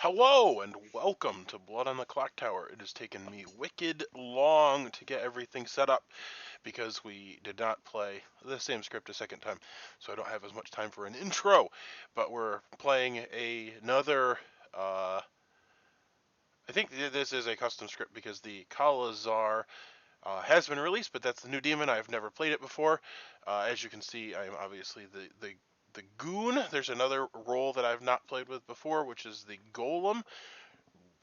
Hello and welcome to Blood on the Clocktower. It has taken me wicked long to get everything set up because we did not play the same script a second time, so I don't have as much time for an intro. But we're playing another. I think this is a custom script because the Khal-Hazhiri has been released, but that's the new demon. I've never played it before. As you can see, I am obviously the Goon. There's another role that I've not played with before, which is the Golem,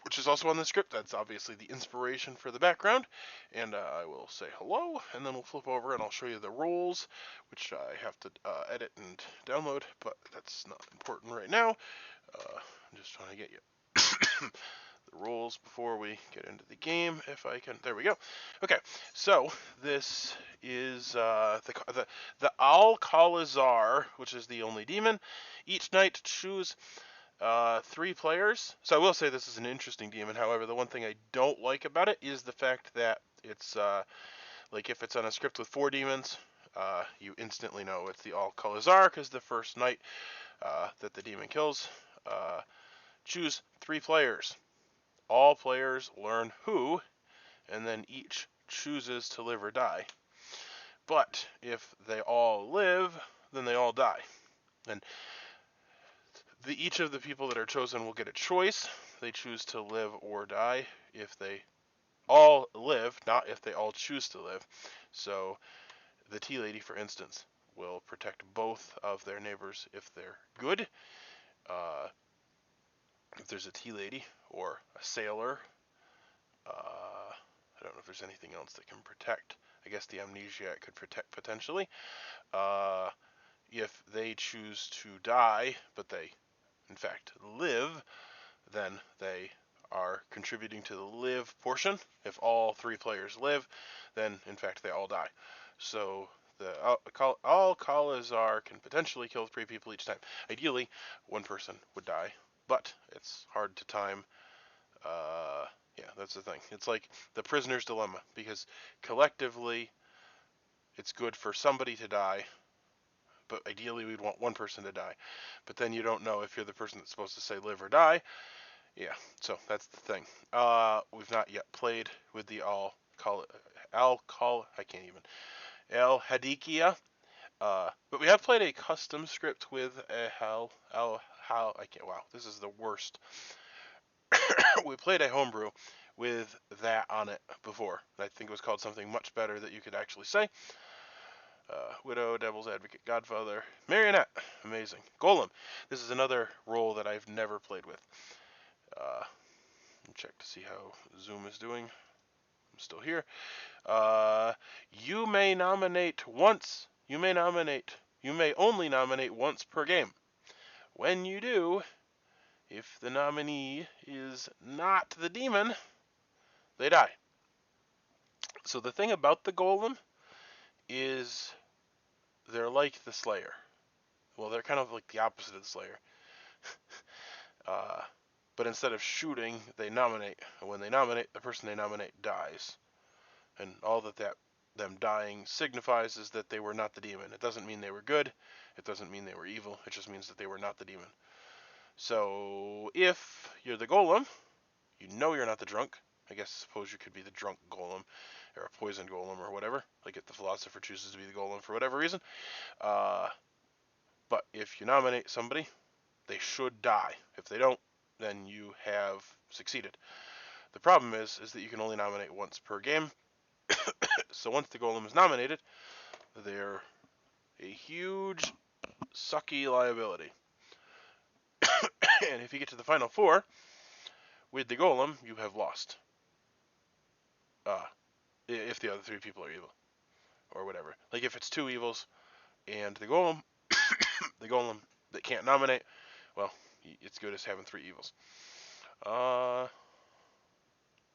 which is also on the script. That's obviously the inspiration for the background. And I will say hello, and then we'll flip over and I'll show you the roles, which I have to edit and download, but that's not important right now. I'm just trying to get you the rules before we get into the game, if I can. There we go. Okay, so this is the Khal-Hazhiri, which is the only demon. Each night choose 3 players. So I will say this is an interesting demon. However, the one thing I don't like about it is the fact that it's like if it's on a script with 4 demons, you instantly know it's the Khal-Hazhiri because the first night that the demon kills, choose 3 players. All players learn who, and then each chooses to live or die. But if they all live, then they all die. And each of the people that are chosen will get a choice. They choose to live or die if they all live, not if they all choose to live. So the tea lady, for instance, will protect both of their neighbors if they're good. If there's a tea lady or a sailor, I don't know if there's anything else that can protect. I guess the Amnesiac could protect potentially. If they choose to die, but they in fact live, then they are contributing to the live portion. If all 3 players live, then in fact they all die. So the all Khal-Hazhiri can potentially kill 3 people each time. Ideally, 1 person would die, but it's hard to time. Yeah, that's the thing. It's like the prisoner's dilemma, because collectively it's good for somebody to die, but ideally we'd want 1 person to die. But then you don't know if you're the person that's supposed to say live or die. Yeah, so that's the thing. We've not yet played with the Al-Hadikia. But we have played a custom script with a I can't, wow, this is the worst. We played a homebrew with that on it before. I think it was called something much better that you could actually say. Widow, Devil's Advocate, Godfather, Marionette, amazing. Golem, this is another role that I've never played with. Check to see how Zoom is doing. I'm still here. You may nominate once. You may only nominate once per game. When you do, if the nominee is not the demon, they die. So the thing about the golem is they're like the Slayer. Well, they're kind of like the opposite of the Slayer. But instead of shooting, they nominate. And when they nominate, the person they nominate dies. And all that them dying signifies is that they were not the demon. It doesn't mean they were good. It doesn't mean they were evil. It just means that they were not the demon. So if you're the golem, you know you're not the drunk. I guess suppose you could be the drunk golem or a poison golem or whatever. Like if the philosopher chooses to be the golem for whatever reason. But if you nominate somebody, they should die. If they don't, then you have succeeded. The problem is that you can only nominate once per game. So once the golem is nominated, they're a huge sucky liability. And if you get to the final 4 with the golem, you have lost. If the other 3 people are evil or whatever. Like if it's 2 evils and the golem that can't nominate, well, it's good as having 3 evils. Yeah,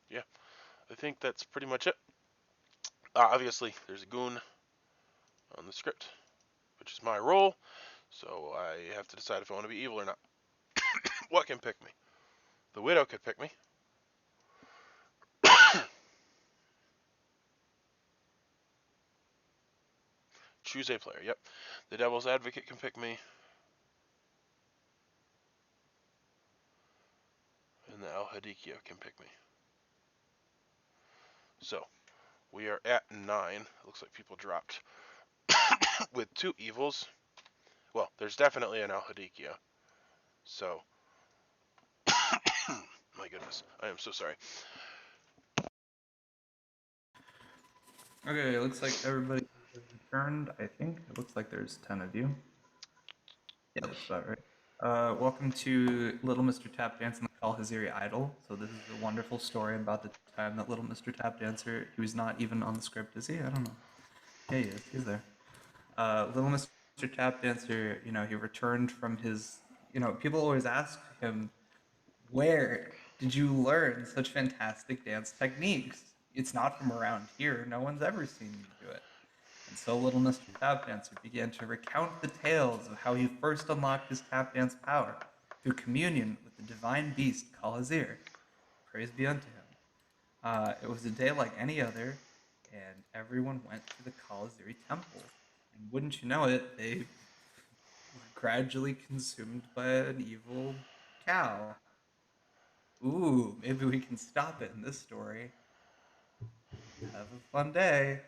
I think that's pretty much it. Obviously, there's a goon on the script, which is my role, so I have to decide if I want to be evil or not. What can pick me? The widow could pick me. Choose a player. Yep. The devil's advocate can pick me. Al-Hadikia can pick me. So, we are at 9. Looks like people dropped. With 2 evils. Well, there's definitely an Al-Hadikia. So, my goodness, I am so sorry. Okay, it looks like everybody has returned, I think. It looks like there's 10 of you. Yeah, that's about right. Welcome to Little Mr. Tap Dance and the Khal-Hazhiri Idol. So this is a wonderful story about the time that Little Mr. Tap Dancer, he was not even on the script, is he? I don't know. Yeah, he is. He's there. Little Mr. Tap Dancer, he returned from his, people always ask him, where did you learn such fantastic dance techniques? It's not from around here. No one's ever seen you do it. And so little Mr. Tap Dancer began to recount the tales of how he first unlocked his tap dance power through communion with the divine beast Khal-Hazhiri. Praise be unto him. It was a day like any other, and everyone went to the Khal-Hazhiri temple. And wouldn't you know it, they were gradually consumed by an evil cow. Ooh, maybe we can stop it in this story. Have a fun day.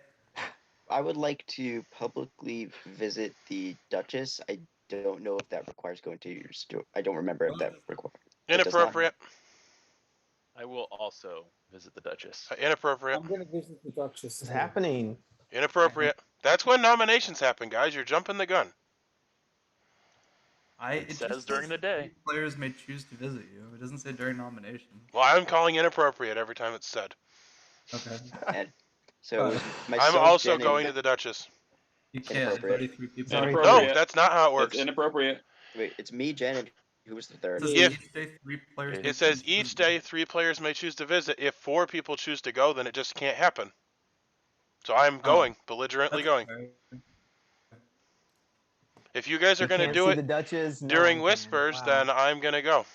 I would like to publicly visit the Duchess. I don't know if that requires going to your store. I don't remember if that requires. Inappropriate. I will also visit the Duchess. Inappropriate. I'm gonna visit the Duchess. What's happening? Inappropriate. That's when nominations happen, guys. You're jumping the gun. It says during the day. Players may choose to visit you. It doesn't say during nomination. Well, I'm calling inappropriate every time it's said. Okay. And so I'm also going to the Duchess. You can't. Inappropriate. People. Inappropriate. No, that's not how it works. It's inappropriate. Wait, it's me, Jen, and who was the third? It says each day 3 players may choose to visit. If 4 people choose to go, then it just can't happen. So I'm going, belligerently going. If you guys are going to do it during Whispers, then I'm going to go.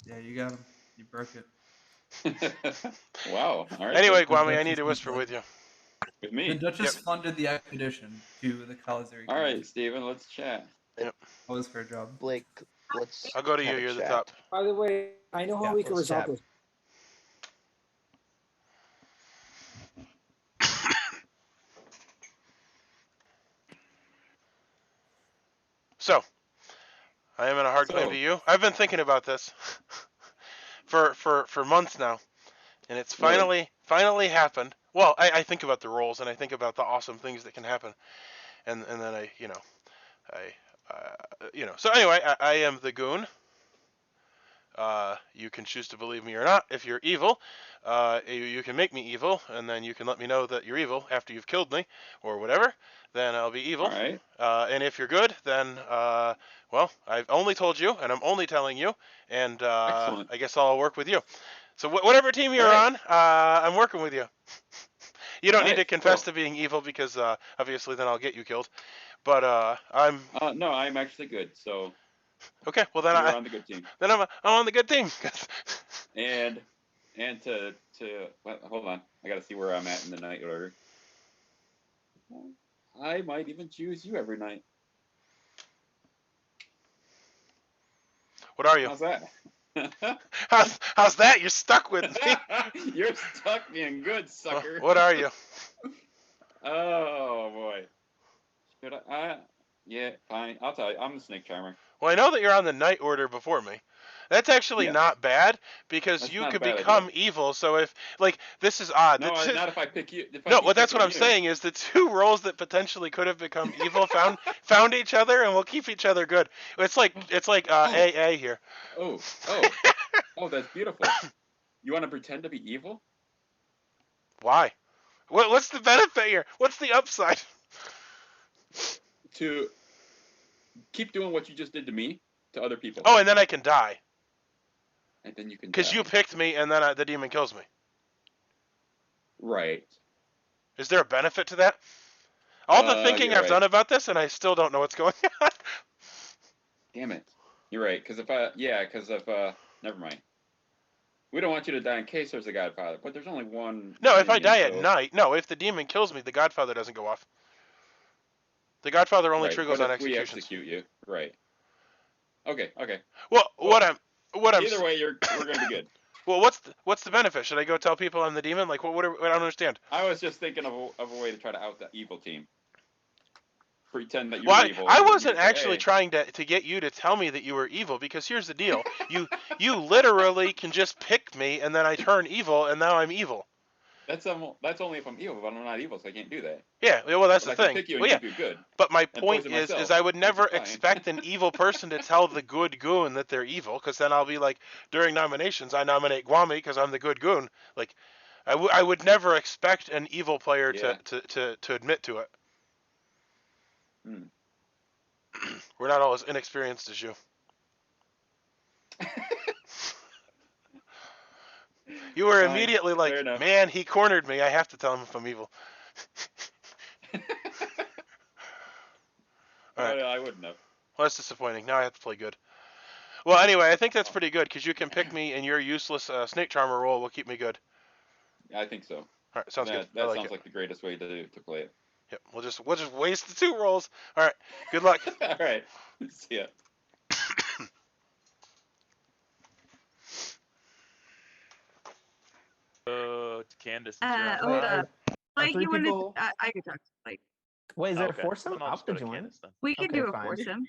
Yeah, you got him. You broke it. Wow. All right. Anyway, Guami, I need to whisper with you. With me. The Duchess funded the expedition to the Khal-Hazhiri. All right, Steven, let's chat. Yep. That was her job. Blake, let's. I'll go to you. You're the top. By the way, I know how we can resolve this. So, I am in a hard claim to you. I've been thinking about this for months now, and it's finally happened. Well, I think about the roles and I think about the awesome things that can happen, and then I So anyway, I am the Goon. You can choose to believe me or not. If you're evil, you can make me evil, and then you can let me know that you're evil after you've killed me, or whatever. Then I'll be evil. All right. And if you're good, then, well, I've only told you, and I'm only telling you, and I guess I'll work with you. So whatever team you're on, I'm working with you. You don't need to confess to being evil, because obviously then I'll get you killed. But I'm... No, I'm actually good, so... Okay, well then I'm on the good team. Then I'm on the good team. and to well, hold on, I gotta see where I'm at in the night order. I might even choose you every night. What are you? How's that? how's that? You're stuck with me. You're stuck being good, sucker. What are you? Oh boy. Should I? Yeah, fine. I'll tell you. I'm the Snake Charmer. Well, I know that you're on the night order before me. That's actually not bad, because That's you could become evil. So if, like, this is odd. No, not if I pick you. No, well, that's what I'm saying, is the 2 roles that potentially could have become evil found each other, and will keep each other good. It's like AA here. Oh, that's beautiful. You want to pretend to be evil? Why? What's the benefit here? What's the upside? To keep doing what you just did to me to other people. Oh, and then I can die. And then you can. Because you picked me, and then the demon kills me. Right. Is there a benefit to that? All the thinking I've done about this, and I still don't know what's going on. Damn it. You're right. Because never mind. We don't want you to die in case there's a Godfather, but there's only one. No, if I die at night, no, if the demon kills me, the Godfather doesn't go off. The Godfather only triggers on executions. We execute you, right? Okay. Well, what I'm what I'm. Either way, we're gonna be good. Well, what's the benefit? Should I go tell people I'm the demon? Like, what I don't understand. I was just thinking of a way to try to out the evil team. Pretend that you're Well, evil. I and then wasn't you say, actually hey. trying to get you to tell me that you were evil, because here's the deal. You literally can just pick me and then I turn evil and now I'm evil. That's only if I'm evil, but I'm not evil, so I can't do that. Yeah, well, that's But the I thing. can pick you and Well, yeah, keep you good. but my And point poison is myself, I would which never is fine. expect an evil person to tell the good goon that they're evil, because then I'll be like, during nominations, I nominate Gwami because I'm the good goon. Like, I would never expect an evil player Yeah. to admit to it. Hmm. We're not all as inexperienced as you. You were Fine. immediately like, Fair enough. man, he cornered me. I have to tell him if I'm evil. All right. No, I wouldn't have. Well, that's disappointing. Now I have to play good. Well, anyway, I think that's pretty good, because you can pick me, and your useless snake charmer role will keep me good. I think so. All right, sounds good. That I like sounds it. like the greatest way to play it. Yep, we'll just waste the 2 rolls. All right, good luck. All right. See ya. Candace. Hold up. Mike, three you wanted people- I could talk to Mike. Wait, is there Okay. a foursome? Then I'll I'll just go to join. Candace then. We can Okay, do a fine. foursome.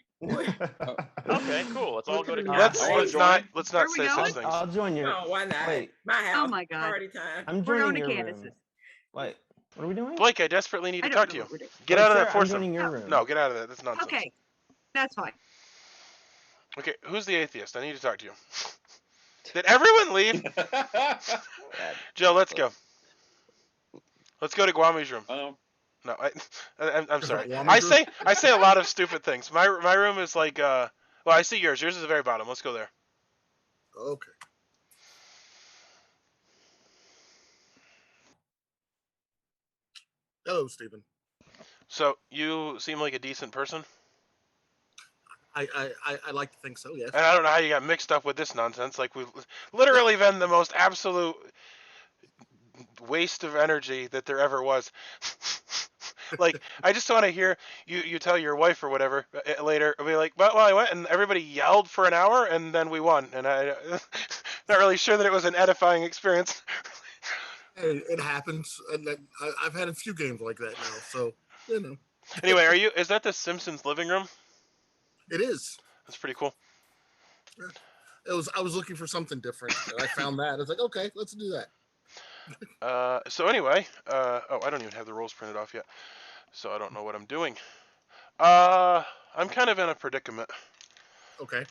Okay, cool. Let's all go to Yeah. Candace. I wanna Let's join. not Where are we say such going? things. I'll join your. No, why not? Wait, My house. my God. Party time. I'm We're joining going to your Candace's. room. Wait, what are we doing? Blake, I desperately need I to don't talk know to you. what we're doing. Get Wait, out of sir, that I'm foursome. joining your room. No, get out of that. That's nonsense. Okay, that's fine. Okay, who's the atheist? I need to talk to you. Did everyone leave? Joe, let's go. Let's go to Gwami's room. No, I'm sorry. I say a lot of stupid things. My room is like well, I see yours. Yours is the very bottom. Let's go there. Okay. Hello, Stephen. So you seem like a decent person, I like to think so. Yes. and I don't know how you got mixed up with this nonsense. Like, we've literally been the most absolute waste of energy that there ever was. Like, I just want to hear you tell your wife or whatever later. I'll be like, well, I went and everybody yelled for an hour and then we won, and I not really sure that it was an edifying experience. Hey, it happens, and I've had a few games like that now, so you know. Anyway, is that the Simpsons living room? It is. That's pretty cool. I was looking for something different, and I found that. I was like, okay, let's do that. So anyway, oh, I don't even have the rolls printed off yet, so I don't know what I'm doing. I'm kind of in a predicament. Okay.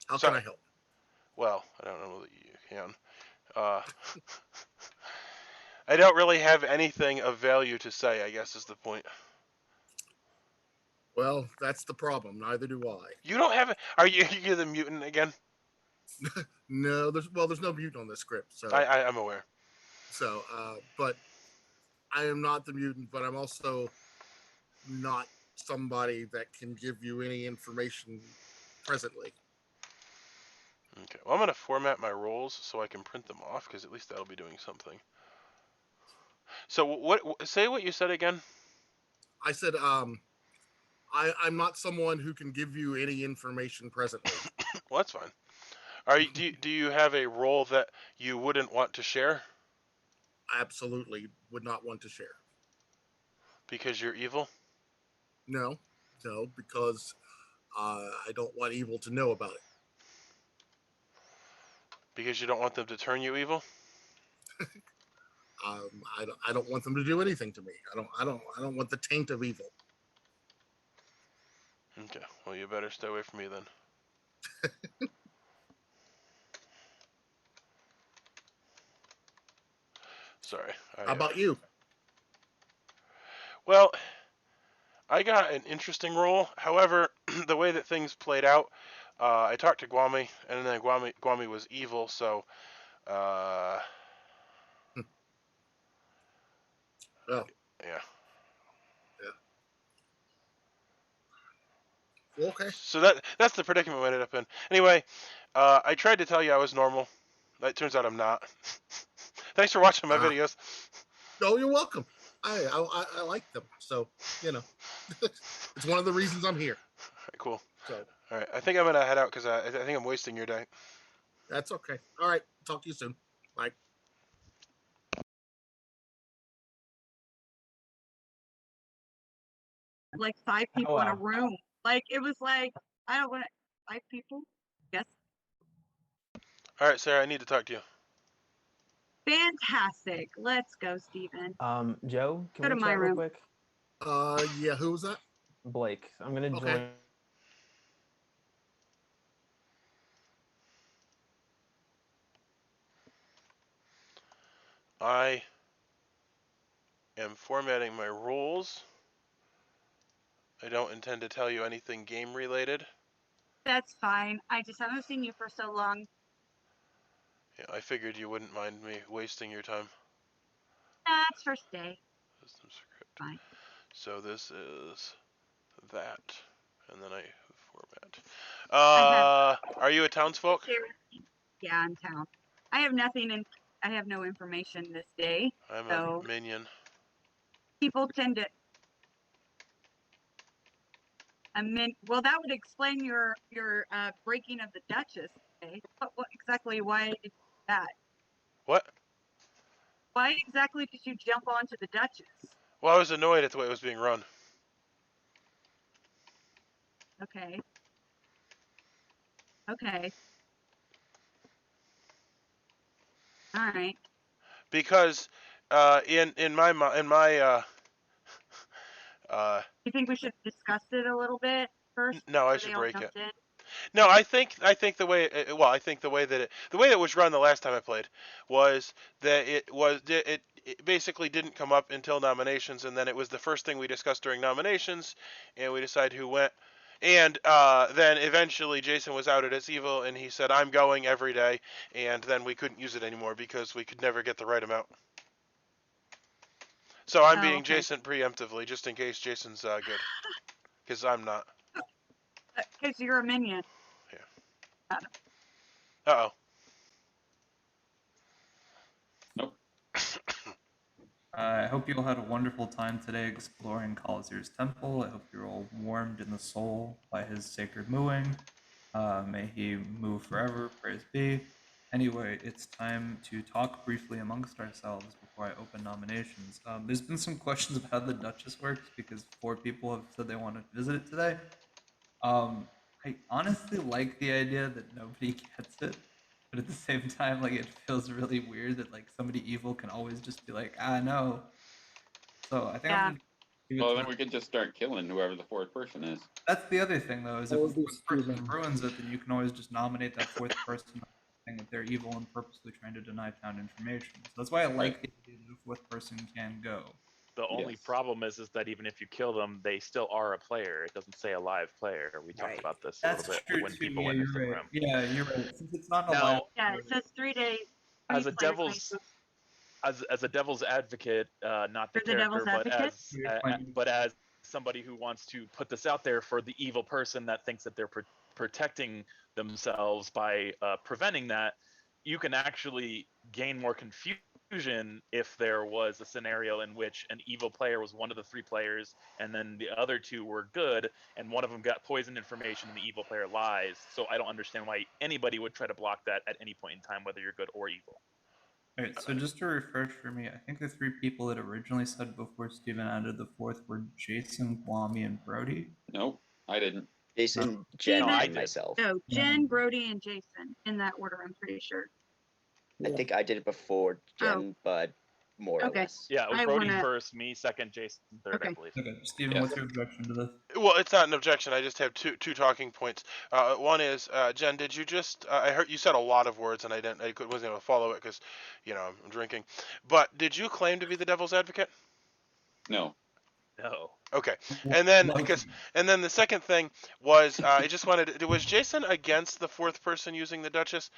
How So- can I help? Well, I don't know that you can. I don't really have anything of value to say, I guess is the point. Well, that's the problem. Neither do I. You don't have it. Are you the mutant again? No, there's no mutant on this script, so I'm aware. so but I am not the mutant, but I'm also not somebody that can give you any information presently. Okay. Well, I'm gonna format my rolls so I can print them off, because at least that'll be doing something. So say what you said again. I said I'm not someone who can give you any information presently. Well, that's fine. Do you have a role that you wouldn't want to share Absolutely would not want to share. because you're evil? No, because I don't want evil to know about it. Because you don't want them to turn you evil? I don't want them to do anything to me. I don't want the taint of evil. Okay. Well, you better stay away from me then. Sorry. How about you? Well, I got an interesting role. However, the way that things played out, I talked to Gwami, and then Gwami was evil, so Oh. yeah. Okay. So that's the predicament we ended up in. Anyway, I tried to tell you I was normal. It turns out I'm not. Thanks for watching my videos. Oh, you're welcome. I like them, so you know, it's one of the reasons I'm here. All right, cool. So All right, I think I'm gonna head out because I think I'm wasting your day. That's okay. All right. Talk to you soon. Bye. Like 5 people in a room. Like it was like I don't want 5 people. Yes. All right, Sarah, I need to talk to you. Fantastic. Let's go, Steven. Joe, can Go to we my chat real room. quick? Yeah. Who was that? Blake, I'm gonna Okay. join. I am formatting my rules. I don't intend to tell you anything game related. That's fine. I just haven't seen you for so long. Yeah, I figured you wouldn't mind me wasting your time. That's first day. System script. Fine. So this is that, and then I format. Are you a townsfolk? Yeah, I'm town. I have nothing and I have no information this day. I'm So a minion. people tend to well, that would explain your breaking of the Duchess. Okay, what exactly? Why did you do that? What? Why exactly did you jump onto the Duchess? Well, I was annoyed at the way it was being run. Okay. Okay. All right. Because in my you think we should discuss it a little bit first? No, I They should all break it. jumped in? No, I think the way I think the way that it was run the last time I played was that it basically didn't come up until nominations, and then it was the first thing we discussed during nominations, and we decided who went. And then eventually Jason was outed as evil, and he said, "I'm going every day," and then we couldn't use it anymore because we could never get the right amount. So I'm being okay. Jason preemptively, just in case Jason's good, because I'm not. Because you're a minion. Yeah. Uh-oh. Nope. I hope you all had a wonderful time today exploring Khal-Hazhiri's temple. I hope you're all warmed in the soul by his sacred mooing. May he move forever, praise be. Anyway, it's time to talk briefly amongst ourselves before I open nominations. There's been some questions about how the Duchess works because 4 people have said they want to visit it today. I honestly like the idea that nobody gets it, but at the same time, like it feels really weird that like somebody evil can always just be like, no. So I think I'm gonna give it Well, to then we could just start killing whoever the 4th person is. That's the other thing, though, is if That a would be 4th person Steven. ruins it, then you can always just nominate that 4th person saying that they're evil and purposely trying to deny town information. So that's why I like the idea that a 4th person can go. The only problem is that even if you kill them, they still are a player. It doesn't say a live player. We talked about this a little bit when people went into the room. Yeah, you're right. Since it's not a Now, live Yeah, it says 3 days. As a devil's advocate, not the You're the character, devil's but as somebody who wants to put this out there for the evil person that thinks that they're protecting themselves by preventing that, you can actually gain more confusion if there was a scenario in which an evil player was one of the 3 players and then the other 2 were good and one of them got poisoned information and the evil player lies. So I don't understand why anybody would try to block that at any point in time, whether you're good or evil. Alright, so just to refresh for me, I think the 3 people that originally said before Steven added the 4th were Jason, Kwame, and Brody. Nope, I didn't. Jason, Jen, No, and myself. No, Jen, Brody, and Jason in that order. I'm pretty sure. I think I did it before Jen, but more or less. Yeah, it was Brody first, me second, Jason third, I believe. Okay, Steven, what's your objection to this? Well, it's not an objection. I just have two talking points. One is, Jen, did you just? I heard you said a lot of words, and I wasn't able to follow it because, I'm drinking. But did you claim to be the devil's advocate? No. No. Okay, and then the second thing was, I just wanted. Was Jason against the 4th person using the Duchess?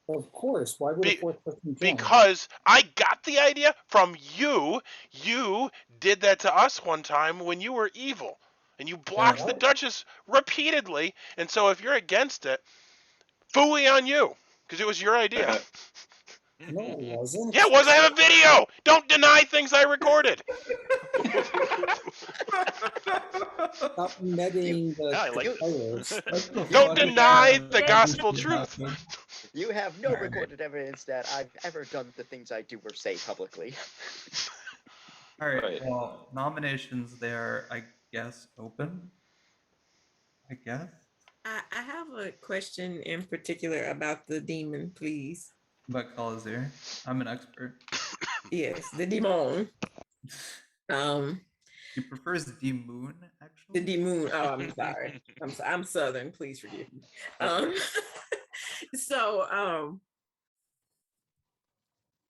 Of course. Why would a 4th person join? Because I got the idea from you. You did that to us one time when you were evil. And you blocked the Duchess repeatedly. And so if you're against it, phooey on you. Because it was your idea. No, it wasn't. Yeah, it was. I have a video. Don't deny things I recorded. Stop netting the Yeah, I like players. Don't deny the Yeah. gospel truth. You have no Alright. recorded evidence that I've ever done the things I do or say publicly. All right. Right. Well, nominations there, I guess, open. I guess. I have a question in particular about the demon, please. But Khal-Hazhiri, I'm an expert. Yes, the demon. He prefers demon, The actually. demon. Oh, I'm sorry. I'm Southern. Please forgive me. So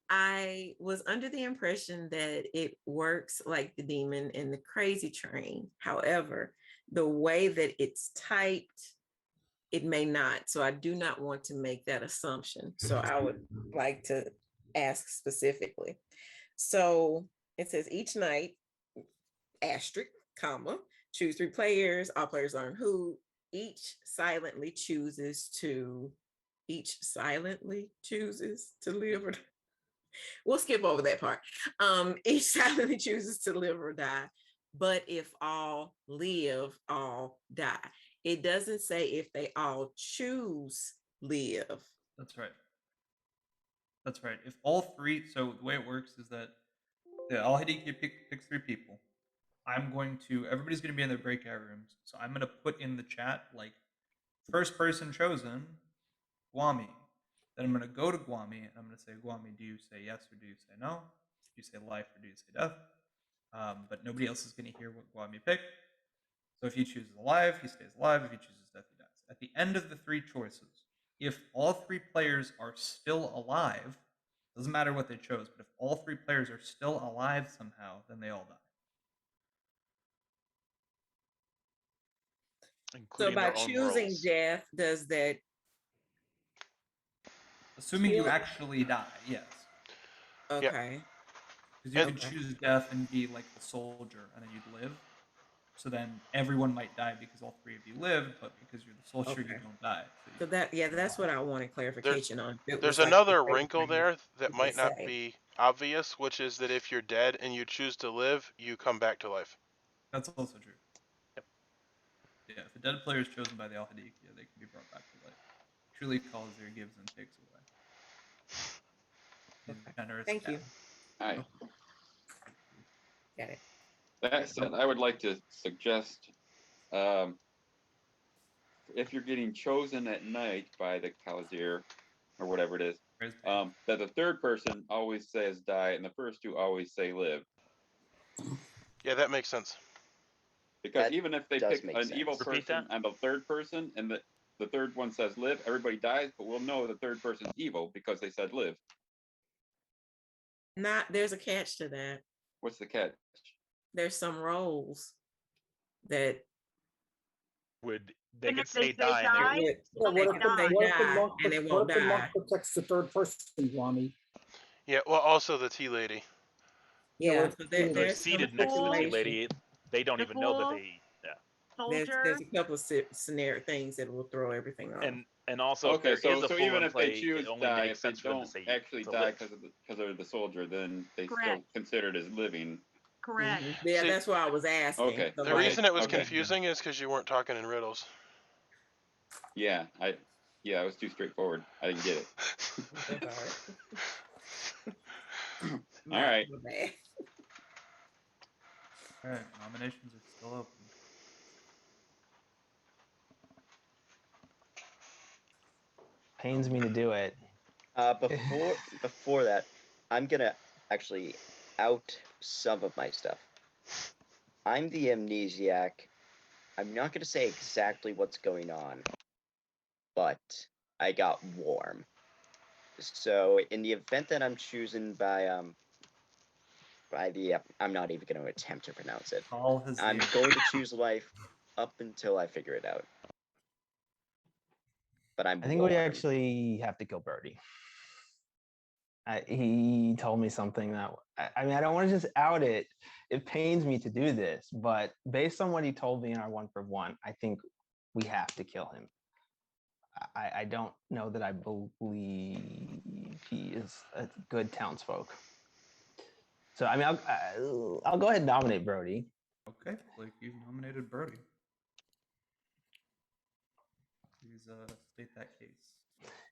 I was under the impression that it works like the demon and the crazy train. However, the way that it's typed, it may not. So I do not want to make that assumption. So I would like to ask specifically. So it says each night, asterisk, comma, choose 3 players. All players learn who. Each silently chooses to live or we'll skip over that part. Each silently chooses to live or die, but if all live, all die. It doesn't say if they all choose live. That's right. That's right. If all 3, so the way it works is that Al-Hadi picks 3 people. Everybody's going to be in their breakout rooms. So I'm going to put in the chat, like, first person chosen, Guami. Then I'm going to go to Guami and I'm going to say, Guami, do you say yes or do you say no? Do you say life or do you say death? But nobody else is going to hear what Guami picked. So if he chooses alive, he stays alive. If he chooses death, he dies. At the end of the 3 choices, if all 3 players are still alive, doesn't matter what they chose, but if all 3 players are still alive somehow, then they all die. So including by their own choosing roles. death, does that Assuming you kill? actually die, yes. Okay. Because you And- could choose death and be like the soldier, and then you'd live. So then everyone might die because all 3 of you live, but because you're the soldier, you Okay. don't die. So that's what I wanted clarification on. It There's was like another the crazy wrinkle train there that people might not say. be obvious, which is that if you're dead and you choose to live, you come back to life. That's also true. Yep. Yeah, if a dead player is chosen by the Al-Hadi, yeah, they can be brought back to life. Truly Khal-Hazhiri gives and takes away. He's Okay. generous Thank you. All right. Got it. That said, I would like to suggest, if you're getting chosen at night by the Khal-Hazhiri or whatever it is, that the third person always says die and the first 2 always say live. Yeah, that makes sense. Because That even if they does pick make an sense. evil Repeat person and the third person and the third one says live, everybody dies, but we'll know the third person's evil because they said live. There's a catch to that. What's the catch? There's some roles that They And could if they say die and die, they Yeah, well, what they if die. the monk, and they what won't if the monk die. protects the third person, Guami? Yeah, well, also the tea lady. Yeah, Yeah, what so if they're there's some seated next to the tea situation. lady. They don't The even know that fool, they. Yeah. soldier. There's a couple of scenario things that will throw everything off. And also, Okay, if there is so a fool even in if they play, choose it only die, makes if they sense for them to don't say actually to die live. because they're the soldier, then they still Correct. considered as living. Correct. Yeah, See, that's why I was asking. Okay. So The like, reason it was Okay. confusing is because you weren't talking in riddles. Yeah, it was too straightforward. I didn't get it. that's all right. All right. My bad. All right, nominations are still open. Pains me to do it. Before that, I'm gonna actually out some of my stuff. I'm the Amnesiac. I'm not gonna say exactly what's going on, but I got warm. So in the event that I'm chosen by the I'm not even going to attempt to pronounce it. I'm going to choose life up until I figure it out. But I think we actually have to kill Birdie. He told me something that I mean, I don't want to just out it. It pains me to do this, but based on what he told me in our 1-for-1, I think we have to kill him. I don't know that I believe he is a good townsfolk. So I mean, I'll go ahead and nominate Brody. Okay, Blake, you've nominated Brody. Please state that case.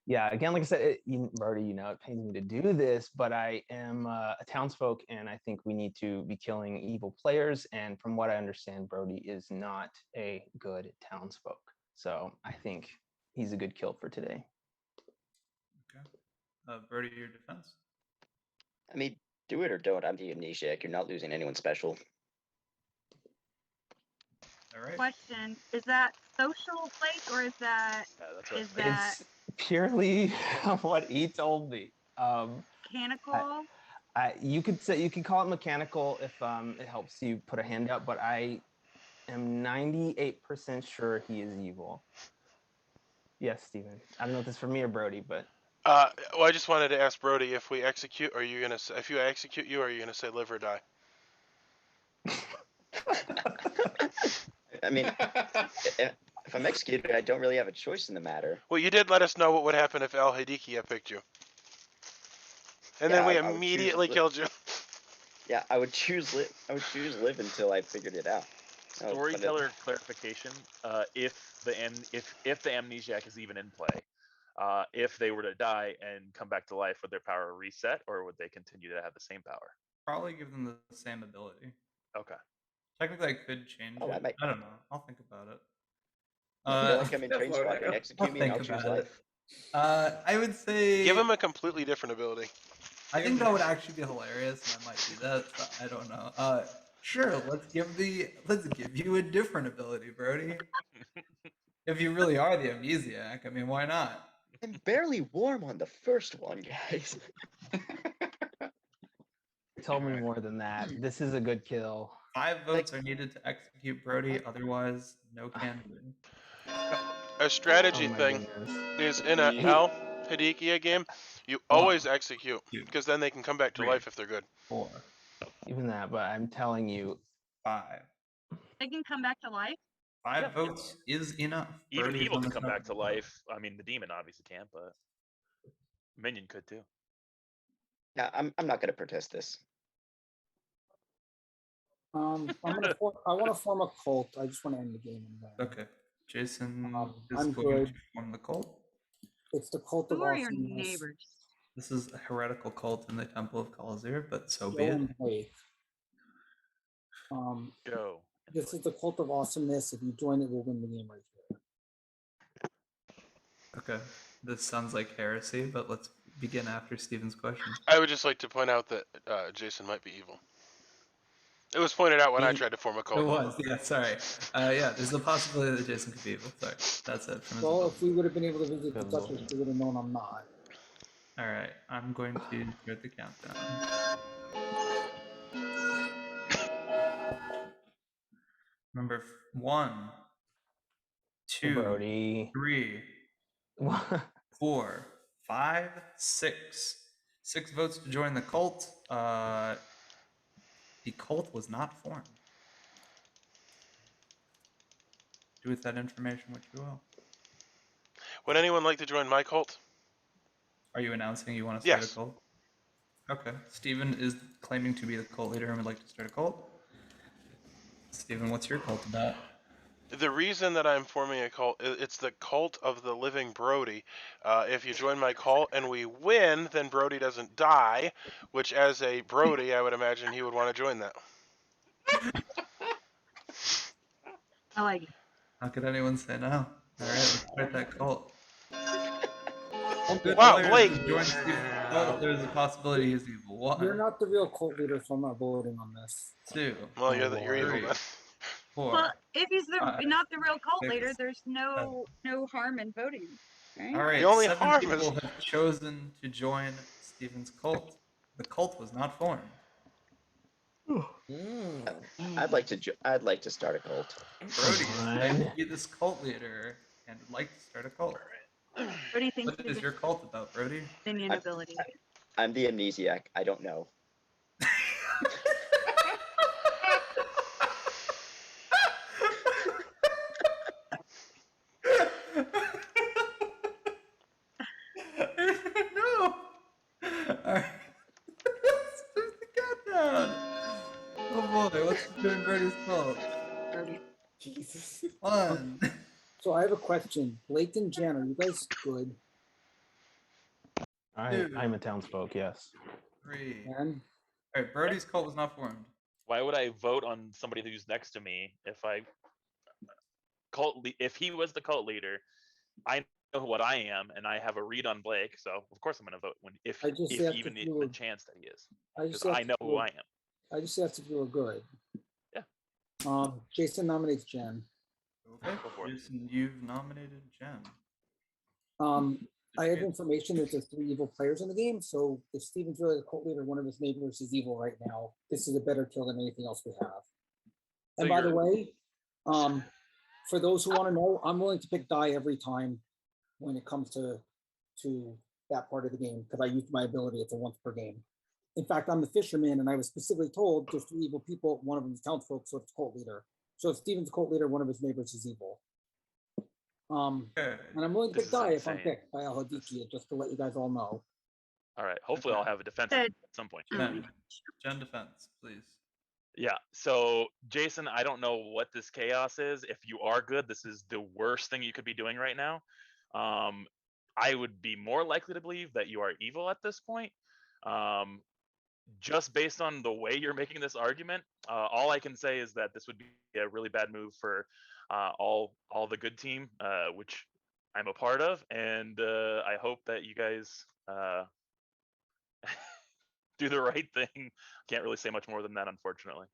Yeah, again, like I said, Brody, it pains me to do this, but I am a townsfolk, and I think we need to be killing evil players. And from what I understand, Brody is not a good townsfolk. So I think he's a good kill for today. Okay. Brody, your defense? I mean, do it or don't. I'm the Amnesiac. You're not losing anyone special. All right. Question: is that social, Blake, or is that that's right. is that It's purely what he told me. mechanical? You could call it mechanical if it helps you put a hand up, but I am 98% sure he is evil. Yes, Steven. I don't know if this is for me or Brody, but Well, I just wanted to ask Brody, if we execute, are you gonna if you execute you, are you gonna say live or die? I mean, if I'm executed, I don't really have a choice in the matter. Well, you did let us know what would happen if Al-Hadikia picked you. And then we immediately killed you. Yeah, I would choose live. I would choose live until I figured it out. Storyteller clarification: if the Amnesiac is even in play, if they were to die and come back to life, would their power reset, or would they continue to have the same power? Probably give them the same ability. Okay. Technically, I could change it. I don't know. I'll think about it. I feel like I'm in train squad. Execute me, and I'll choose life. I would say give him a completely different ability. I think that would actually be hilarious, and I might do that. So I don't know. Sure, let's give you a different ability, Brody. If you really are the Amnesiac, I mean, why not? I'm barely warm on the first one, guys. tell me more than that. This is a good kill. 5 votes are needed to execute Brody, otherwise no candidate. A strategy thing is in a Al-Hadikia game, you always execute, because then they can come back to life if they're good. 4. Even that, but I'm telling you, 5. They can come back to life. 5 votes is enough. Even Brody's evil on can the come top back of to the life. I mean, the demon obviously can't, but minion could too. Yeah, I'm not gonna protest this. I want to form a cult. I just want to end the game. Okay, Jason is I'm going good. to form the cult. It's the cult Who of are your awesomeness. neighbors? This is a heretical cult in the Temple of Khal-Hazhiri, but so be Go it. and Blake. Go. This is the cult of awesomeness. If you join it, we'll win the game right here. Okay, this sounds like heresy, but let's begin after Steven's question. I would just like to point out that Jason might be evil. It was pointed out when I tried to form a cult. It was, yeah, sorry. Yeah, there's a possibility that Jason could be evil. Sorry, that's it. From his Well, ability. if we would have been able to visit the Duchess, we would have known I'm not. All right, I'm going to start the countdown. Number 1, 2, Brody. 3, 4, 5, 6. 6 votes to join the cult. The cult was not formed. Do with that information what you will. Would anyone like to join my cult? Are you announcing you want to start a cult? Okay. Steven is claiming to be the cult leader and would like to start a cult. Steven, what's your cult about? The reason that I'm forming a cult, it's the cult of the living Brody. If you join my cult and we win, then Brody doesn't die, which as a Brody, I would imagine he would want to join that. I like it. How could anyone say no? All right, let's start that cult. Wow, Blake! There's a possibility he's evil. 1. You're not the real cult leader, so I'm not voting on this. 2. Well, you're evil then. 4. Well, if he's not the real cult 6, leader, there's no harm in voting. Right? All right, The only 7 harm people is... have chosen to join Steven's cult. The cult was not formed. I'd like to start a cult. Brody is be this cult leader and would like to start a cult. What do you think? What is your cult about, Brody? Minion ability. I'm the Amnesiac. I don't know. No. Doing Brody's fault. Jesus. 1. So I have a question. Blake and Jen, are you guys good? I'm a townsfolk, yes. 3. And All right, Brody's cult was not formed. Why would I vote on somebody who's next to me if if he was the cult leader? I know what I am, and I have a read on Blake, so of course I'm going to vote if I just if asked even if you the were- chance that he is, I just because I asked know if you who were- I am. I just asked if you were good. Yeah. Jason nominates Jen. Okay, Go for it. Jason, you've nominated Jen. I have information that there's 3 evil players in the game, so if Steven's really the cult leader, one of his neighbors is evil right now. This is a better kill than anything else we have. And by the way, for those who want to know, I'm willing to pick die every time when it comes to that part of the game because I used my ability. It's a once per game. In fact, I'm the fisherman, and I was specifically told there's 3 evil people. One of them is townsfolk, so it's cult leader. So if Steven's cult leader, one of his neighbors is evil. And I'm willing to This pick is die if I'm insane. picked by Al-Hadiki, just to let you guys all know. All right. Hopefully, I'll have a defense at some point. Jen defense, please. Yeah. So, Jason, I don't know what this chaos is. If you are good, this is the worst thing you could be doing right now. I would be more likely to believe that you are evil at this point. Just based on the way you're making this argument, all I can say is that this would be a really bad move for all the good team, which I'm a part of, and I hope that you guys do the right thing. Can't really say much more than that, unfortunately.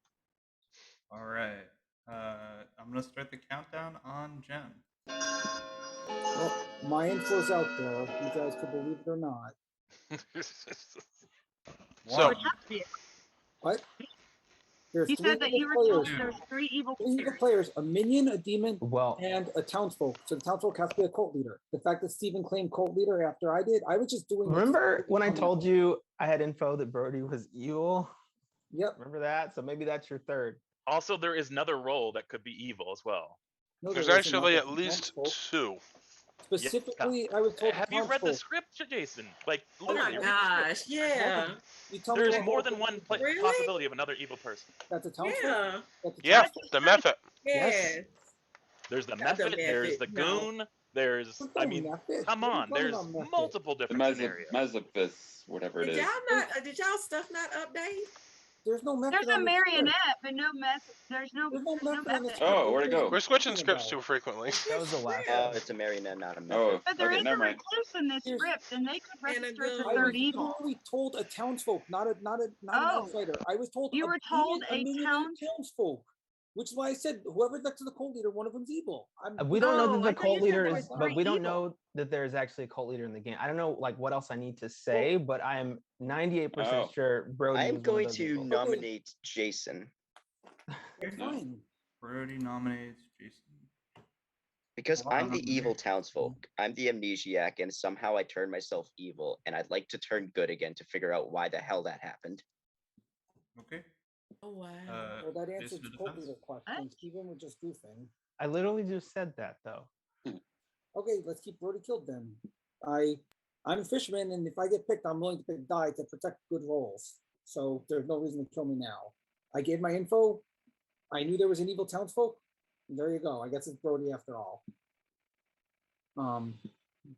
All right. I'm going to start the countdown on Jen. Well, my info's out there. You guys could believe it or not. So, What? There's You 3 said that evil you were players. told there's 3 evil 3 evil players. players, a minion, a demon, Well, and a townsfolk. So the townsfolk has to be a cult leader. The fact that Steven claimed cult leader after I did, I was just doing it. remember when I told you I had info that Brody was evil? Yep. Remember that? So maybe that's your third. Also, there is another role that could be evil as well. No, there's there isn't. actually Not at the least townsfolk. 2. Specifically, I was told Have you read the townsfolk. script, Jason? Like, Oh my literally, read the script. gosh, yeah. You tell me There's what more role than could one be evil. Really? possibility of another evil person. That's a townsfolk? Yeah. That's a Yeah, townsfolk? the method. Yes. There's the Not the method, there's the method, no. goon, there's, There's I no mean, method. come What are you on, talking there's about method? multiple The different scenarios. Mazepis, whatever it Did is. y'all not? Did y'all stuff not update? There's no method. There's a on the script. marionette, but no method. There's no There's no method on the method. script. Oh, where'd it go? We're switching Talking scripts about. too frequently. That was the last Yeah. one. It's a marionette, not a method. Oh, But there okay, is a never mind. recluse in this Here's- script, and they could And a register as a goon. I third was evil. literally told a townsfolk, not an Oh. outsider. I was told You a were told minion, a minion and townsfolk, which is why I said whoever's next to the cult leader, one of them's evil. We don't know Oh, that I the thought cult you said leader there is, was but three we don't evil. know that there's actually a cult leader in the game. I don't know like what else I need to say, but I am 98% Oh. sure Brody I'm was one of going those to evils. nominate Jason That's No. fine. Brody nominates Jason. because Wow. I'm the evil townsfolk. I'm the amnesiac, and somehow I turned myself evil, and I'd like to turn good again to figure out why the hell that happened. Okay. Oh wow. Well, that answers Jason the cult defense? leader question. Steven was just goofing. I literally just said that though. Okay, let's keep Brody killed then. I'm a fisherman, and if I get picked, I'm willing to pick die to protect good roles. So there's no reason to kill me now. I gave my info. I knew there was an evil townsfolk. And there you go. I guess it's Brody after all.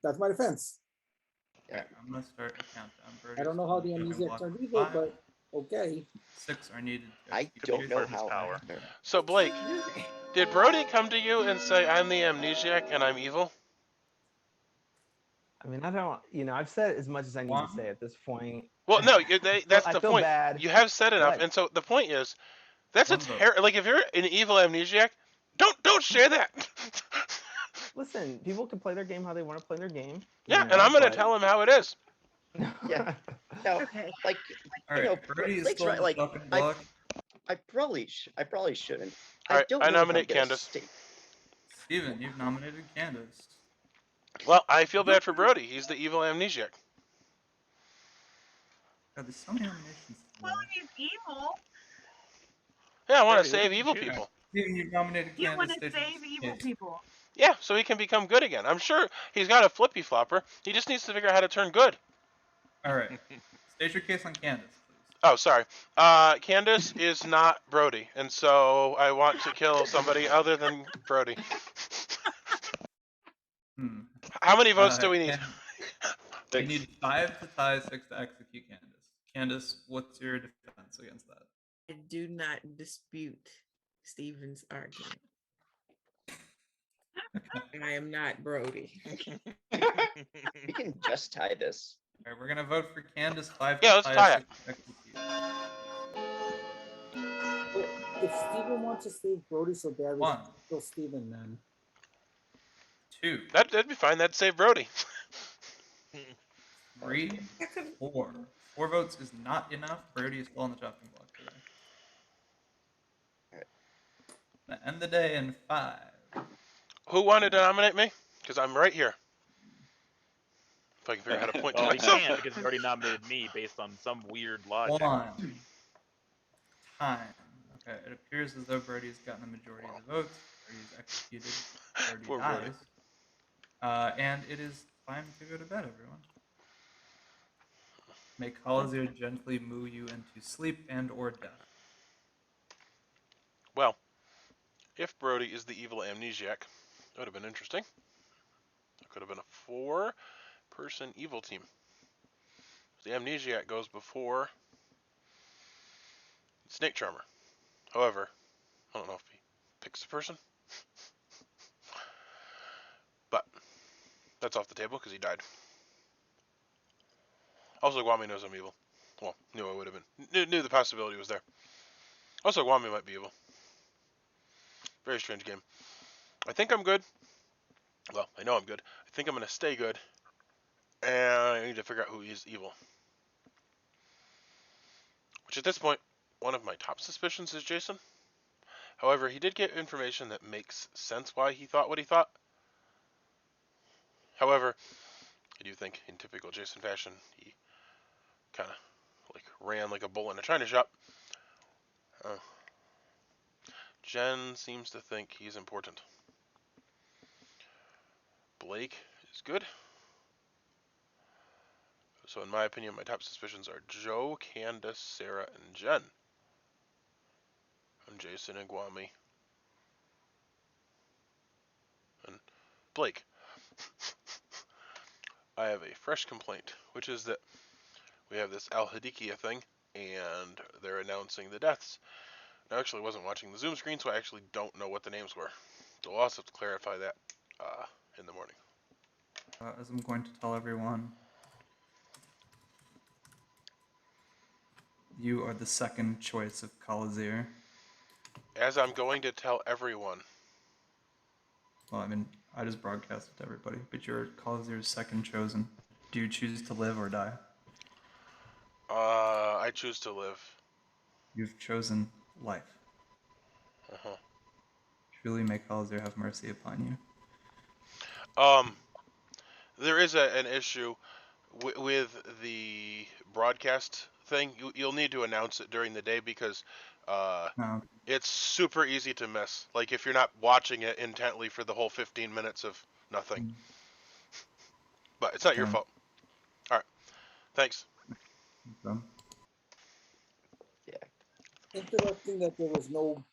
That's my defense. Okay, I'm gonna start a countdown. Brody's I don't know how the on amnesiac block turned evil, 5. but okay. 6 are needed. to I execute don't Jason's know part of his how. power. either. So, Blake, did Brody come to you and say, I'm the amnesiac and I'm evil? I mean, I don't, I've said as much as I need to One. say at this point. Well, no, that's I the feel point. bad, You have said enough, but- and so the point is, that's a One vote. like if you're an evil amnesiac, don't share that. Listen, people can play their game how they want to play their game. Yeah, and I'm gonna but- tell him how it is. Yeah. No, Okay. like All you know, right, Brody is Blake's still right. Like stuck in I block. probably shouldn't. All right, don't I know if I'm nominate gonna Candace. stay- Steven, you've nominated Candace. Well, I feel bad for Brody. He's the evil amnesiac. God, there's so many nominations. Well, he's evil. Yeah, I want Brody, to save look at evil you. people. Steven, you've nominated You want Candace. to save evil people. Yeah, so he can become good again. I'm sure he's got a flippy flopper. He just needs to figure out how to turn good. All right. State your case on Candace, please. Oh, sorry. Candace is not Brody, and so I want to kill somebody other than Brody. How many votes do we need? We need 5 to tie, 6 to execute Candace. Candace, what's your defense against that? I do not dispute Stephen's argument. I am not Brody. We can just tie this. All right, we're gonna vote for Candace. 5 Yeah, to let's tie, tie 6 to execute. If Steven wants to save Brody so bad, we One. should kill Steven then. 2. That'd be fine. That'd save Brody. 3, 4. 4 votes is not enough. Brody is still on the chopping block today. Gonna end the day in 5. Who wanted to nominate me? Because I'm right here. If I can figure out how to point to Oh, he myself. can't because he already nominated me based on some weird logic. 1. Time. Okay, it appears as though Brody has gotten the majority of the votes. Brody is executed. Brody Poor dies. Brody. And it is time to go to bed, everyone. May Khal-Hazhiri gently moo you into sleep and or death. Well, if Brody is the evil Amnesiac, that would have been interesting. It could have been a 4-person evil team. The Amnesiac goes before Snake Charmer. However, I don't know if he picks a person. But that's off the table because he died. Also, Guami knows I'm evil. Well, knew I would have been. Knew the possibility was there. Also, Guami might be evil. Very strange game. I think I'm good. Well, I know I'm good. I think I'm going to stay good. And I need to figure out who is evil. Which at this point, one of my top suspicions is Jason. However, he did get information that makes sense why he thought what he thought. However, I do think in typical Jason fashion, he kind of like ran like a bull in a china shop. Jen seems to think he's important. Blake is good. So in my opinion, my top suspicions are Joe, Candace, Sarah, and Jen. And Jason and Guami. And Blake. I have a fresh complaint, which is that we have this Al-Hadikia thing, and they're announcing the deaths. I actually wasn't watching the Zoom screen, so I actually don't know what the names were. So we'll also have to clarify that in the morning. As I'm going to tell everyone, you are the second choice of Khal-Hazhiri. As I'm going to tell everyone. Well, I mean, I just broadcast it to everybody, but you're Khal-Hazhiri's second chosen. Do you choose to live or die? I choose to live. You've chosen life. Uh-huh. Truly may Khal-Hazhiri have mercy upon you. There is an issue with the broadcast thing. You'll need to announce it during the day because it's super easy to miss. Like if you're not watching it intently for the whole 15 minutes of nothing. But it's not your fault. All right. Thanks. Okay. Yeah. Interesting that there was no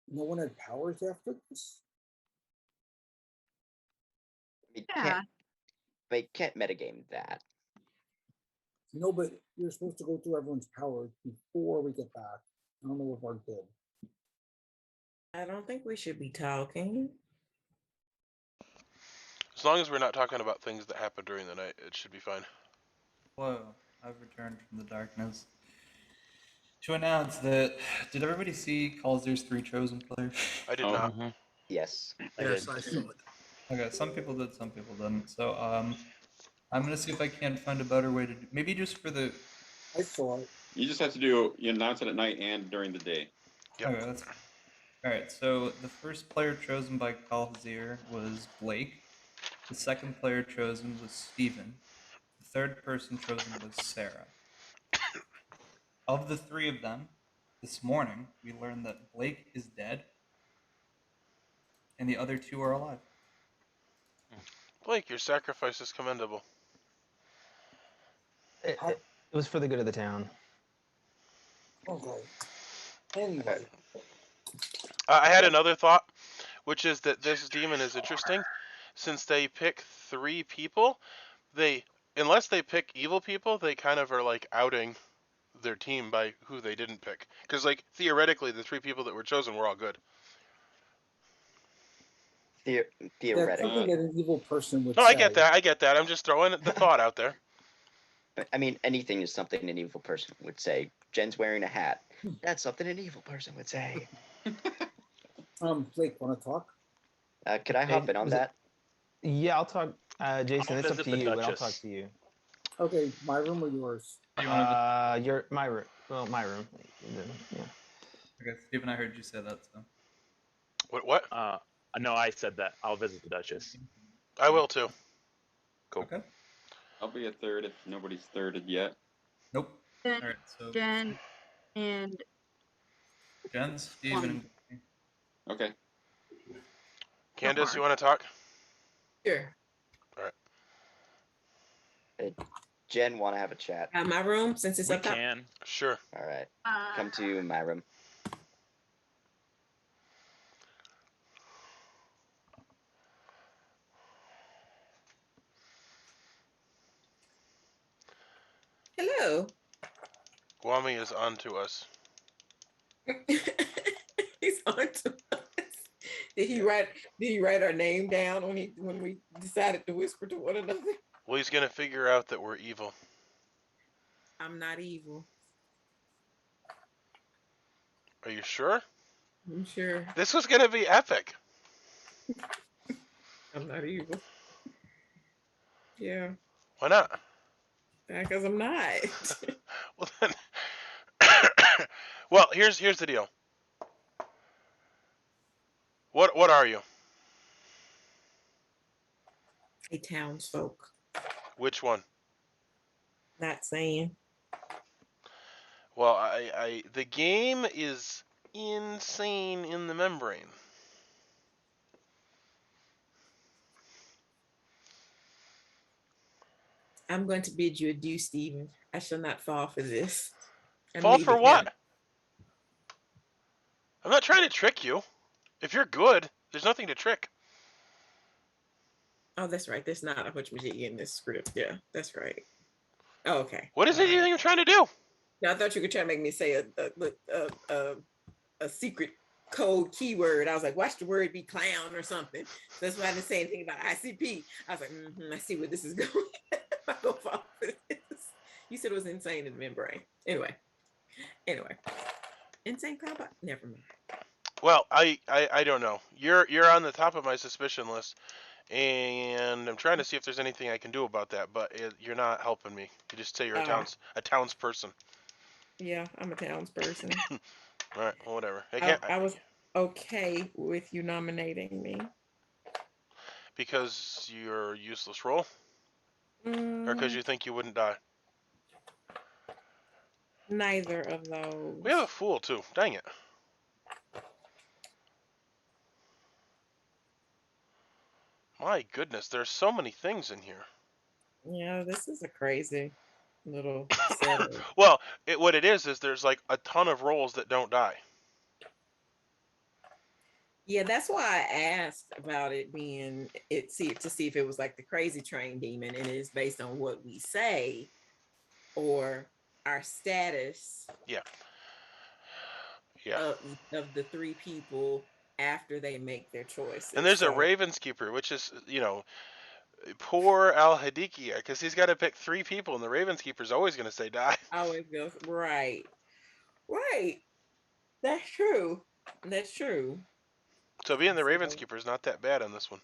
one had powers after this. They can't metagame that. No, but you're supposed to go through everyone's powers before we get back. I don't know if Art did. I don't think we should be talking. As long as we're not talking about things that happen during the night, it should be fine. Hello, I've returned from the darkness to announce that. Did everybody see Khal-Hazhiri's 3 chosen players? I did not. Yes. Yes, I saw it. Okay, some people did, some people didn't. So I'm gonna see if I can find a better way to do. Maybe just for the. I saw it. You just have to you announce it at night and during the day. Yep. Okay, that's fine. All right. So the first player chosen by Khal-Hazhiri was Blake. The second player chosen was Steven. The third person chosen was Sarah. Of the 3 of them, this morning we learned that Blake is dead, and the other 2 are alive. Blake, your sacrifice is commendable. It was for the good of the town. Okay. Anyway, I had another thought, which is that this demon is interesting, since they pick 3 people. Unless they pick evil people, they kind of are like outing their team by who they didn't pick. Because like theoretically, the 3 people that were chosen were all good. that's Theoretically. something that an evil person would No, say. I get that. I get that. I'm just throwing the thought out there. I mean, anything is something an evil person would say. Jen's wearing a hat. That's something an evil person would say. Blake, want to talk? Could I hop in on that? Yeah, I'll talk. Jason, it's up visit to the you, but I'll Duchess. talk to you. Okay, my room or yours? Your my room. Well, my room. Yeah. Okay, Stephen, I heard you say that. So What? No, I said that. I'll visit the Duchess. I will too. Cool. okay. I'll be a third if nobody's thirded yet. Nope. Jen, All right. So Jen and Jen, Stephen, and Okay. Candace, you want to talk? Sure. Jen, want to have a chat? My room, since it's We up top. can. Sure. All right. Come to my room. Hello. Guami is on to us. He's on to us. Did he write our name down when we decided to whisper to one another? Well, he's gonna figure out that we're evil. I'm not evil. Are you sure? I'm sure. This was gonna be epic. I'm not evil. Yeah. Why not? Because I'm not. Well then. Well, here's the deal. What are you? A townsfolk. Which one? Not saying. Well, the game is insane in the membrane. I'm going to bid you adieu, Stephen. I shall not fall for this. Fall for what? I'm not trying to trick you. If you're good, there's nothing to trick. Oh, that's right. There's not a whatchamajiggy in this script. Yeah, that's right. Oh, okay. What is it you think you're trying to do? No, I thought you were trying to make me say a secret code keyword. I was like, watch the word be clown or something. That's why I didn't say anything about ICP. I was like, I see where this is going. I go fall for this. You said it was insane in the membrane. Anyway, insane clown. Never mind. Well, I don't know. You're on the top of my suspicion list, and I'm trying to see if there's anything I can do about that. But you're not helping me. You just say you're a townsperson. Yeah, I'm a townsperson. All right, well, whatever. I was okay with you nominating me because you're a useless role, or because you think you wouldn't die. Neither of those. We have a fool too. Dang it. My goodness, there's so many things in here. Yeah, this is a crazy little setup. Well, what it is there's like a ton of roles that don't die. Yeah, that's why I asked about it being to see if it was like the crazy train demon, and it is based on what we say or our status. Yeah. Of the 3 people after they make their choices. And there's a Ravenkeeper, which is, poor Al-Hadikia, because he's got to pick 3 people, and the Ravenkeeper's always going to say die. Always goes right. That's true. So being the Ravenkeeper is not that bad on this one.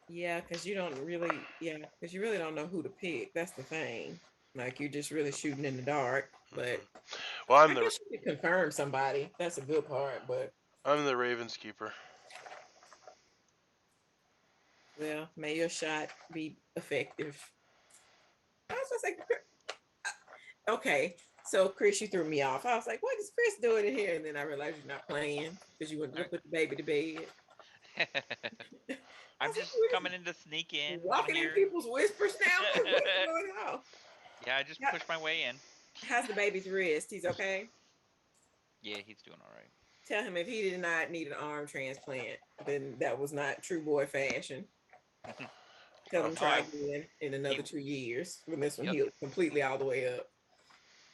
Yeah, because you really don't know who to pick. That's the thing. Like, you're just really shooting in the dark. But well, I guess you can confirm somebody. That's a good part. But I'm the Ravenkeeper. Well, may your shot be effective. I was just like, okay. So Chris, you threw me off. I was like, what is Chris doing in here? And then I realized you're not playing because you wouldn't put the baby to bed. I'm just coming in to sneak in. Walking in people's whispers now. What's going on? Yeah, I just Yeah. pushed my way in. How's the baby's wrist? He's okay? Yeah, he's doing all right. Tell him if he did not need an arm transplant, then that was not true boy fashion. Tell him try again in another 2 years when this one healed completely all the way up.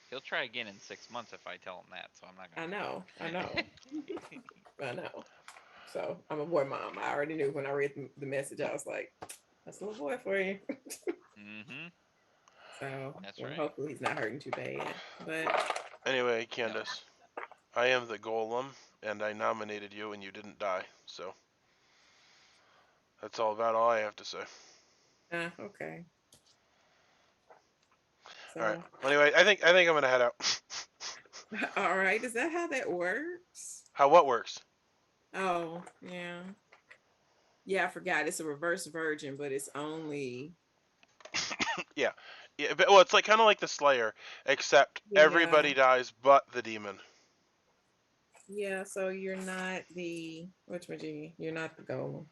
He'll try again in 6 months if I tell him that, so I'm not I gonna. know. I know. So I'm a boy mom. I already knew when I read the message. I was like, "That's a little boy for you." So that's right. Hopefully he's not hurting too bad. But anyway, Candace, I am the golem, and I nominated you, and you didn't die. So that's all I have to say. Okay. So, all right. Anyway, I think I'm gonna head out. All right. Is that how that works? What works? Oh, yeah. Yeah, I forgot. It's a reverse virgin, but it's only. yeah. But, well, it's like kind of like the Slayer, except everybody dies but the demon. Yeah, so you're not the whatchamajiggy? You're not the golem.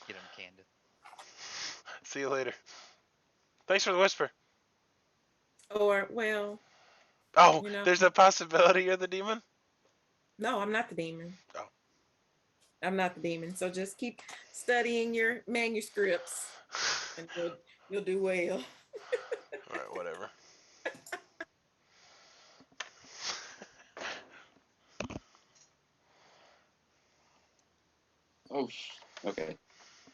Get him, Candace. See you later. Thanks for the whisper. Or well. Oh, there's a possibility you're the demon? No, I'm not the demon. Oh. I'm not the demon. So just keep studying your manuscripts and you'll do well. All right, whatever. Oh, okay.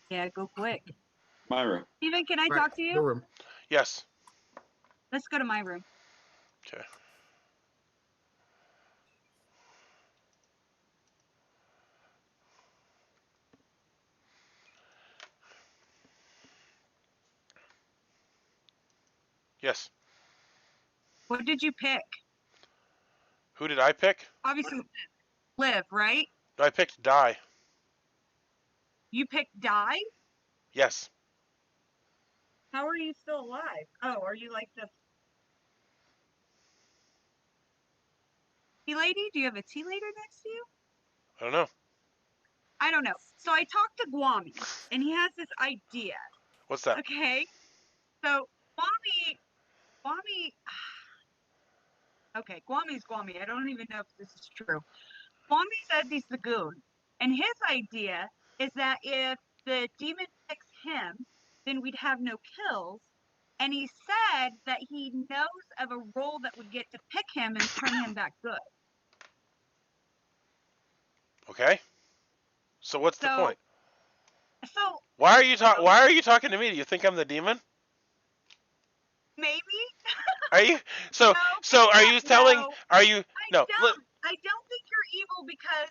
Yeah, go quick. My room. Steven, can I talk to you? room. Yes. Let's go to my room. Okay. Yes. What did you pick? Who did I pick? Obviously, live, right? I picked die. You picked die? Yes. How are you still alive? Oh, are you like the tea lady? Do you have a tea lady next to you? I don't know. I don't know. So I talked to Guami, and he has this idea. What's that? Okay. So Guami. Okay, Guami's Guami. I don't even know if this is true. Guami says he's the Goon, and his idea is that if the demon picks him, then we'd have no kills. And he said that he knows of a role that would get to pick him and turn him back good. Okay. So what's the point? So why are you talking to me? Do you think I'm the demon? Maybe. Are you so? No, so are you telling? no, Are you no? I don't think you're evil because.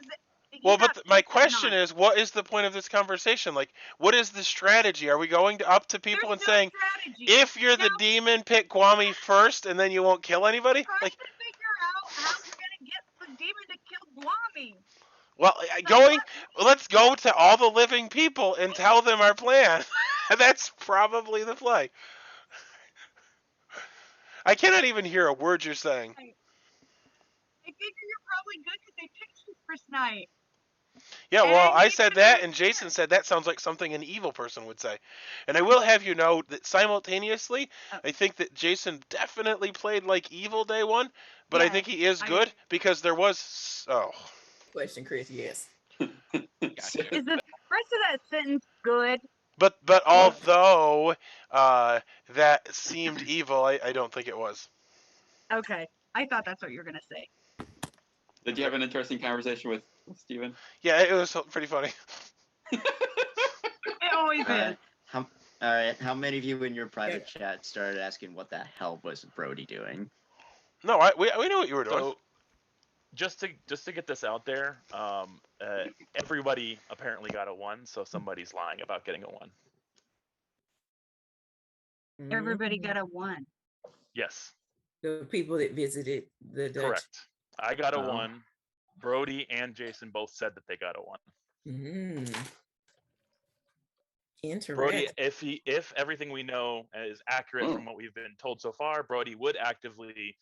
Well, but my question is, what is the point of this conversation? Like, what is the strategy? Are we going up to people and saying, if you're the demon, pick Guami first, and then you won't kill anybody? Like, to figure out how you're gonna get the demon to kill Guami. Well, let's go to all the living people and tell them our plan. That's probably the play. I cannot even hear a word you're saying. I figure you're probably good because they picked you first night. Yeah, well, I said that, and Jason said that sounds like something an evil person would say. And I will have you know that simultaneously, I think that Jason definitely played like evil day one, but I think he is good because there was... Oh. Question, Chris, yes. Gotcha. Is the rest of that sentence good? But although that seemed evil, I don't think it was. Okay, I thought that's what you were going to say. Did you have an interesting conversation with Steven? Yeah, it was pretty funny. It always is. All right, how many of you in your private chat started asking what the hell was Brody doing? No, we knew what you were doing. So, just to get this out there, everybody apparently got a 1, so somebody's lying about getting a 1. Everybody got a 1. Yes. The people that visited the Dutch. Correct. I got a 1. Brody and Jason both said that they got a 1. Interesting. Brody, if everything we know is accurate from what we've been told so far, Brody would actively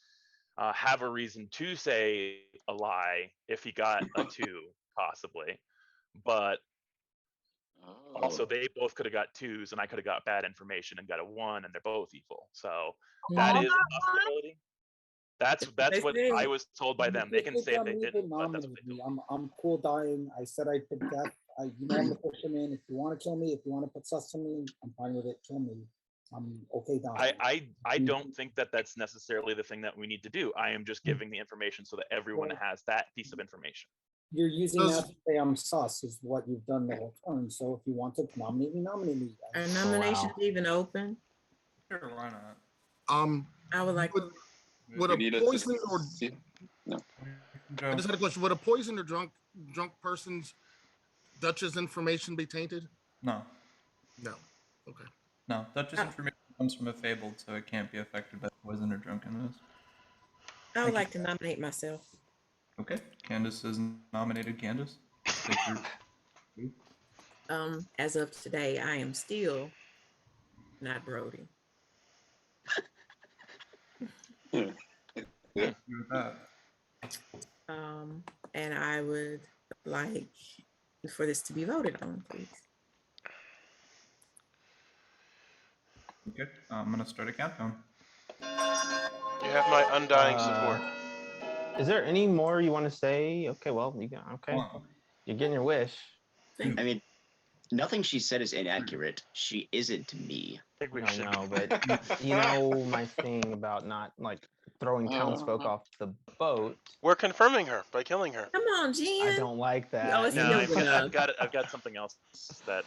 have a reason to say a lie if he got a 2, possibly. But Also, Oh. they both could have got 2s, and I could have got bad information and got a 1, and they're both evil. So that All is got a possibility. That's They what say. I was told by them. They can say they didn't, but that's what they told me. I'm cool dying. I said I picked death. I'm the fisherman. If you want to kill me, if you want to put sus on me, I'm fine with it. Kill me. I'm okay dying. I don't think that that's necessarily the thing that we need to do. I am just giving the information so that everyone has that piece of information. You're using that to say I'm sus is what you've done the whole turn. So if you want to nominate me, nominate me. Are nominations even open? Sure, why not? I would like. Would We need a to poisoning or see- No. I just had a question. Would a poisoned or drunk person's Dutch's information be tainted? No. No. Okay. No, Dutch's information comes from a fabled, so it can't be affected by poison or drunkenness. I would like to nominate myself. Okay, Candace is nominated. Candace. As of today, I am still not Brody. And I would like for this to be voted on, please. Okay, I'm gonna start a countdown. You have my undying support. Is there any more you want to say? Okay, well, you got okay. You're getting your wish. I mean, nothing she said is inaccurate. She isn't me. I know, but you know my thing about not like throwing townsfolk off the boat. We're confirming her by killing her. Come on, Jen. I don't like that. No, I've got something else that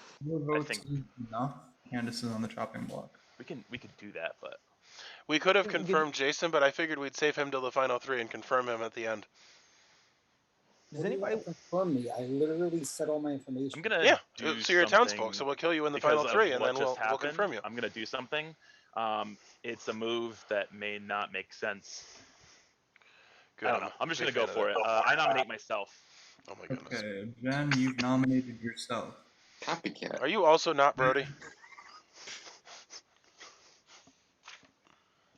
I think enough. Candace is on the chopping block. we could do that, but We could have confirmed Jason, but I figured we'd save him till the final 3 and confirm him at the end. Does anybody confirm me? I literally said all my information. I'm gonna so you're a townsfolk, so we'll kill you in the final 3, and then we'll confirm you. I'm gonna do something. It's a move that may not make sense. Good. I don't know. I'm just gonna go for it. I nominate myself. Oh my goodness. Okay, Jen, you've nominated yourself. Copycat. Are you also not Brody?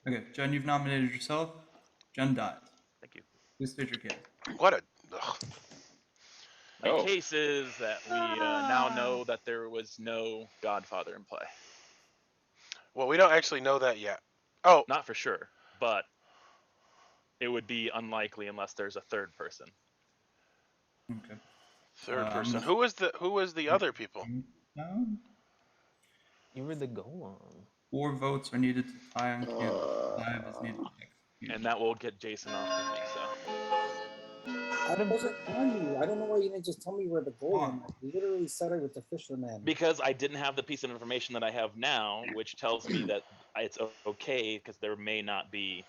Okay, Jen, you've nominated yourself. Jen dies. Thank you. Please state your case. What a... Ugh. My case is that we now know that there was no Godfather in play. Well, we don't actually know that yet. Oh. Not for sure, but it would be unlikely unless there's a third person. Okay. Third person. Who was the other people? You were the golem. 4 votes are needed to tie on Candace. 5 is needed to execute. And that will get Jason off of me, so. I wasn't on you. I don't know why you didn't just tell me where the goal is. You literally said it with the fisherman. Because I didn't have the piece of information that I have now, which tells me that it's okay because there may not be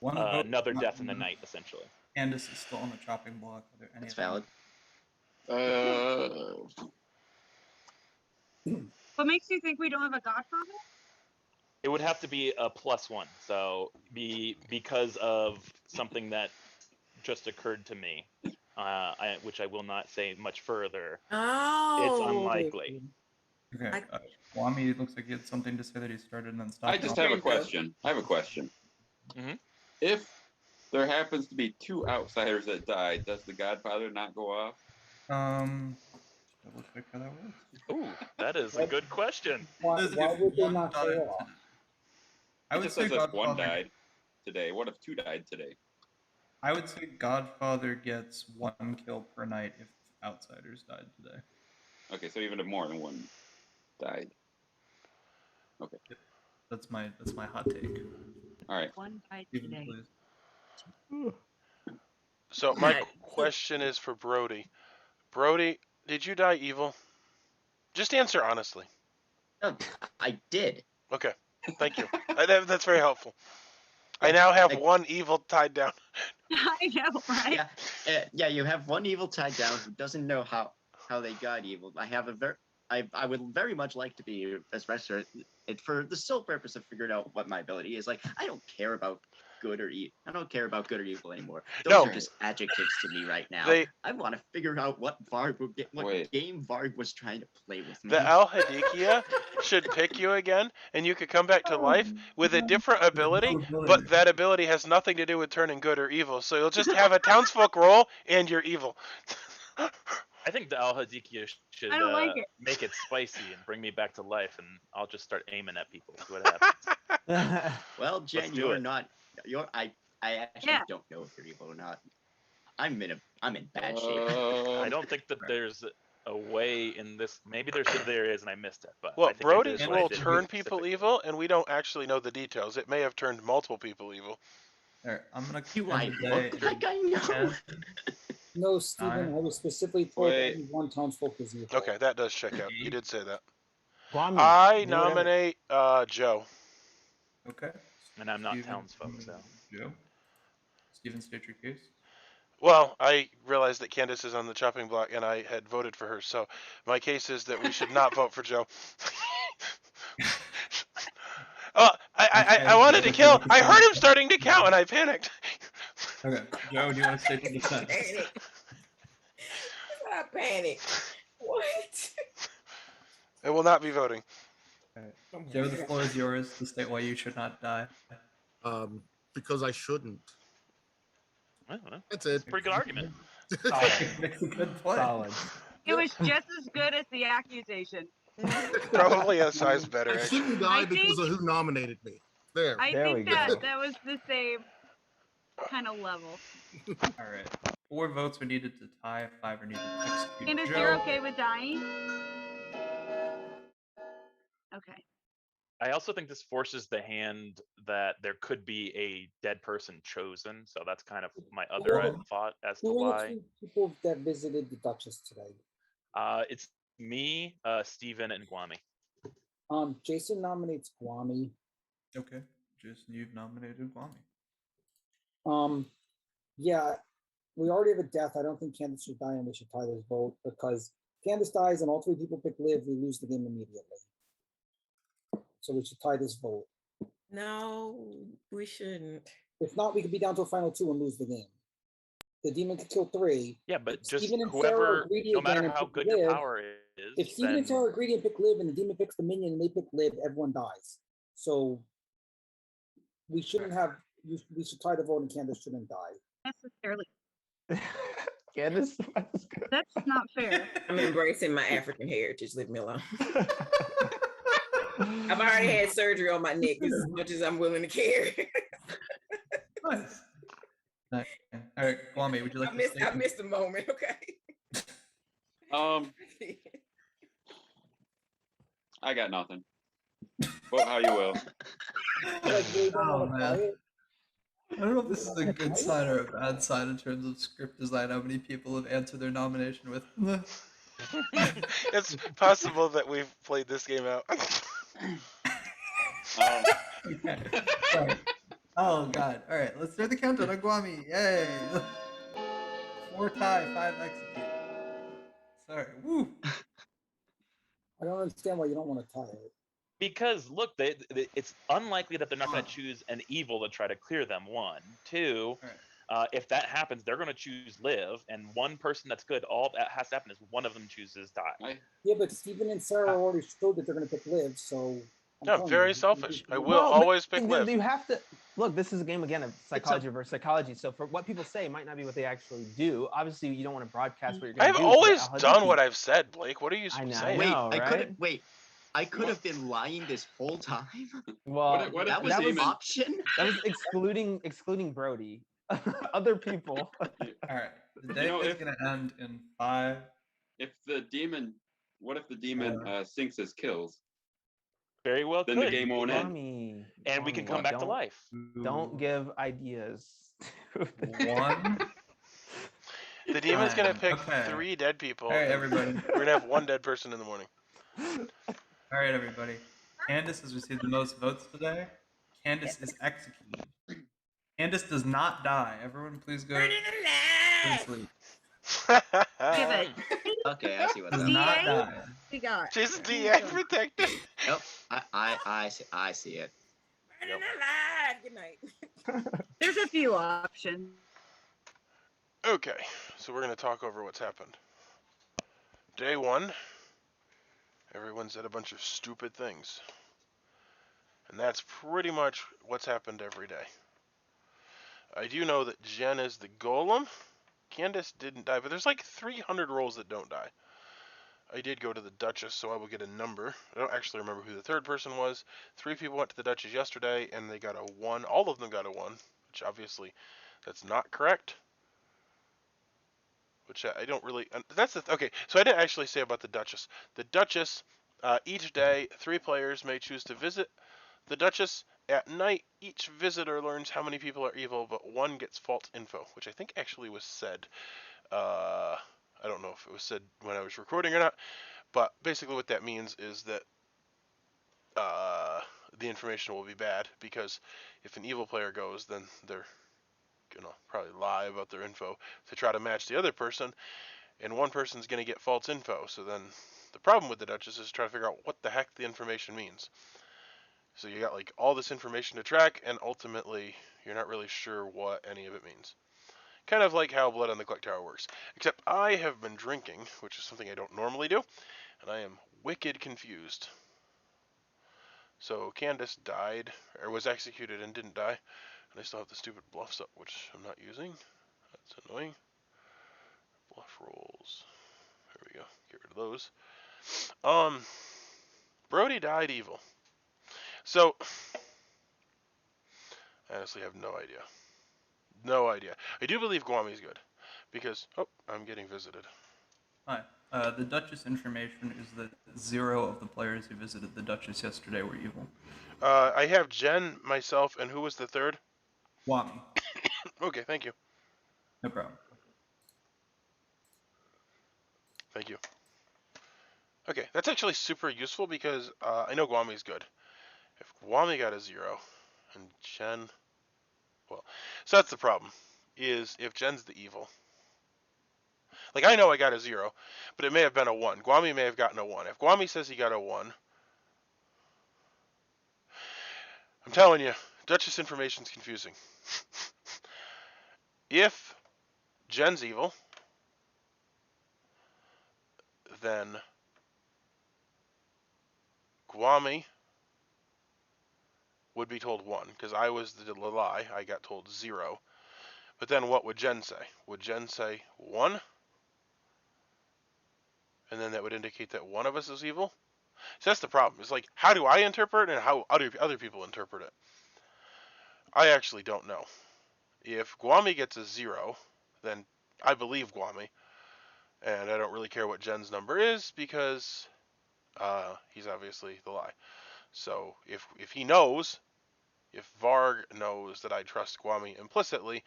another death in the night, essentially. Candace is still on the chopping block. Are there any That's valid. What makes you think we don't have a Godfather? It would have to be a +1, so because of something that just occurred to me, which I will not say much further. Oh, it's unlikely. Okay, Kwame looks like he had something to say that he started and then stopped. I just have a question. Mm-hmm. If there happens to be 2 outsiders that die, does the Godfather not go off? Double check how that works. Ooh, that is a good question. Why would they not go off? I would say says if 1 Godfather died today. What if 2 died today? I would say Godfather gets 1 kill per night if outsiders died today. Okay, so even if more than 1 died. Okay. That's my hot take. All right. 1 died Steven, today. please. So my question is for Brody. Brody, did you die evil? Just answer honestly. I did. Okay, thank you. That's very helpful. I now have 1 evil tied down. I know, right? Yeah, you have 1 evil tied down who doesn't know how they got evil. I would very much like to be a wrestler for the sole purpose of figuring out what my ability is. Like, I don't care about good or evil. I don't care about good or evil anymore. Those are just adjectives to me right now. I want to figure out what game Varg was trying to play with me. The Al-Hadikia should pick you again, and you could come back to life with a different ability, but that ability has nothing to do with turning good or evil. So you'll just have a townsfolk roll, and you're evil. I think the Al-Hazhiri should I don't like it. make it spicy and bring me back to life, and I'll just start aiming at people. See what happens. Well, Jen, do you're it. not. You're. I actually Yeah. don't know if you're evil or not. I'm in bad shape. I don't think that there's a way in this. Maybe there is, and I missed it. But Well, I think Brody's I did what I will did turn people specifically. evil, and we don't actually know the details. It may have turned multiple people evil. Alright, I'm gonna Do end I the day look like I know? 10. No, Stephen, I was specifically told Wait. only one townsfolk is evil. Okay, that does check out. You did say that. Guami, I do whatever. nominate Joe. Okay. And I'm not Steven, townsfolk, so. Joe. Steven, state your case. Well, I realized that Candace is on the chopping block, and I had voted for her. So my case is that we should not vote for Joe. Oh, I wanted to kill. I heard him starting to count, and I panicked. Okay, Joe, do you want to state your dissent? Panic. I panic. What? I will not be voting. Alright. Joe, the floor is yours to state why you should not die. Because I shouldn't. Well, That's it. pretty good argument. Makes a good point. Solid. It was just as good as the accusation. Probably a size better. I Actually. shouldn't die because of who nominated me. There. I There we think that go. that was the same kind of level. Alright. 4 votes were needed to tie, 5 are needed to execute. Candace, Joe, you're okay with dying? Okay. I also think this forces the hand that there could be a dead person chosen. So that's kind of my other Well, thought as to Who are the why. 2 people that visited the Duchess today? It's me, Steven, and Guami. Jason nominates Kwame. Okay. Jason, you've nominated Guami. Yeah, we already have a death. I don't think Candace should die, and we should tie this vote because Candace dies and all 3 people pick live, we lose the game immediately. So we should tie this vote. No, we shouldn't. If not, we could be down to a final 2 and lose the game. The demon could kill 3. Yeah, but just Steven and Sarah whoever, are greedy no again matter and how pick good your live. power is, If Steven and then Sarah are greedy and pick live, and the demon picks the minion and they pick live, everyone dies. So we shouldn't have. We should tie the vote, and Candace shouldn't die. Necessarily. Candace, That's not fair. I'm embracing my African heritage. Leave me alone. I've already had surgery on my neck as much as I'm willing to carry. Nice. Nice. All right, Kwame, would you like to I missed a moment, okay? I got nothing. Vote how you will. Oh, man. I don't know if this is a good sign or a bad sign in terms of script design, how many people have answered their nomination with. It's possible that we've played this game out. Okay. Sorry. Oh, God. All right, let's start the countdown on Guami. Yay. 4 tie, 5 execute. Sorry. Woo. I don't understand why you don't want to tie it. because look, it's unlikely that they're not going to choose an evil to try to clear them. 1, 2. If that happens, they're going to choose live, and one person that's good. All that has to happen is one of them chooses die. Yeah, but Steven and Sarah already showed that they're going to pick live, so. No, very selfish. I will always pick live. You have to look. This is a game again of psychology versus psychology. So for what people say might not be what they actually do. Obviously, you don't want to broadcast what you're going to do. I've always done what I've said, Blake. What are you saying? I could have been lying this whole time. Well, that was an option. That was excluding Brody. Other people. All right. The day is going to end in 5. What if the demon sinks his kills? Very well. Then the game won't end. And we can come back to life. Don't give ideas. 1. The demon's going to pick 3 dead people. All right, everybody. We're going to have 1 dead person in the morning. All right, everybody. Candace has received the most votes today. Candace is executed. Candace does not die. Everyone, please go to sleep. Okay, I see what does that not is. die. We got. She's DA protected. Nope, I see it. Good night. There's a few options. Okay, so we're going to talk over what's happened. Day 1, everyone said a bunch of stupid things. And that's pretty much what's happened every day. I do know that Jen is the golem, Candace didn't die, but there's like 300 rolls that don't die. I did go to the Duchess, so I will get a number. I don't actually remember who the third person was. 3 people went to the Duchess yesterday, and they got a 1. All of them got a 1, which obviously that's not correct. Which I don't really. That's the okay. So I didn't actually say about the Duchess. The Duchess, each day, 3 players may choose to visit the Duchess. At night, each visitor learns how many people are evil, but 1 gets false info, which I think actually was said. I don't know if it was said when I was recording or not, but basically what that means is that the information will be bad, because if an evil player goes, then they're gonna probably lie about their info to try to match the other person, and one person's gonna get false info. So then the problem with the Duchess is trying to figure out what the heck the information means. So you got like all this information to track, and ultimately you're not really sure what any of it means. Kind of like how Blood on the Clocktower works. Except I have been drinking, which is something I don't normally do, and I am wicked confused. So Candace died, or was executed and didn't die, and I still have the stupid bluffs up, which I'm not using. That's annoying. Bluff rolls. There we go. Get rid of those. Brody died evil. So I honestly have no idea. No idea. I do believe Guami's good, because I'm getting visited. Hi. The Duchess information is that 0 of the players who visited the Duchess yesterday were evil. I have Jen, myself, and who was the third? Guami. Okay, thank you. No problem. Thank you. Okay, that's actually super useful, because I know Guami's good. If Guami got a 0, and Jen... Well, so that's the problem, is if Jen's the evil. Like, I know I got a 0, but it may have been a 1. Guami may have gotten a 1. If Guami says he got a 1, I'm telling you, Duchess information's confusing. If Jen's evil, then Guami would be told 1, because I was the lie. I got told 0. But then what would Jen say? Would Jen say 1? And then that would indicate that one of us is evil? So that's the problem. It's like, how do I interpret it, and how other people interpret it? I actually don't know. If Guami gets a 0, then I believe Guami, and I don't really care what Jen's number is, because he's obviously the lie. So if he knows, if Varg knows that I trust Guami implicitly,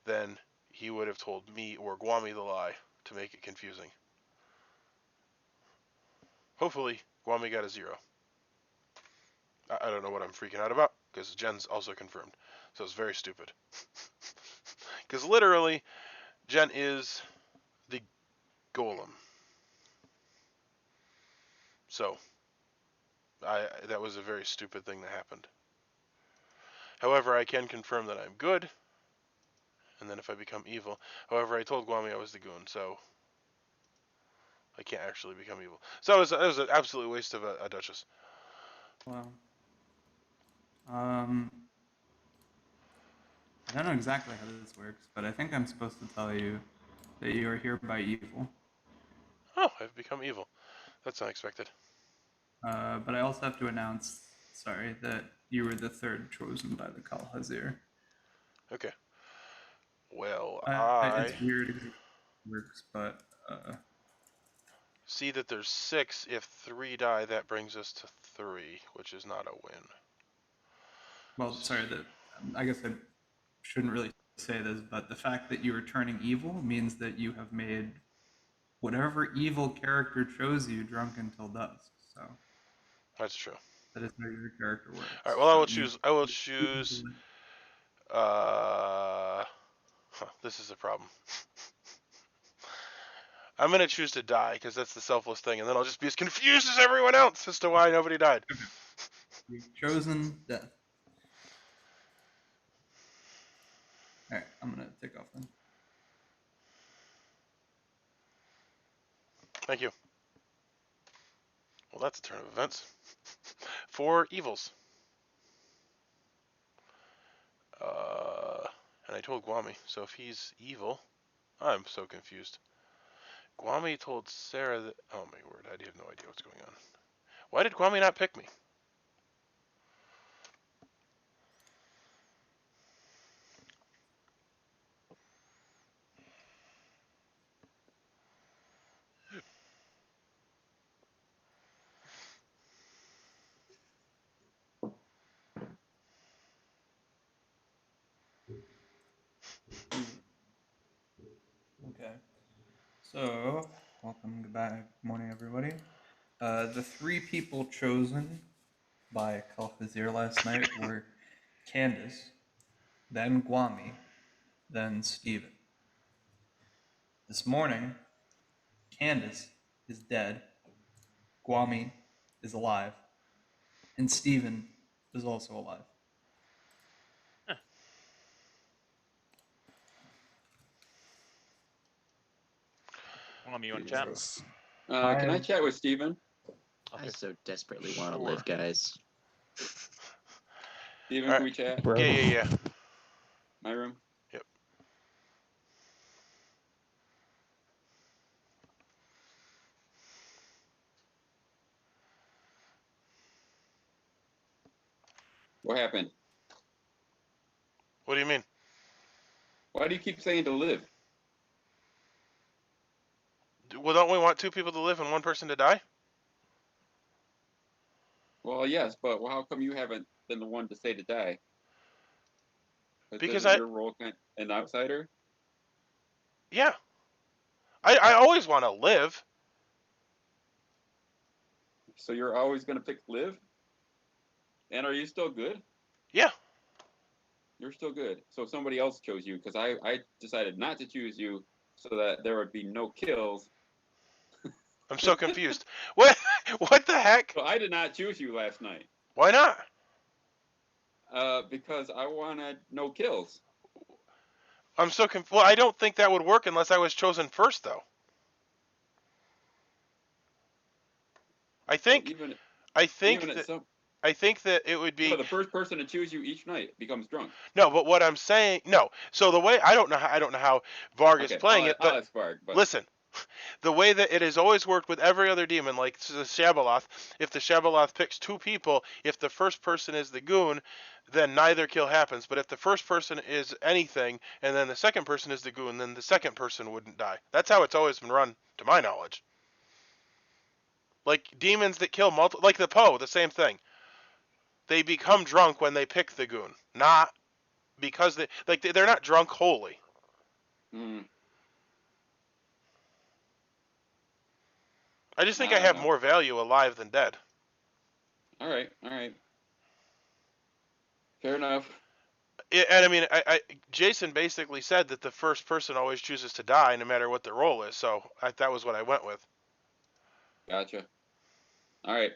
then he would have told me or Guami the lie to make it confusing. Hopefully, Guami got a 0. I don't know what I'm freaking out about, because Jen's also confirmed. So it's very stupid. Because literally, Jen is the golem. So, that was a very stupid thing that happened. However, I can confirm that I'm good, and then if I become evil. However, I told Guami I was the goon, so I can't actually become evil. So it was an absolute waste of a Duchess. Well, I don't know exactly how this works, but I think I'm supposed to tell you that you are hereby evil. Oh, I've become evil. That's unexpected. But I also have to announce, sorry, that you were the third chosen by the Khal-Hazhiri. Okay. Well, It's weird because it works, but see that there's 6. If 3 die, that brings us to 3, which is not a win. Well, sorry, I guess I shouldn't really say this, but the fact that you are turning evil means that you have made whatever evil character chose you drunk until dusk. So That's true. that is how your character works. All right. Well, so I will choose. This is a problem. I'm gonna choose to die, because that's the selfless thing, and then I'll just be as confused as everyone else as to why nobody died. You've chosen death. All right, I'm gonna take off then. Thank you. Well, that's a turn of events. 4 evils. And I told Guami, so if he's evil, I'm so confused. Guami told Sarah that. Oh my word! I have no idea what's going on. Why did Guami not pick me? Okay. So, welcome back. Good morning, everybody. The three people chosen by Khal-Hazhiri last night were Candace, then Guami, then Steven. This morning, Candace is dead, Guami is alive, and Steven is also alive. You want to chat? Jesus. Can I chat with Steven? I so desperately want to live, guys. Steven, All can right. we chat? Bro. Yeah. My room? Yep. What happened? What do you mean? Why do you keep saying to live? Well, don't we want two people to live and one person to die? Well, yes, but how come you haven't been the one to say to die? Because isn't your role an outsider? Yeah. I always want to live. So you're always going to pick live? And are you still good? Yeah. You're still good. So somebody else chose you because I decided not to choose you so that there would be no kills. I'm so confused. What the heck? So I did not choose you last night. Why not? Because I wanted no kills. I'm so confused. Well, I don't think that would work unless I was chosen first, though. I think that it would be the first person to choose you each night becomes drunk. No, but what I'm saying, no. So the way I don't know how Varg is playing it, but listen, the way that it has always worked with every other demon, like the Shabaloth, if the Shabaloth picks two people, if the first person is the Goon, then neither kill happens. But if the first person is anything, and then the second person is the Goon, then the second person wouldn't die. That's how it's always been run, to my knowledge. Like demons that kill like the Poe, the same thing. They become drunk when they pick the Goon, not because they're not drunk wholly. I just think I have more value alive than dead. All right. Fair enough. And I mean, Jason basically said that the first person always chooses to die, no matter what their role is. So that was what I went with. Gotcha. All right.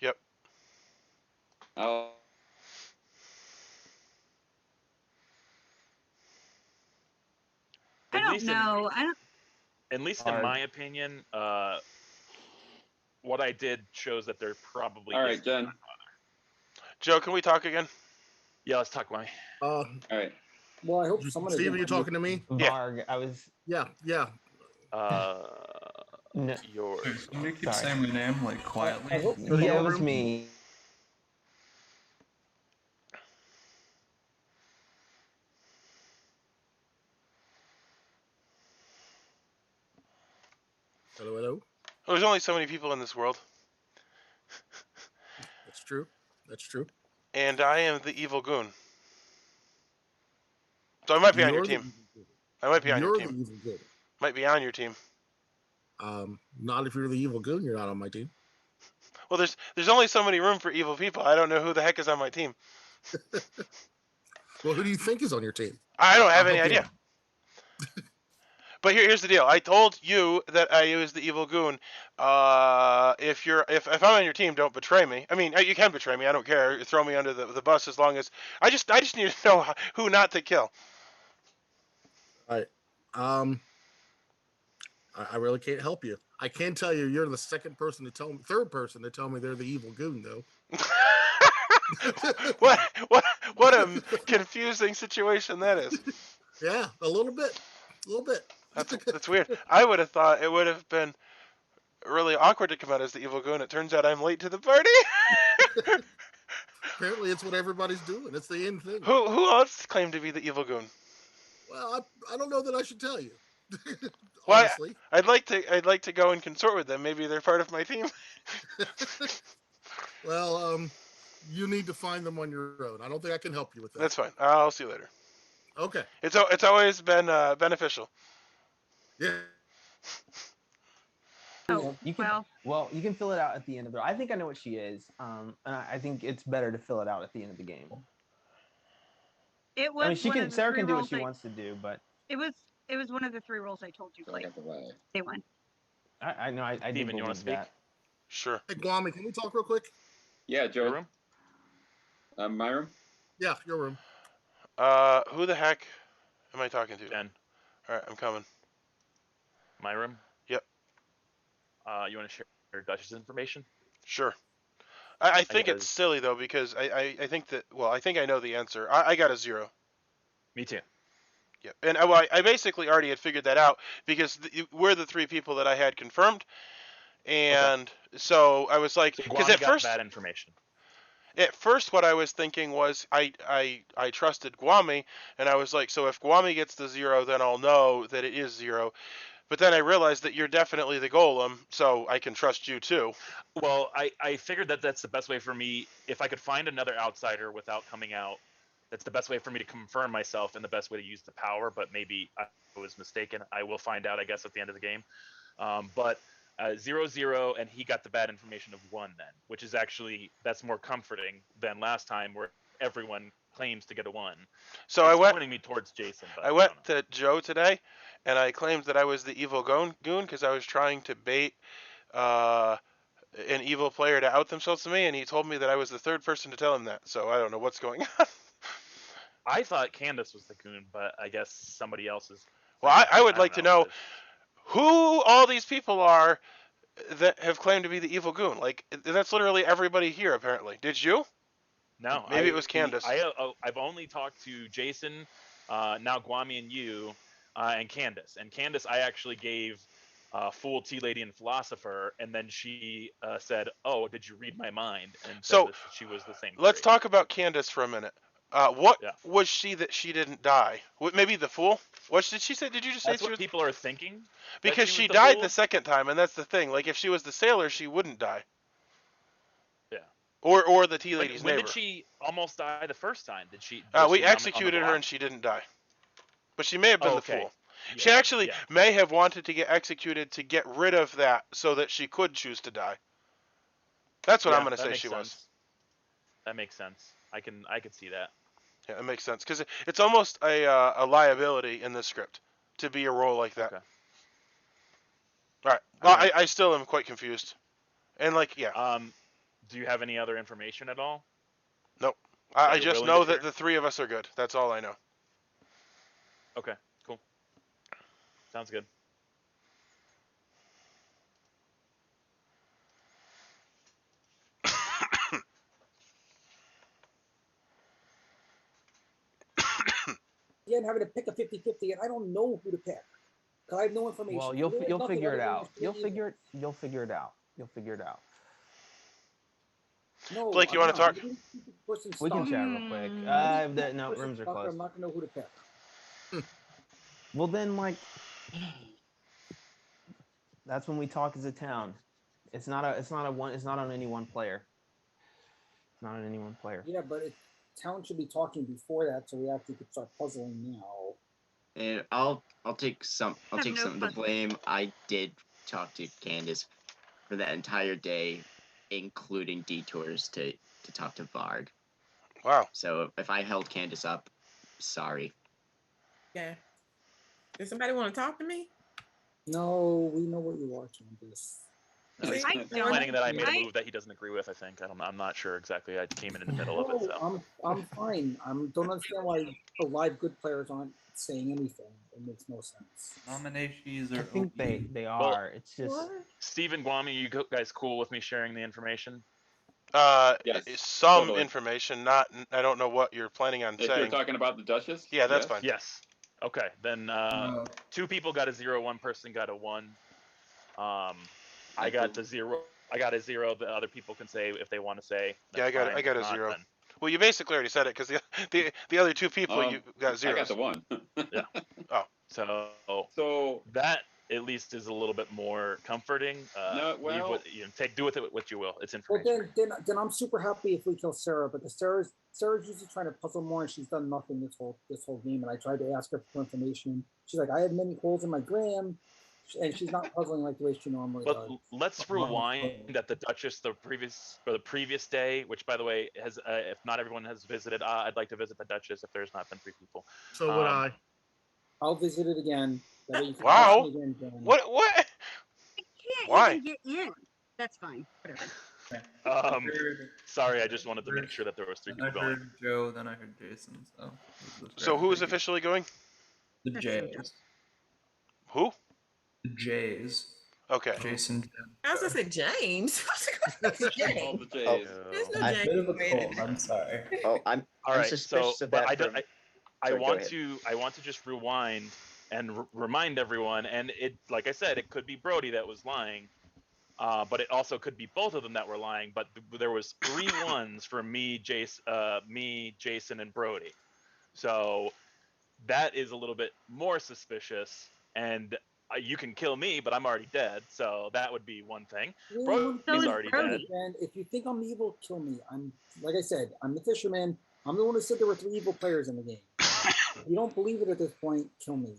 Yep. I don't know. At least in my opinion, what I did shows that there probably All right, Jen. Joe, can we talk again? Yeah, let's talk, Why. All right. Well, I hope someone. Steven, you talking to me? Varg, I was. Yeah. No. Yours. Somebody keep saying my name like quietly. Yeah, it was me. Hello. There's only so many people in this world. That's true. And I am the evil Goon. So I might be on your team. I might be on your team. You're the evil Goon. Might be on your team. Not if you're the evil Goon. You're not on my team. Well, there's only so many room for evil people. I don't know who the heck is on my team. Well, who do you think is on your team? I don't have any idea. But here's the deal. I told you that I was the evil Goon. If I'm on your team, don't betray me. I mean, you can betray me. I don't care. You throw me under the bus as long as I just need to know who not to kill. All right. I really can't help you. I can tell you you're the third person to tell me they're the evil Goon, though. What a confusing situation that is. Yeah, a little bit. a little bit. That's weird. I would have thought it would have been really awkward to come out as the evil goon. It turns out I'm late to the party. Apparently, it's what everybody's doing. It's the end thing. Who else claimed to be the evil goon? Well, I don't know that I should tell you. Well, Honestly, I'd like to go and consort with them. Maybe they're part of my team. well, you need to find them on your own. I don't think I can help you with that. That's fine. I'll see you later. Okay. It's always been beneficial. Yeah. Oh, You can, you can fill it out at the end of it. I think I know what she is. And I think it's better to fill it out at the end of the game. It was. I mean, Sarah can do what she roles wants to do, but It was one of the 3 roles I told you. Like, day 1. I know I do Steven, you wanna believe speak? that. Sure. Hey, Guami, can we talk real quick? Yeah, Joe. Your room? My room? Yeah, your room. Who the heck am I talking to? Jen. All right, I'm coming. My room? Yep. You want to share Dutch's information? Sure. I think guess- it's silly though because I think that I think I know the answer. I got a 0. Me too. Yep. And I basically already had figured that out because we're the 3 people that I had confirmed, and so I was like, because Guami at got first bad information. At first, what I was thinking was I trusted Guami, and I was like, so if Guami gets the 0, then I'll know that it is 0. But then I realized that you're definitely the golem, so I can trust you too. Well, I figured that that's the best way for me. If I could find another outsider without coming out, that's the best way for me to confirm myself and the best way to use the power. But maybe I was mistaken. I will find out, I guess, at the end of the game. But 0-0, and he got the bad information of 1 then, which is actually, that's more comforting than last time where everyone claims to get a 1. So It's I went. pointing me towards Jason. But I went to Joe today, and I claimed that I was the evil goon because I was trying to bait an evil player to out themselves to me, and he told me that I was the 3rd person to tell him that. So I don't know what's going on. I thought Candace was the goon, but I guess somebody else is. Well, I would like to know who all these people are that have claimed to be the evil goon. Like, that's literally everybody here, apparently. Did you? No. Maybe it was Candace. I've only talked to Jason, now Guami and you, and Candace. And Candace, I actually gave Fool, Tea Lady, and Philosopher, and then she said, "Oh, did you read my mind?" And said that she was the same. Let's 3. talk about Candace for a minute. What Yeah. was she that she didn't die? Maybe the Fool? What did she say? Did you just say That's she what was? people are thinking. Because that she was the died Fool? the second time, and that's the thing. Like, if she was the sailor, she wouldn't die. Yeah. Or the tea lady's when neighbor. did she almost die the first time? Did she? We executed her, and she didn't die. But she may have been the Fool. Yeah, She actually yeah. may have wanted to get executed to get rid of that, so that she could choose to die. That's what I'm going to say she was. That makes sense. I can see that. Yeah, it makes sense because it's almost a liability in this script to be a role like that. Okay. All right. Well, Alright. I still am quite confused. And Do you have any other information at all? Nope. I you're just willing know to that share? the 3 of us are good. That's all I know. Okay, cool. Sounds good. Again, having to pick a 50-50, and I don't know who to pick. Because I have no information. Well, There's you'll nothing figure it other than out. just You'll being figure it out. You'll figure it out. No, Blake, you I'm want to not. talk? We can chat real quick. No, rooms are I closed. I'm not gonna know who to pick. Well, then, that's when we talk as a town. It's not on any one player. It's not on any one player. Yeah, but town should be talking before that, so we actually could start puzzling now. And I'll take some Have no to puzzle. blame. I did talk to Candace for that entire day, including detours to talk to Varg. Wow. So if I held Candace up, sorry. Yeah. Does somebody want to talk to me? No, we know what you are, Candace. No, he's I don't. planning that I made a move that he doesn't agree with. I think I'm not sure exactly. I came in the middle of it. So. I'm fine. Don't understand why the live good players aren't saying anything. It makes no sense. Nominations are. I think they are. Well, it's just Stephen, Guami, you guys cool with me sharing the information? Yes, Some totally. information. Not. I don't know what you're planning on If saying. you're talking about the Duchess? Yeah, that's yes. fine. Yes. Okay, then No. 2 people got a 0, 1 person got a 1. I That's got a- the 0. I got a 0. The other people can say if they want to say. Yeah, I That's got fine. a If not, 0. then- Well, you basically already said it because the other 2 people you got I zeros. got the 1. Yeah. Oh. So that at least is a little bit more comforting. No, Leave well- what do with it what you will. It's Well, information. then I'm super happy if we kill Sarah, because Sarah's usually trying to puzzle more, and she's done nothing this whole game. And I tried to ask her for information. She's like, I have many holes in my gram, and she's not puzzling like the way she normally But does. let's rewind at the Duchess the previous day, which by the way has if not everyone has visited, I'd like to visit the Duchess if there's not been 3 people. So would I. I'll visit it again. That way you can Wow. ask me again, Jen. What? I can't Why? even get in. That's fine. Whatever. Sorry, I just wanted to make sure that there was 3 Then I people going. heard Joe, then I heard Jason. So who is Ravenkeeper. officially going? The That's so Jays? Who? The Jays. Okay. Jason. I was gonna say James. All James. the J's. There's no I- James. Bit of a created. cold. I'm sorry. Oh, I'm All right, suspicious so of but that. I don't. from- I Sorry, go want ahead. to just rewind and remind everyone, and it, like I said, it could be Brody that was lying, but it also could be both of them that were lying. But there was 3 ones for me, Jason, and Brody. So that is a little bit more suspicious. And you can kill me, but I'm already dead. So that would be one thing. Really, Brody's is already Brody. dead. And if you think I'm evil, kill me. I'm like I said, I'm the Fisherman. I'm the one who said there were 3 evil players in the game. If you don't believe it at this point, kill me.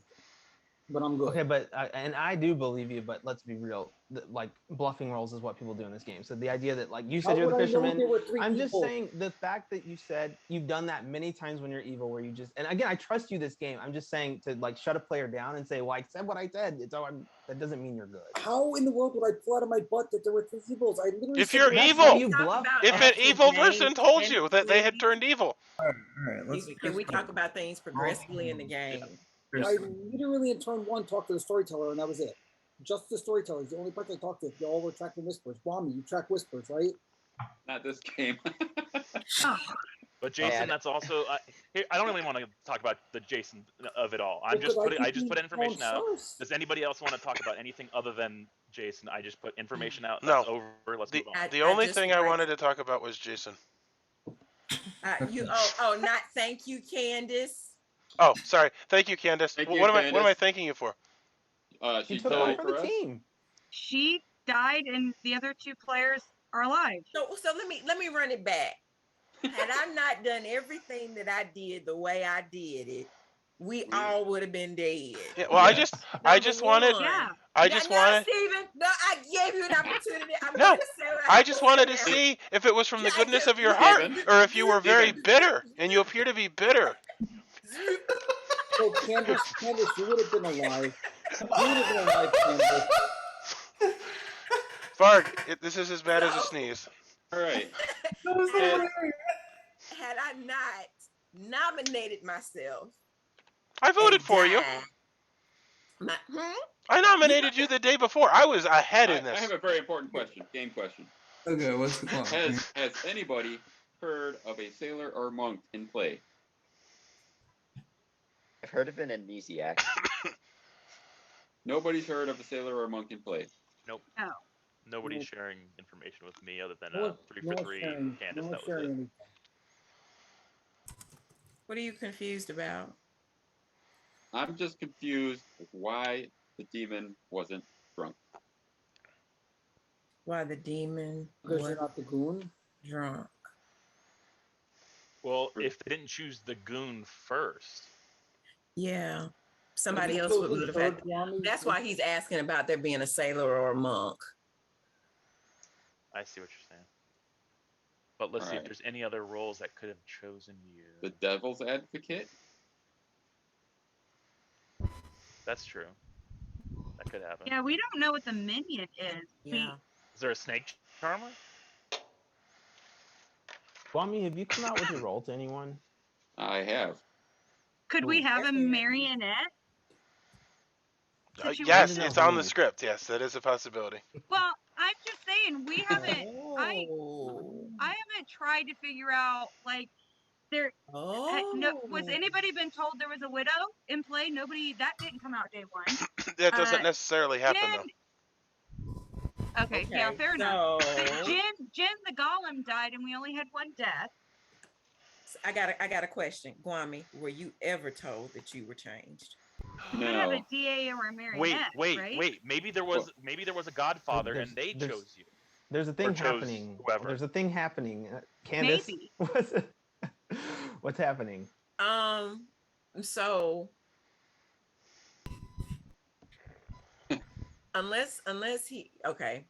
But I'm good. Okay, but and I do believe you, but let's be real. Like bluffing rolls is what people do in this game. So the idea that like you How said you're the would I know fisherman, there were 3 I'm just people? saying the fact that you said you've done that many times when you're evil, where you just and again I trust you this game. I'm just saying to like shut a player down and say, well, I said what I said. That doesn't mean you're good. How in the world would I pull out of my butt that there were 3 evils? I literally If said you're there were evil, three. You bluff. If an evil person told you that they had turned evil. All right. Let's. Can we talk about things progressively in the game? I literally in turn 1 talked to the Storyteller, and that was it. Just the Storyteller is the only part I talked to. If you all were tracking whispers, Wami, you track whispers, right? Not this game. But Jason, Yeah. that's also. Here, I don't really want to talk about the Jason of it all. I'm Because just I putting. think I just he put information went out. first. Does anybody else want to talk about anything other than Jason? I just put information out. No. That's over. Let's move on. The only just thing I like- wanted to talk about was Jason. Not thank you, Candace. Oh, sorry. Thank you, Candace. Thank What you, am I Candace. thanking you for? She You took died one for the us. team. She died, and the other 2 players are alive. So let me run it back. Had I not done everything that I did the way I did it, we all would have been dead. Yeah, well, I just wanted, Yeah. Steven, no, I gave you an opportunity. I'm No, gonna say what I just wanted to now. see if it was from the Yeah, goodness just- of your heart, Steven. or if you were very Steven. bitter, and you appear to be bitter. So Candace, you would have been alive. You would have been alive, Candace. Varg, this is as bad as a sneeze. All right. Had I not nominated myself, I voted and for you. died, I nominated you the day before. I was ahead in I this. have a very important question. Game question. Okay, what's the clock? Has anybody heard of a sailor or monk in play? I've heard of an amnesiac. Nobody's heard of a sailor or monk in play. Nope. Oh. Nobody's sharing information with me other than No one- 3 no for one's 3 sharing- Candace. no one's That was sharing it. anything. what are you confused about? I'm just confused why the demon wasn't drunk. Why the demon Because was you're not the goon. drunk? Well, if they didn't choose the goon first, Yeah, somebody You else chose would the have third had. Wami. That's why he's asking about there being a sailor or a monk. I see what you're saying. But let's see if Alright. there's any other roles that could have chosen you. The devil's advocate? That's true. That could happen. Yeah, we don't know what the minion is. Yeah. Is there a snake charmer? Kwame, have you come out with your role to anyone? I have. Could we Cool. have a marionette? Yes, situation? it's on the script. Yes, that is a possibility. Well, I'm just saying we haven't. I Oh. haven't tried to figure out like There, no, was Oh. anybody been told there was a widow in play? Nobody. That didn't come out day one. That doesn't necessarily happen Jen. though. Okay, yeah, Okay, fair enough. so Jen the golem died, and we only had one death. I got a question. Guami, were you ever told that you were changed? You could have a No. DA or a marionette, right? Wait. Maybe there was a Godfather, and they chose you. There's a thing chose happening. whoever. There's a thing happening. Candace, Maybe. what's happening? So unless he okay.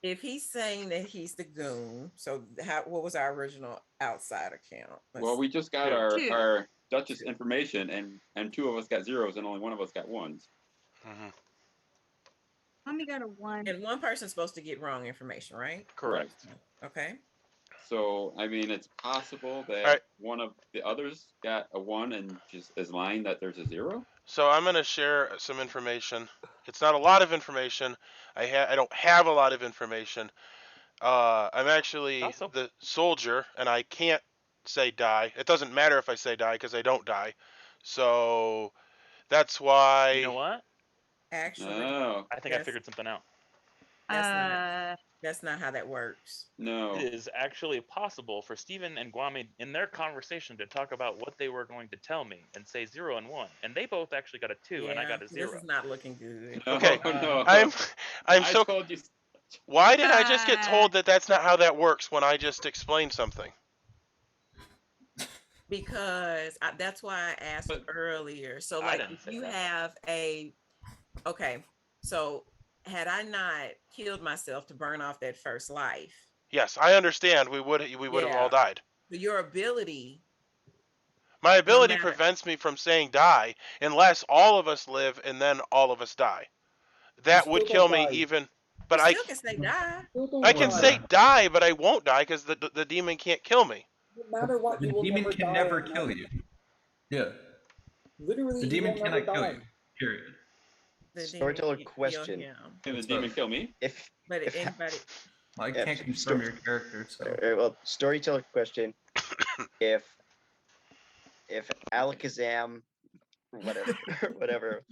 If he's saying that he's the goon, so what was our original outsider count? Well, we just got Two. our Duchess information, and 2 of us got zeros, and only 1 of us got 1s. Mhm. Mommy got a 1. And one person's supposed to get wrong information, right? Correct. Okay. So, I mean, it's possible that Alright. one of the others got a 1 and just is lying that there's a 0. So I'm gonna share some information. It's not a lot of information. I don't have a lot of information. I'm actually Also- the soldier, and I can't say die. It doesn't matter if I say die because I don't die. So that's why. You know what? Actually, Oh, I think I Yes. figured something out. that's not how that works. no. It is actually possible for Steven and Guami in their conversation to talk about what they were going to tell me and say 0 and 1, and they both actually got a 2, and I got a 0. This is not looking good. No, Okay, no. I'm I so. told you. Why did I just get told that that's not how that works when I just explained something? Because that's why I asked But- earlier. So I like didn't if say you that. have okay, so had I not killed myself to burn off that first life, Yes, I understand. We would have all Yeah. died. your ability, My ability matter. prevents me from saying die unless all of us live and then all of us die. That You would still kill don't me die. even. you But I still can say die. Still don't I can die. say die, but I won't die because the demon can't kill me. No matter what, The you will demon never can die. never kill you. Yeah. Literally, The you demon will never cannot kill die. you. Period. The Storyteller demon can kill question. him. Can the What's demon up? kill me? If But If- anybody, Well, I Yeah, can't so- confirm your character, so. well, storyteller question: if Alakazam, whatever, whatever,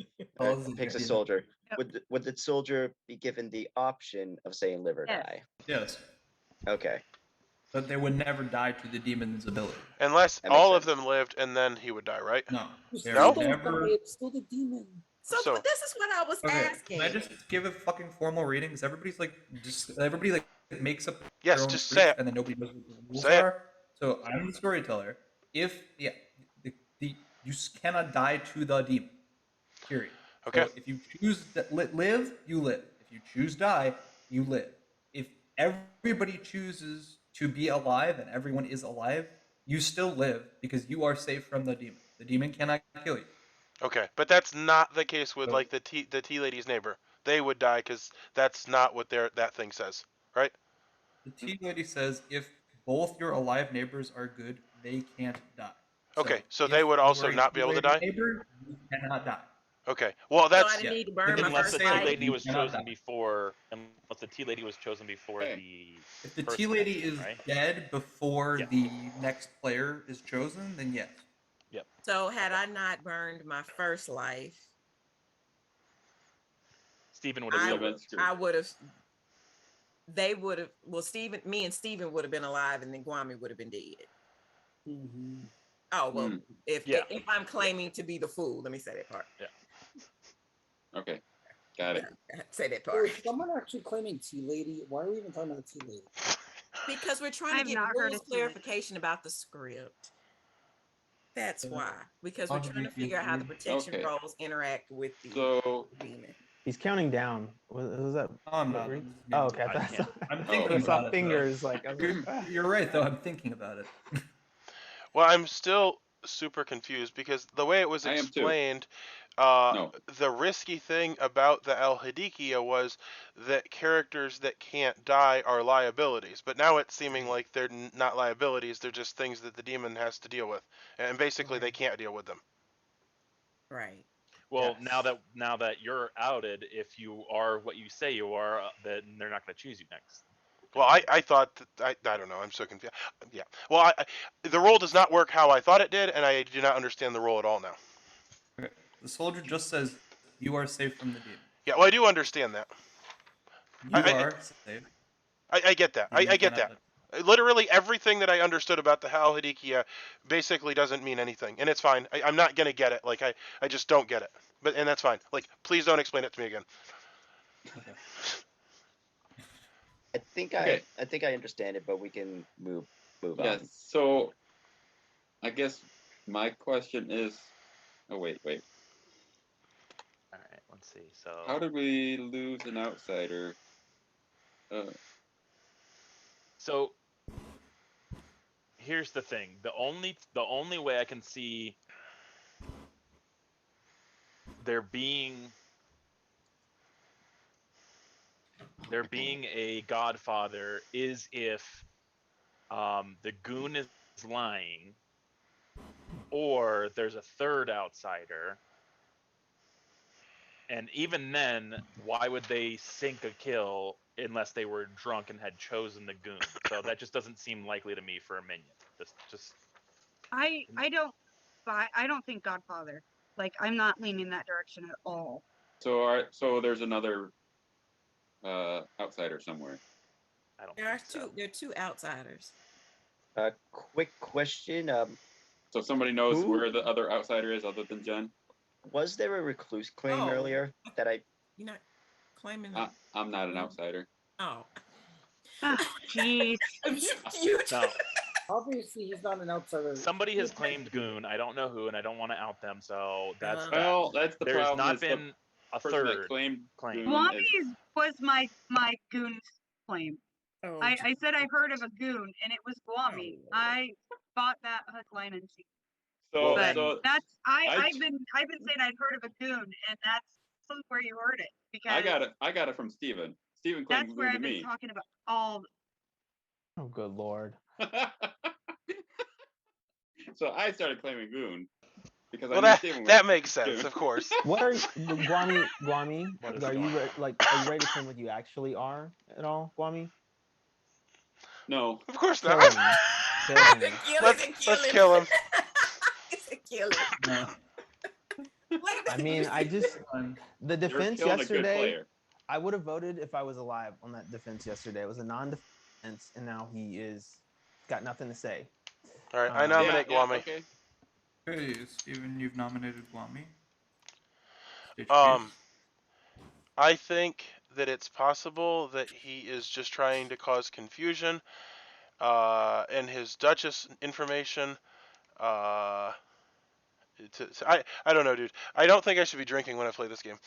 picks a Yeah. soldier, Yep. would the soldier be given the option of saying live or Yes. die? Yes. Okay. But they would never die to the demon's ability. Unless That makes all of sense. them lived and then he would die, right? No. You They're still don't never. die. It's still the demon. so So- this is what I was Okay, asking. can I just give a fucking formal reading? Because everybody makes up Yes, their own just truth, say it. and then nobody knows what the rules Say it. are. So I'm the storyteller. If you cannot die to the demon. Period. Okay. So if you choose that live, you live. If you choose die, you live. If everybody chooses to be alive and everyone is alive, you still live because you are safe from the demon. The demon cannot kill you. Okay, but that's not the case with So- like the tea lady's neighbor. They would die because that's not what that thing says, right? The tea lady says if both your alive neighbors are good, they can't die. Okay, so if they would you also are a not be tea able to lady die? Neighbor, you cannot die. Okay, well So that's I didn't yeah. need to burn my Unless first Unless the say tea life. that lady you was cannot chosen die. before, unless the tea lady was chosen before Hey. the. If the first tea lady person, is right? dead before Yeah. the next player is chosen, then yes. So had I not burned my first life, Stephen would I have would've killed been her. screwed. I would have. They would have. Well, me and Steven would have been alive, and then Guami would have been dead. Mm-hmm. Oh well, Hmm. if I'm claiming to be the fool, let me say that part. Okay, got it. Say that So part. is someone actually claiming tea lady? Why are we even talking about the tea lady? Because we're trying I to have get not heard rules of tea lady. clarification about the script. That's Yeah. why. Because How we're did trying you to figure out how the read? protection Okay. roles interact with the So, demon. He's counting down. Was that? Oh, I'm what not. read? I'm just Oh, naming okay. it. I thought can't. I'm I thinking saw about it. fingers. Like I was like, You're right, though. I'm thinking about it. Well, I'm still super confused because the way it was I am too. explained, No. the risky thing about the El Hadikia was that characters that can't die are liabilities. But now it's seeming like they're not liabilities; they're just things that the demon has to deal with, and basically they can't deal with them. Right. Well, Yes. now that you're outed, if you are what you say you are, then they're not going to choose you next. Well, I thought that, I don't know. I'm so confused. Yeah. Well, the roll does not work how I thought it did, and I do not understand the roll at all now. Okay. The soldier just says you are safe from the demon. Yeah. Well, I do understand that. You are safe. I get that. I get cannot that. Literally everything that I understood about the Khal-Hazhiri basically doesn't mean anything, and it's fine. I'm not gonna get it. Like I just don't get it. And that's fine. Like, please don't explain it to me again. Okay. I think I understand it, but we can move Yeah. on. So, I guess my question is, oh wait. All right, let's see. So How did we lose an outsider? So here's the thing. The only way I can see there being a godfather is if the goon is lying, or there's a third outsider. And even then, why would they sink a kill unless they were drunk and had chosen the goon? So that just doesn't seem likely to me for a minion. I don't think Godfather. Like, I'm not leaning that direction at all. So there's another outsider somewhere. I don't. There are two outsiders. Quick question. So somebody knows where the other outsider is other than Jen? Was there a recluse claim earlier that I? You're not claiming. I'm not an outsider. Oh. Jeez. No. Obviously, he's not an outsider. Somebody has claimed goon. I don't know who, and I don't want to out them. So that's that. Well, that's the There's problem. not been a third claim. Guami's was my goon's claim. Oh, I said I heard of a goon, and it was Guami. I bought that hook, line, and sinker. So that's I've been saying I'd heard of a goon, and that's where you heard it, because I got it from Steven. Steven claimed that's where goon I've to been me. talking about all. Oh, good lord. So I started claiming goon because that makes sense, of course. What are you, Guami? Are you ready to claim what you actually are at all, Guami? No, of course not. Kill him. Let's kill him. It's a killer. No. I mean, the defense killing a good yesterday. player. I would have voted if I was alive on that defense yesterday. It was a non-defense, and now he is got nothing to say. All right, I nominate Guami. Okay. Hey, Steven, you've nominated Guami. I think that it's possible that he is just trying to cause confusion, and his Duchess information. I don't know, dude. I don't think I should be drinking when I play this game.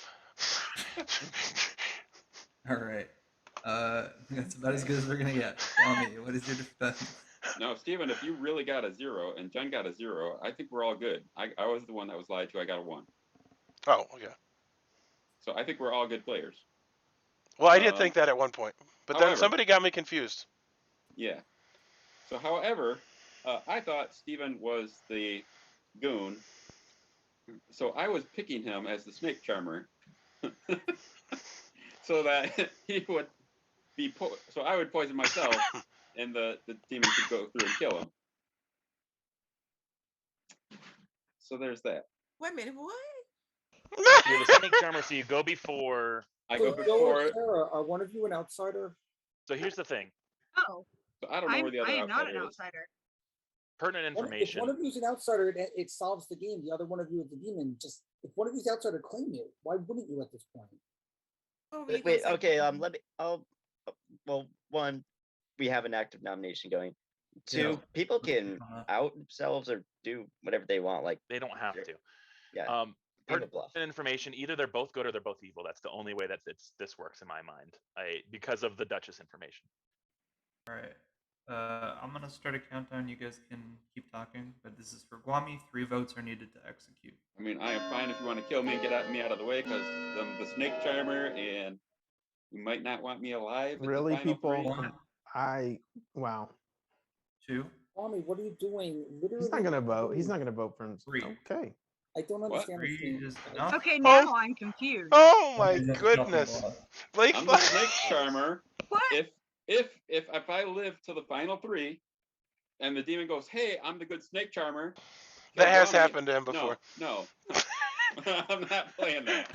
All right. That's about as good as we're gonna get. Guami, what is your defense? No, Steven, if you really got a 0 and Jen got a 0, I think we're all good. I was the one that was lied to. I got a 1. Oh, okay. So I think we're all good players. Well, I did think that at one point, but then somebody got me confused. Yeah. So, however, I thought Steven was the goon, so I was picking him as the snake charmer, so that he would be. So I would poison myself, and the demon could go through and kill him. So there's that. Wait a minute, what? You're the snake charmer, so you go before. I So go before. Sarah, are one of you an outsider? So here's the thing. Oh. So I don't know where the other I am not an outsider is. outsider. Pertinent If information. one of you is an outsider, it solves the game. The other one of you is the demon. Just if one of you is outsider, claim it. Why wouldn't you at this point? Oh, Wait, okay. Let me. Well, one, we have an active nomination going. Two, people can out themselves or do whatever they want. Like they don't have to. Yeah. Pertinent information. Either they're both good or they're both evil. That's the only way that this works in my mind. Because of the Duchess information. All right. I'm gonna start a countdown. You guys can keep talking, but this is for Guami. 3 votes are needed to execute. I mean, I am fine if you want to kill me and get me out of the way, because I'm the snake charmer, and you might not want me alive. Really, people? 3. Wow. 2. Guami, what are you doing? Literally, He's not gonna vote. He's not gonna vote for himself. 3. Okay. I don't understand. Okay, now I'm confused. Oh my goodness! Like I'm the snake charmer. What? if I live to the final 3, and the demon goes, "Hey, I'm the good snake charmer," That kill has Gwami, happened to him before. No. I'm not playing that.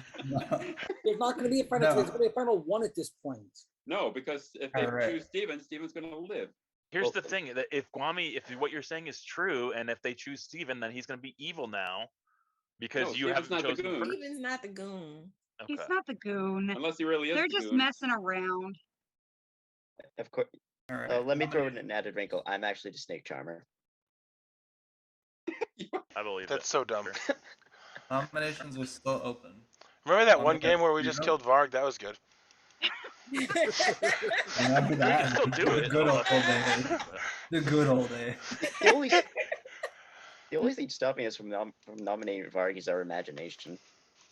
There's not going to be a final. No. There's going to be a final 1 at this point. No, because if they Alright. choose Steven's going to live. Here's the thing: that if Gwami, if what you're saying is true, and if they choose Steven, then he's going to be evil now, because No, you Steven's haven't not the chosen goon. first. Steven's not the goon. He's Okay. not the goon. Unless he really is They're the just goon. messing around. Of course. All right. Let me throw in an added wrinkle. I'm actually the snake charmer. I believe That's it. so dumb. Sure. Nominations are still open. Remember that I'm one gonna- game where we just killed Varg? That was good. Remember We that? can still do The it. good old I'll days. let The good old days. The only, the only thing stopping us from nominating Varg is our imagination.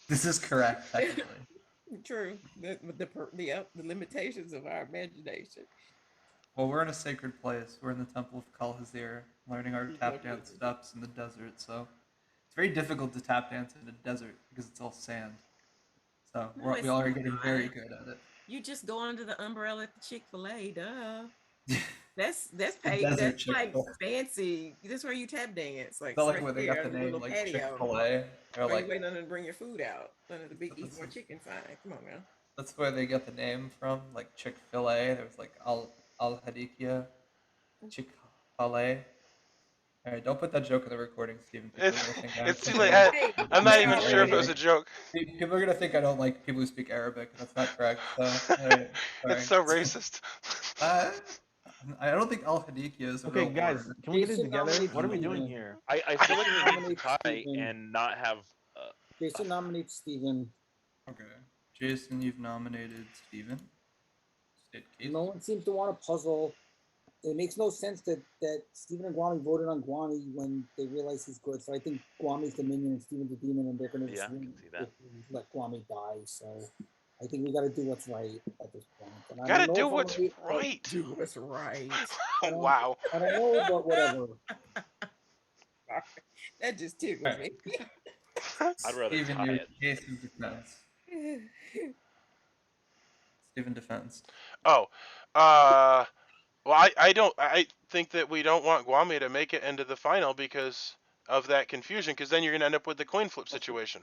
This is correct, technically. True. The limitations of our imagination. Well, we're in a sacred place. We're in the Temple of Khal-Hazhiri, learning our tap dance steps in the desert. So it's very difficult to tap dance in a desert because it's all sand. So No, we all are it's getting not. very good at it. You just go under the umbrella at the Chick-fil-A, duh. That's The paid. desert That's like Chick-fil-A. fancy. That's where you tap dance. Like It's not like right where they there got on the the name little like patio. Chick-fil-A. Or Or you like waiting on them to bring your food out under the big Eat More Chicken sign. Come on now. that's where they get the name from, like Chick-fil-A. There was like Al-Hadikia, Chick-fil-A. All right, don't put that joke in the recording, Steven. People are It's, gonna think it's too think late. I- I'm not speak even sure if it was a Arabic. joke. People are gonna think I don't like people who speak Arabic. That's not correct. So, sorry. It's so racist. I don't think Al Hadikia is a Okay, real guys, word. can we get it Jason together? nominates What are we doing Steven. here? I feel like we need to Nominate tie Steven. and not have. Jason nominates Steven. Okay, Jason, you've nominated Steven. State case. No one seems to want a puzzle. It makes no sense that Steven and Guami voted on Guami when they realize he's good. So I think Guami's the minion and Steven's the demon, and they're going to Yeah, just I can win see that. if we let Guami die. So I think we got to do what's right at this point. And I Gotta don't know do if I'm what's right, but right. Do what's right. Wow. I don't know, but whatever. That just tickles me. I'd rather Steven, tie your it. case of defense. Steven defense. Oh, well, I think that we don't want Guami to make it into the final because of that confusion, because then you're gonna end up with the coin flip situation.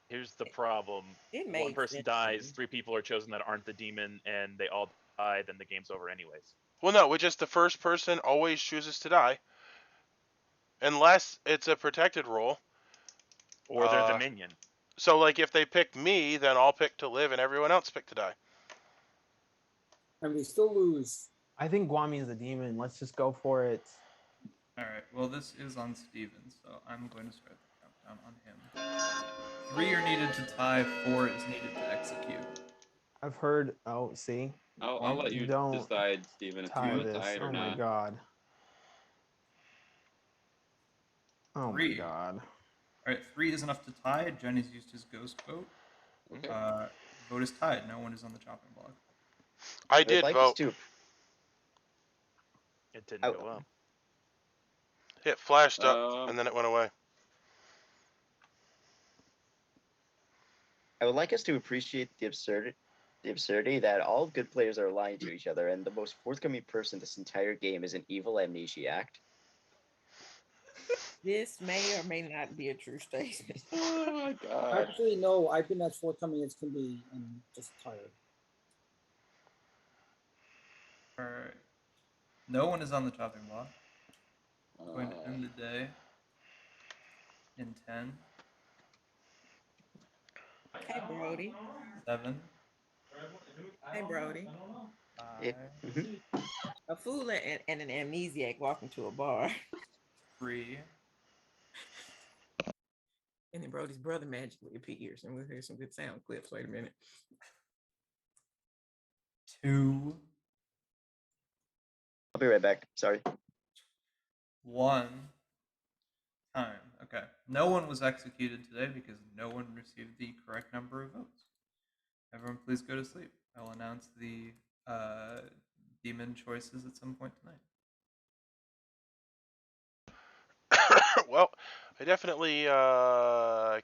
Here's the problem: It one makes person sense. dies, 3 people are chosen that aren't the demon, and they all die. Then the game's over anyways. Well, no, we just the first person always chooses to die, unless it's a protected role. Or they're the minion. So, like, if they pick me, then I'll pick to live, and everyone else pick to die. And we still lose. I think Guami is the demon. Let's just go for it. All right. Well, this is on Steven, so I'm going to start the countdown on him. 3 are needed to tie. 4 is needed to execute. I've heard. Oh, see. I'll let you Don't decide, Steven, if you tie want to this. tie it or Oh my not. god. Oh my 3. god. All right, 3 is enough to tie. Jenny's used his ghost vote. Okay. Vote is tied. No one is on the chopping block. I would did like us vote. to- It didn't go up. It flashed up, and then it went away. I would like us to appreciate the absurdity that all good players are lying to each other, and the most forthcoming person this entire game is an evil amnesiac. This may or may not be a true statement. Oh my god. Actually, no. I've been as forthcoming as can be, and just tired. All right. No one is on the chopping block. Going to end the day in 10, Hey, Brody. 7, Hey, Brody. 5, A fool and an amnesiac walk into a bar. 3, And then Brody's brother magically appears. And we'll hear some good sound clips. Wait a minute. 2, I'll be right back. Sorry. 1. Time. Okay. No one was executed today because no one received the correct number of votes. Everyone, please go to sleep. I will announce the demon choices at some point tonight. Well, I definitely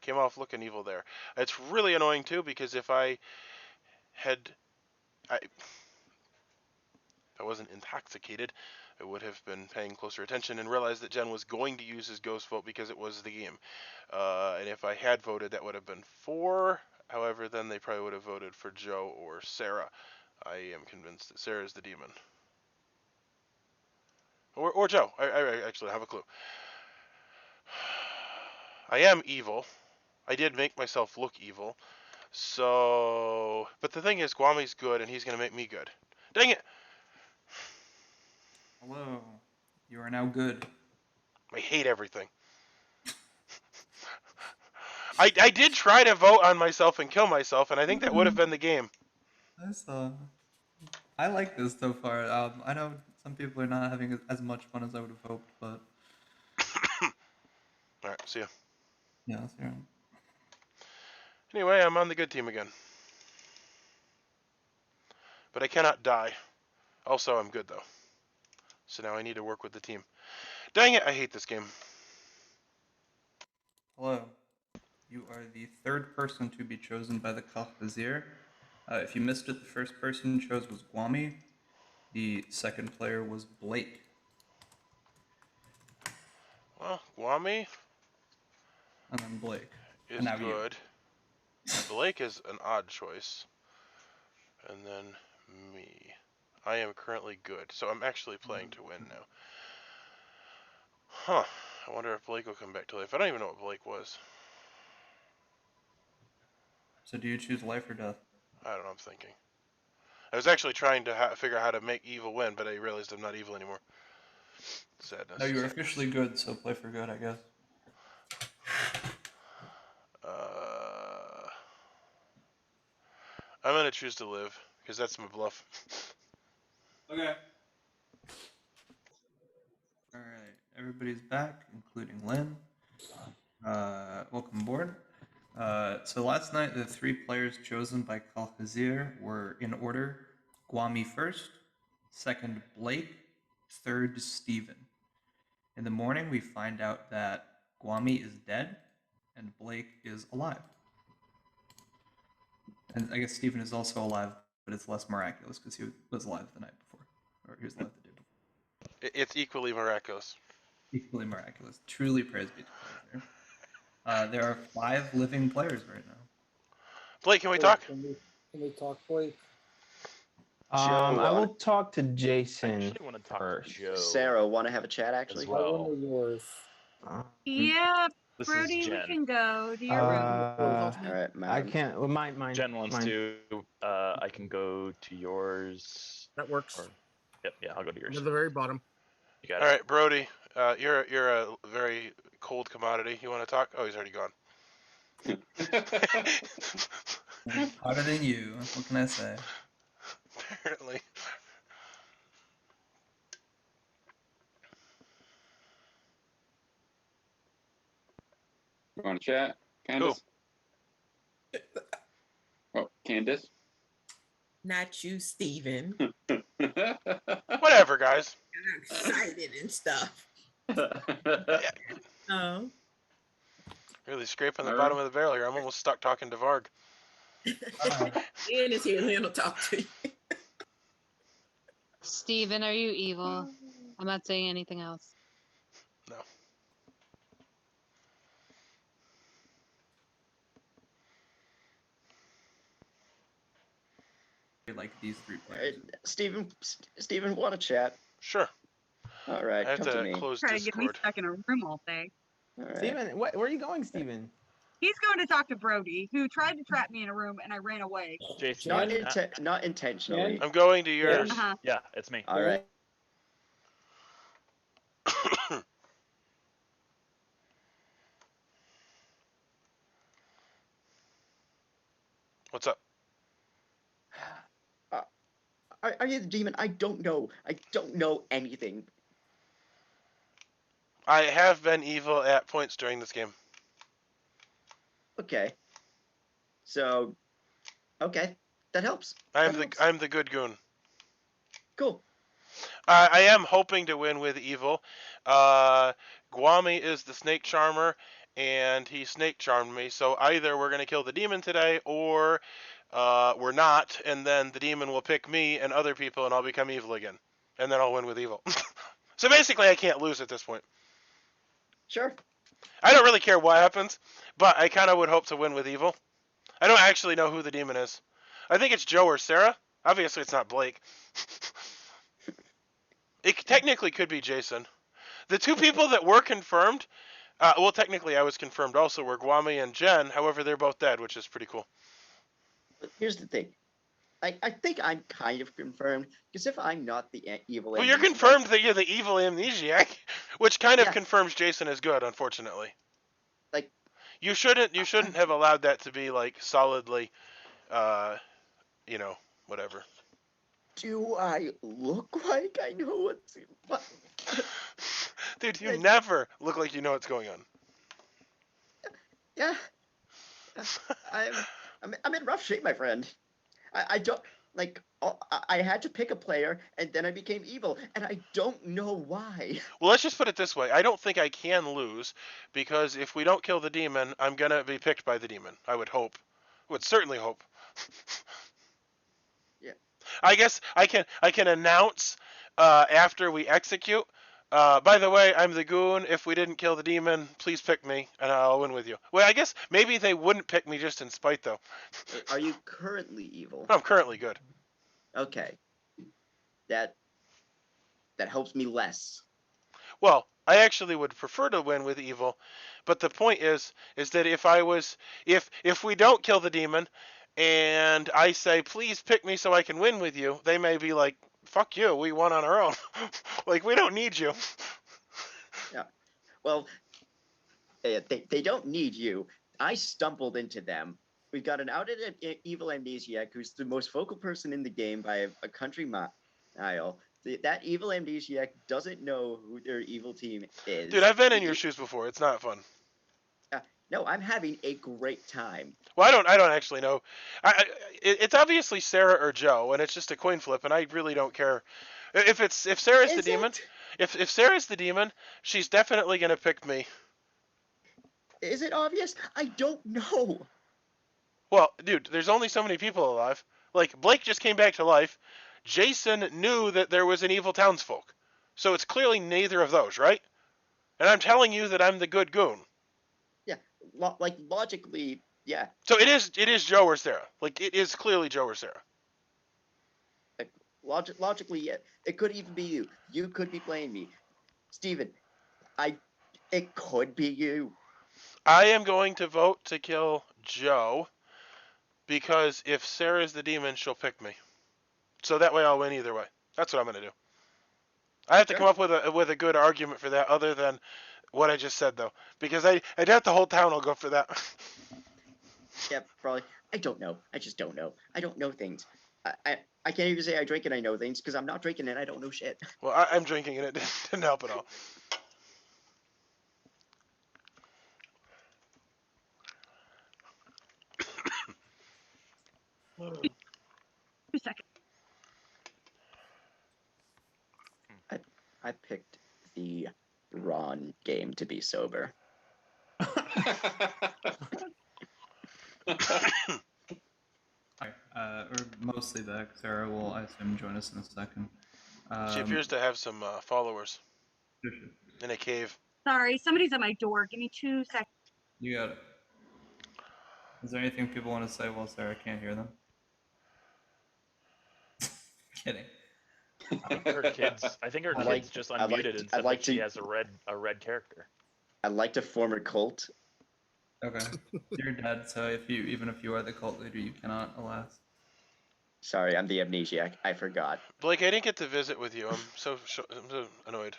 came off looking evil there. It's really annoying too, because if I had if I wasn't intoxicated, I would have been paying closer attention and realized that Jen was going to use his ghost vote because it was the game. And if I had voted, that would have been 4. However, then they probably would have voted for Joe or Sarah. I am convinced that Sarah is the demon. Or Joe. I actually have a clue. I am evil. I did make myself look evil. So, but the thing is, Guami's good, and he's going to make me good. Dang it! Hello. You are now good. I hate everything. I did try to vote on myself and kill myself, and I think that would have been the game. I like this so far. I know some people are not having as much fun as I would have hoped, but Alright, see ya. yeah, so, Anyway, I'm on the good team again. But I cannot die. Also, I'm good, though. So now I need to work with the team. Dang it, I hate this game. hello. You are the third person to be chosen by the Khal-Hazhiri. If you missed it, the first person chose was Guami. The second player was Blake. Well, Guami And then Blake. is And now good. Blake is an odd choice. And then me. I am currently good, so I'm actually playing to win now. Huh. I wonder if Blake will come back to life. I don't even know what Blake was. So do you choose life or death? I don't know, I'm thinking. I was actually trying to figure out how to make evil win, but I realized I'm not evil anymore. Sadness. No, you're officially good, so play for good, I guess. I'm gonna choose to live, because that's my bluff. Okay. Alright, everybody's back, including Lynn. Welcome aboard. So last night, the 3 players chosen by Khal-Hazhiri were in order: Guami first, second Blake, third Steven. In the morning, we find out that Guami is dead and Blake is alive. And I guess Steven is also alive, but it's less miraculous because he was alive the night before, or he was alive the day before. It's equally miraculous. Equally miraculous. Truly praise be to Khal-Hazhiri. There are 5 living players right now. Blake, can we talk? Can we talk, Blake? I will talk to Jason I actually want to talk first. to Joe. Sarah, want to have a chat actually? As well. I wonder yours. Yeah, This Brody, is we Jen. can go to your room. All right, I madam. can't. Well, mine. Jen wants mine. to. I can go to yours. That works. Or, yep, yeah, I'll go to yours. To the very bottom. You got All it. right, Brody, you're a very cold commodity. You want to talk? Oh, he's already gone. Hotter than you. What can I say? Apparently. You want to chat, Candace? Oh, Candace. Not you, Steven. Whatever, guys. I'm excited and stuff. Oh. Really scraping the All bottom right. of the barrel here. I'm almost stuck talking to Varg. Ian is here. Ian will talk to you. Steven, are you evil? I'm not saying anything else. No. Like these 3 players. Steven, want to chat? Sure. All right, I have come to to me. close Try to get me Discord. stuck in a room all day. All right. Steven, where are you going, Steven? He's going to talk to Brody, who tried to trap me in a room and I ran away. Jason. Not intentionally. I'm going to yours. Uh-huh. Yeah, it's me. All right. What's up? Are you the demon? I don't know. I don't know anything. I have been evil at points during this game. Okay. So, okay, that helps. I'm the good goon. Cool. I am hoping to win with evil. Guami is the snake charmer, and he snake charmed me. So either we're gonna kill the demon today, or we're not, and then the demon will pick me and other people, and I'll become evil again, and then I'll win with evil. So basically, I can't lose at this point. Sure. I don't really care what happens, but I kind of would hope to win with evil. I don't actually know who the demon is. I think it's Joe or Sarah. Obviously, it's not Blake. It technically could be Jason. The two people that were confirmed, well, technically I was confirmed also, were Guami and Jen. However, they're both dead, which is pretty cool. But here's the thing. I think I'm kind of confirmed, because if I'm not the evil... Well, you're confirmed that you're the evil amnesiac, which kind of confirms Jason is good, unfortunately. Like... You shouldn't have allowed that to be, like, solidly, you know, whatever. Do I look like I know what's... Dude, you never look like you know what's going on. Yeah. I'm in rough shape, my friend. I don't... Like, I had to pick a player, and then I became evil, and I don't know why. Well, let's just put it this way. I don't think I can lose, because if we don't kill the demon, I'm going to be picked by the demon. I would hope. Would certainly hope. Yeah. I guess I can announce after we execute. By the way, I'm the Goon. If we didn't kill the demon, please pick me, and I'll win with you. Well, I guess maybe they wouldn't pick me just in spite, though. Are you currently evil? I'm currently good. Okay. That helps me less. Well, I actually would prefer to win with evil, but the point is that if we don't kill the demon, and I say, please pick me so I can win with you, they may be like, fuck you, we won on our own. Like, we don't need you. Yeah. Well, they don't need you. I stumbled into them. We've got an outed evil amnesiac who's the most vocal person in the game by a country mile. That evil amnesiac doesn't know who their evil team is. Dude, I've been in your shoes before. It's not fun. No, I'm having a great time. Well, I don't actually know. It's obviously Sarah or Joe, and it's just a coin flip, and I really don't care. If Sarah's the demon, if Sarah's the demon, she's definitely gonna pick me. Is it obvious? I don't know. Well, dude, there's only so many people alive. Like, Blake just came back to life. Jason knew that there was an evil townsfolk. So it's clearly neither of those, right? And I'm telling you that I'm the good Goon. Yeah, like logically, yeah. So it is Joe or Sarah. Like, it is clearly Joe or Sarah. Like, logically, yeah. It could even be you. You could be playing me. Steven, it could be you. I am going to vote to kill Joe, because if Sarah's the demon, she'll pick me. So that way I'll win either way. That's what I'm going to do. I have to come up with a good argument for that, other than what I just said, though, because I doubt the whole town will go for that. Yeah, probably. I don't know. I just don't know. I don't know things. I can't even say I drink and I know things, because I'm not drinking and I don't know shit. Well, I'm drinking and it didn't help at all. Two seconds. I picked the wrong game to be sober. We're mostly back. Sarah will, I assume, join us in a second. She appears to have some followers in a cave. Sorry, somebody's at my door. Give me 2 seconds. You got it. Is there anything people want to say while Sarah can't hear them? Kidding. I think her kids just unmuted and said that she has a red character. I'd like to form a cult. Okay. You're dead, so even if you are the cult leader, you cannot, alas. Sorry, I'm the amnesiac. I forgot. Blake, I didn't get to visit with you. I'm so annoyed.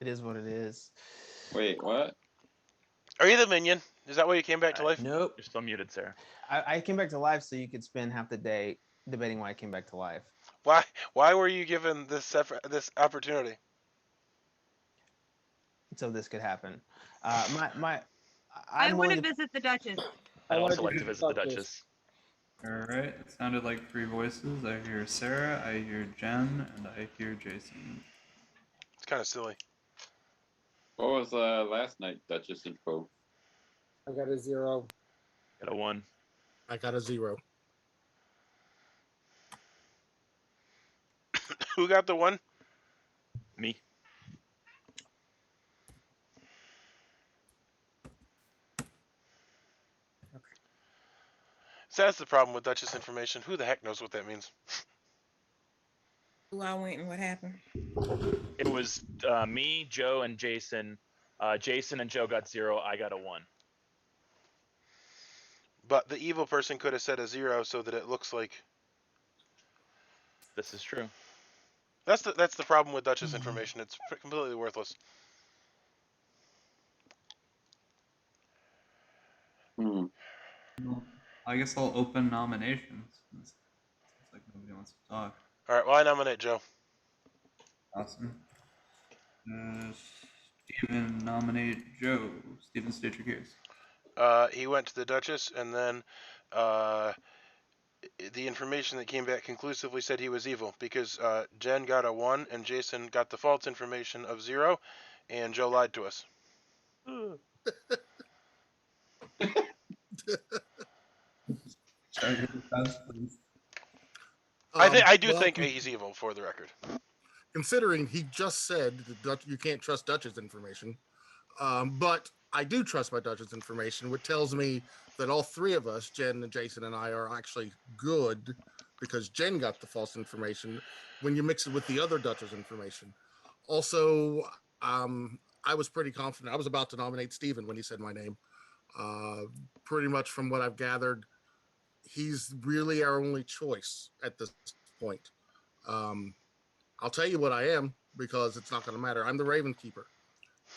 It is what it is. Wait, what? Are you the minion? Is that why you came back to life? Nope. You're still muted, Sarah. I came back to life so you could spend half the day debating why I came back to life. Why were you given this opportunity? So this could happen. I want to visit the Duchess. I'd also like to visit the Duchess. Alright, it sounded like 3 voices. I hear Sarah, I hear Jen, and I hear Jason. It's kind of silly. What was last night, Duchess and Folk? I got a 0. Got a 1. I got a 0. Who got the 1? Me. So that's the problem with Duchess information. Who the heck knows what that means? Who I went and what happened? It was me, Joe, and Jason. Jason and Joe got 0. I got a 1. But the evil person could have said a 0 so that it looks like. This is true. That's the problem with Duchess information. It's completely worthless. Hmm. Well, I guess I'll open nominations. Seems like nobody wants to talk. All right. Well, I nominate Joe. Awesome. Steven, nominate Joe. Steven, state your case. He went to the Duchess, and then the information that came back conclusively said he was evil because Jen got a 1 and Jason got the false information of 0, and Joe lied to us. Sorry, your defense, please. I do well, think he's evil, for the record. Considering he just said that you can't trust Dutch's information, but I do trust my Dutch's information, which tells me that all three of us, Jen and Jason and I, are actually good because Jen got the false information when you mix it with the other Dutch's information. Also, I was pretty confident. I was about to nominate Steven when he said my name. Pretty much from what I've gathered, he's really our only choice at this point. I'll tell you what I am because it's not going to matter. I'm the Ravenkeeper.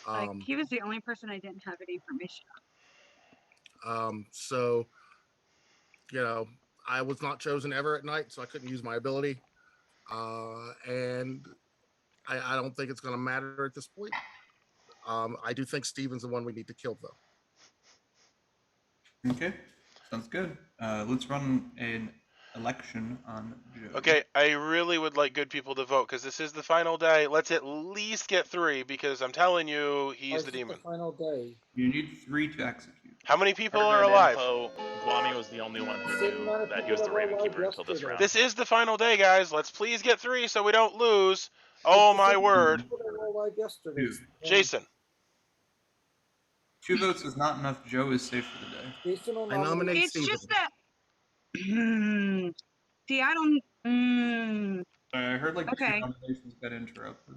Like, he was the only person I didn't have any information on. So, you know, I was not chosen ever at night, so I couldn't use my ability. And I don't think it's going to matter at this point. I do think Steven's the one we need to kill, though. Okay, sounds good. Let's run an election on Joe. Okay, I really would like good people to vote because this is the final day. Let's at least get 3 because I'm telling you, he's the demon. The final day. You need 3 to execute. How many people are Pertinent alive? info, Guami was the only one who knew that he was the Ravenkeeper until this round. This is the final day, guys. Let's please get 3 so we don't lose. Oh my word. Jason. 2 votes is not enough. Joe is safe for the day. I nominate It's Steven. just that. See, I don't. I heard like Okay. 2 nominations got interrupted.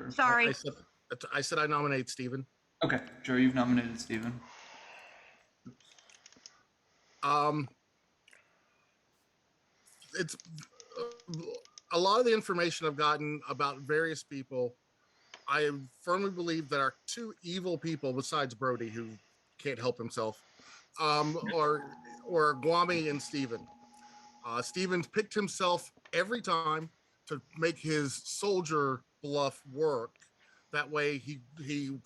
Sorry. I said I nominate Steven. Okay, Joe, you've nominated Steven. It's a lot of the information I've gotten about various people. I firmly believe there are 2 evil people besides Brody who can't help himself, or Guami and Steven. Steven picked himself every time to make his soldier bluff work. That way he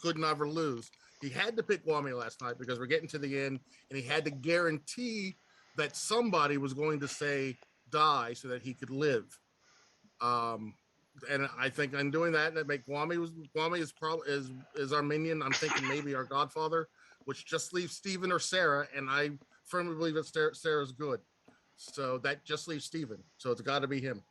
could never lose. He had to pick Guami last night because we're getting to the end, and he had to guarantee that somebody was going to say die so that he could live. And I think in doing that, that make Guami is probably is our minion. I'm thinking maybe our godfather, which just leaves Steven or Sarah, and I firmly believe that Sarah's good. So that just leaves Steven. So it's got to be him.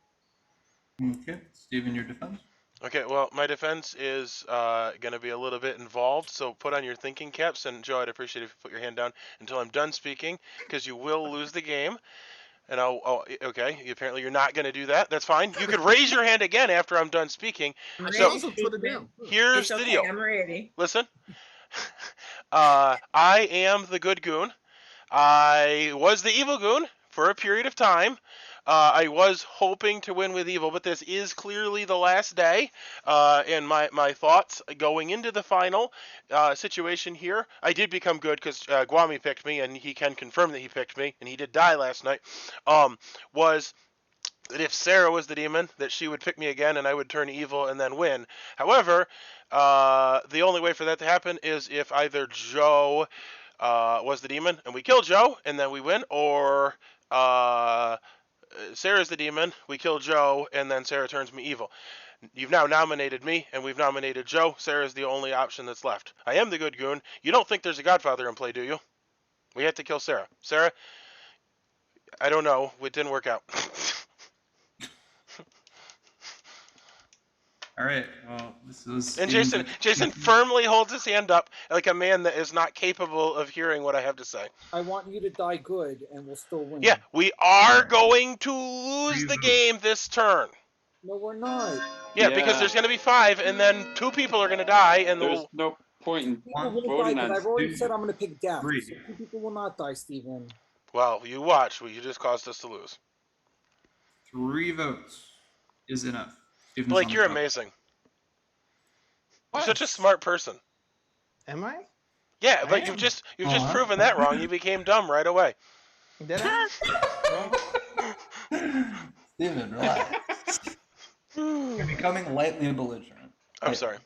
Okay, Steven, your defense. Okay, well, my defense is going to be a little bit involved, so put on your thinking caps. And Joe, I'd appreciate if you put your hand down until I'm done speaking, because you will lose the game. And okay, apparently you're not going to do that. That's fine. You could raise your hand again after I'm done speaking. So also put it down. Here's it's the okay, deal. I'm ready. Listen, I am the good goon. I was the evil goon for a period of time. I was hoping to win with evil, but this is clearly the last day. And my thoughts going into the final situation here, I did become good because Guami picked me, and he can confirm that he picked me, and he did die last night, was that if Sarah was the demon, that she would pick me again and I would turn evil and then win. However, the only way for that to happen is if either Joe was the demon and we kill Joe and then we win, or Sarah's the demon, we kill Joe, and then Sarah turns me evil. You've now nominated me, and we've nominated Joe. Sarah's the only option that's left. I am the good goon. You don't think there's a Godfather in play, do you? We have to kill Sarah. Sarah, I don't know. It didn't work out. All right. Well, this was. And Steven's Jason firmly holds his hand up like a man that is not capable of hearing what I have to say. I want you to die good, and we'll still win. Yeah, we are going to lose the game this turn. No, we're not. Yeah, because there's going to be 5, and then 2 people are going to die, and there's no point in voting on. I've already said I'm going to pick death. 3. So 2 people will not die, Steven. Well, you watch. You just caused us to lose. 3 votes is enough. Steven's Blake, on the you're top. amazing. What? You're such a smart person. Am I? Yeah, I but am. you've just proven that wrong. You became dumb right away. Did I? Steven, relax. You're becoming lightly belligerent. I'm sorry.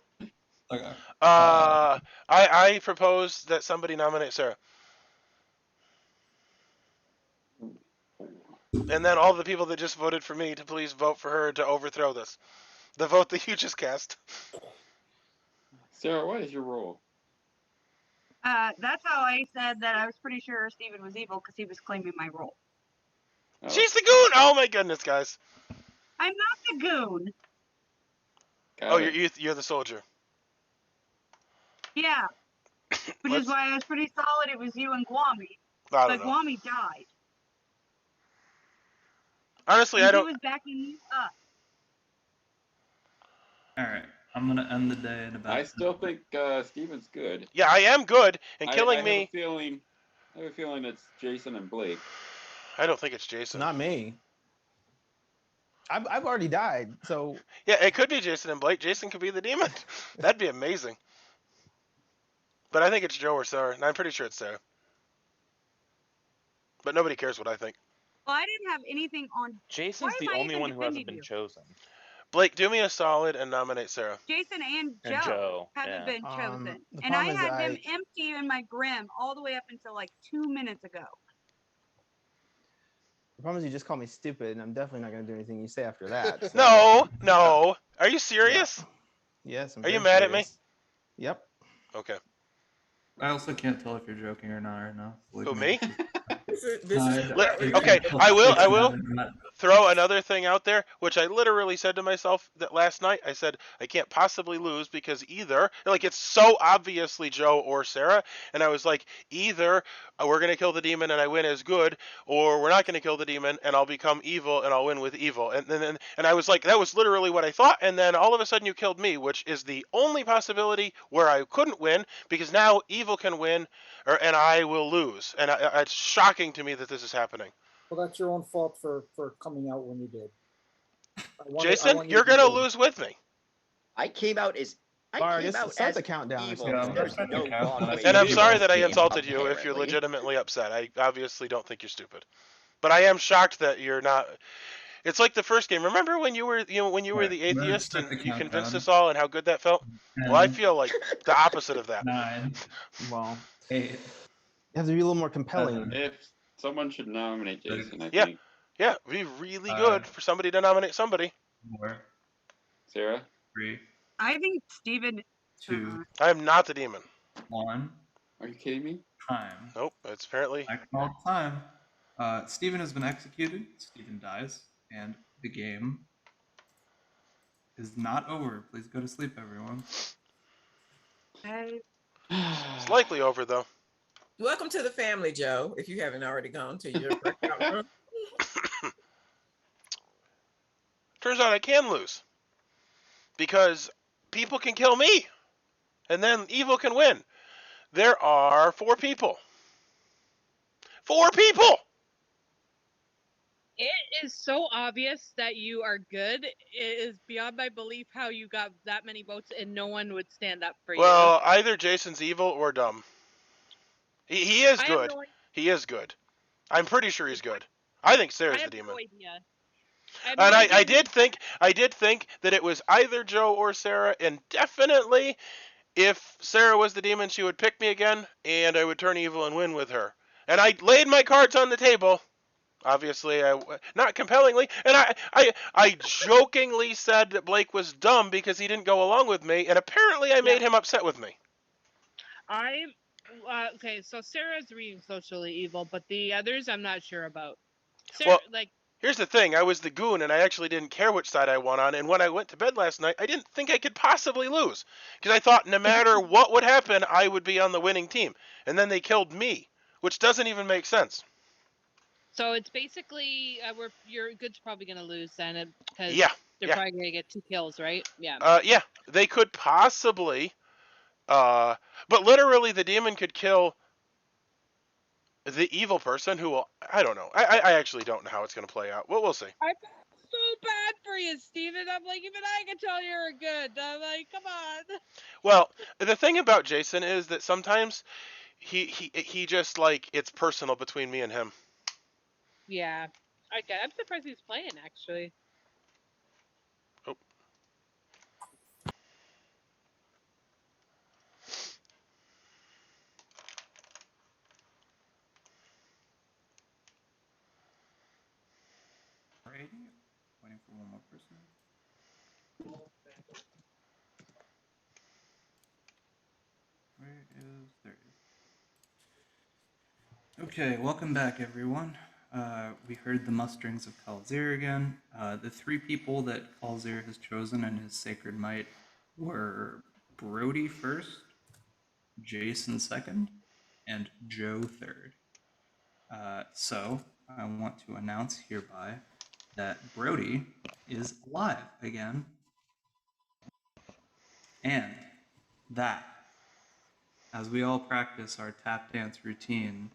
Okay. I propose that somebody nominate Sarah. And then all the people that just voted for me to please vote for her to overthrow this. The vote that you just cast. Sarah, what is your role? That's how I said that I was pretty sure Steven was evil because he was claiming my role. Oh. She's the goon! Oh my goodness, guys. I'm not the goon. Oh, you're the soldier. Yeah. Which is why I was pretty solid it was you and Guami. I But don't know. Guami died. Honestly, And I don't. He was backing you up. All right. I'm gonna end the day in about. I still think Steven's good. Yeah, I am good, and killing I me. have a feeling it's Jason and Blake. I don't think it's It's Jason. not me. I've already died, so Yeah, it could be Jason and Blake. Jason could be the demon. That'd be amazing. But I think it's Joe or Sarah, and I'm pretty sure it's Sarah. But nobody cares what I think. Well, I didn't have anything on. Jason's Why the am I only even one who hasn't defending been you? chosen. Blake, do me a solid and nominate Sarah. Jason and And Joe, haven't yeah. been chosen. the And I problem is had them empty in my grim all the way up until like 2 minutes ago. the problem is you just call me stupid, and I'm definitely not going to do anything you say after that. No. Are you serious? Yes. Are you mad at me? Yep. Okay. I also can't tell if you're joking or not right now. Who, me? Okay. Okay, I will throw another thing out there, which I literally said to myself that last night. I said, I can't possibly lose because either, like, it's so obviously Joe or Sarah, and I was like, either we're going to kill the demon and I win as good, or we're not going to kill the demon and I'll become evil and I'll win with evil. And I was like, that was literally what I thought, and then all of a sudden you killed me, which is the only possibility where I couldn't win, because now evil can win, and I will lose. And it's shocking to me that this is happening. Well, that's your own fault for coming out when you did. Jason, you're going to lose with me. I came out as start the countdown. evil. Yeah, There's start the no countdown. wrong way And to I'm do sorry this that I game, insulted you if you're apparently. legitimately upset. I obviously don't think you're stupid. But I am shocked that you're not. It's like the first game. Remember when you were the atheist and you convinced us all and how good that felt? Well, I feel like the opposite of that. 9. Well, 8. you have to be a little more compelling. If someone should nominate Jason, I Yeah. think. Yeah, it'd be really good for somebody to nominate somebody. 4. Sarah? 3. I think Steven. 2. I am not the demon. 1. Are you kidding me? Time. Nope, it's apparently. I called time. Steven has been executed. Steven dies. And the game is not over. Please go to sleep, everyone. It's likely over, though. Welcome to the family, Joe, if you haven't already gone to your breakout room. Turns out I can lose. Because people can kill me. And then evil can win. There are 4 people. 4 people! It is so obvious that you are good. It is beyond my belief how you got that many votes and no one would stand up for you. Well, either Jason's evil or dumb. He is I have good. no idea. He is good. I'm pretty sure he's good. I think Sarah's I the have demon. no idea. And I did think that it was either Joe or Sarah, and definitely if Sarah was the demon, she would pick me again, and I would turn evil and win with her. And I laid my cards on the table. Obviously, not compellingly, and I jokingly said that Blake was dumb because he didn't go along with me, and apparently I made him upset with me. Okay, so Sarah's reading socially evil, but the others I'm not sure about. Well, like, here's the thing: I was the goon, and I actually didn't care which side I won on. And when I went to bed last night, I didn't think I could possibly lose because I thought no matter what would happen, I would be on the winning team. And then they killed me, which doesn't even make sense. So it's basically your good's probably gonna lose then, because they're yeah. probably gonna get 2 kills, right? Yeah. Yeah, they could possibly, but literally the demon could kill the evil person who will. I don't know. I actually don't know how it's gonna play out. Well, we'll see. I feel so bad for you, Steven. I'm like, even I can tell you're good. I'm like, come on. Well, the thing about Jason is that sometimes he just like it's personal between me and him. Yeah. Okay, I'm surprised he's playing actually. Oh. Waiting for one more person. Where is there? Okay, welcome back, everyone. We heard the musterings of Khal-Hazhiri again. The 3 people that Khal-Hazhiri has chosen in his sacred might were Brody first, Jason second, and Joe third. So I want to announce hereby that Brody is alive again, and that as we all practice our tap dance routine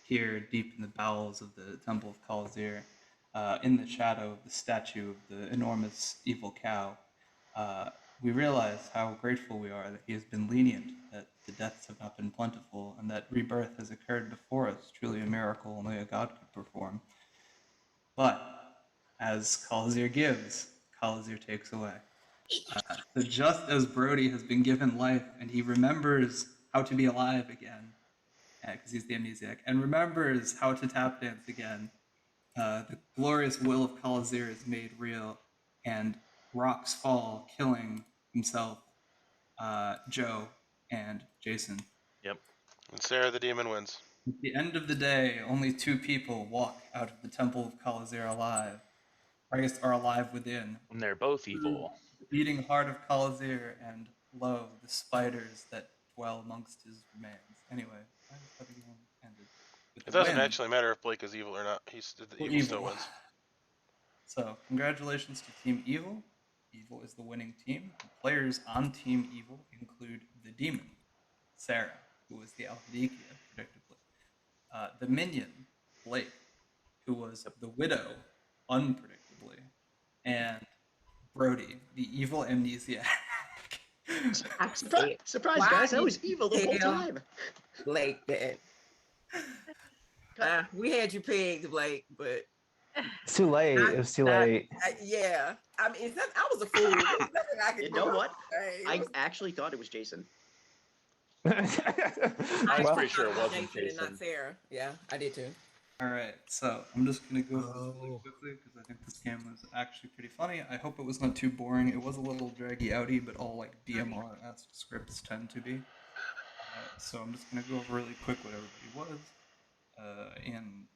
here deep in the bowels of the Temple of Khal-Hazhiri, in the shadow of the statue of the enormous evil cow, we realize how grateful we are that he has been lenient, that the deaths have not been plentiful, and that rebirth has occurred before us, truly a miracle only a god could perform. But as Khal-Hazhiri gives, Khal-Hazhiri takes away. So just as Brody has been given life and he remembers how to be alive again, because he's the Amnesiac, and remembers how to tap dance again, the glorious will of Khal-Hazhiri is made real, and rocks fall, killing himself, Joe, and Jason. Yep. And Sarah the demon wins. At the end of the day, only 2 people walk out of the Temple of Khal-Hazhiri alive. I guess are alive within. And they're both evil. The beating heart of Khal-Hazhiri, and lo, the spiders that dwell amongst his remains. Anyway, why is that again ended? It doesn't actually matter if Blake is evil or not. The evil still wins. So, congratulations to Team Evil. Evil is the winning team. The players on Team Evil include the demon, Sarah, who was the Alhadikia, predictably. The minion, Blake, who was the widow, unpredictably. And Brody, the evil Amnesiac. Surprise, guys! I was evil the whole time. Blake, then. We had you pegged, Blake, but it's too late. It was too late. Yeah, I mean, I was a fool. There's nothing I could You know what? I actually thought it was Jason. I was pretty sure it wasn't Jason. Not Sarah. Yeah, I did too. All right, so I'm just gonna go really quickly because I think this game was actually pretty funny. I hope it was not too boring. It was a little draggy outy, but all like DMR-esque scripts tend to be. So I'm just gonna go over really quick what everybody was in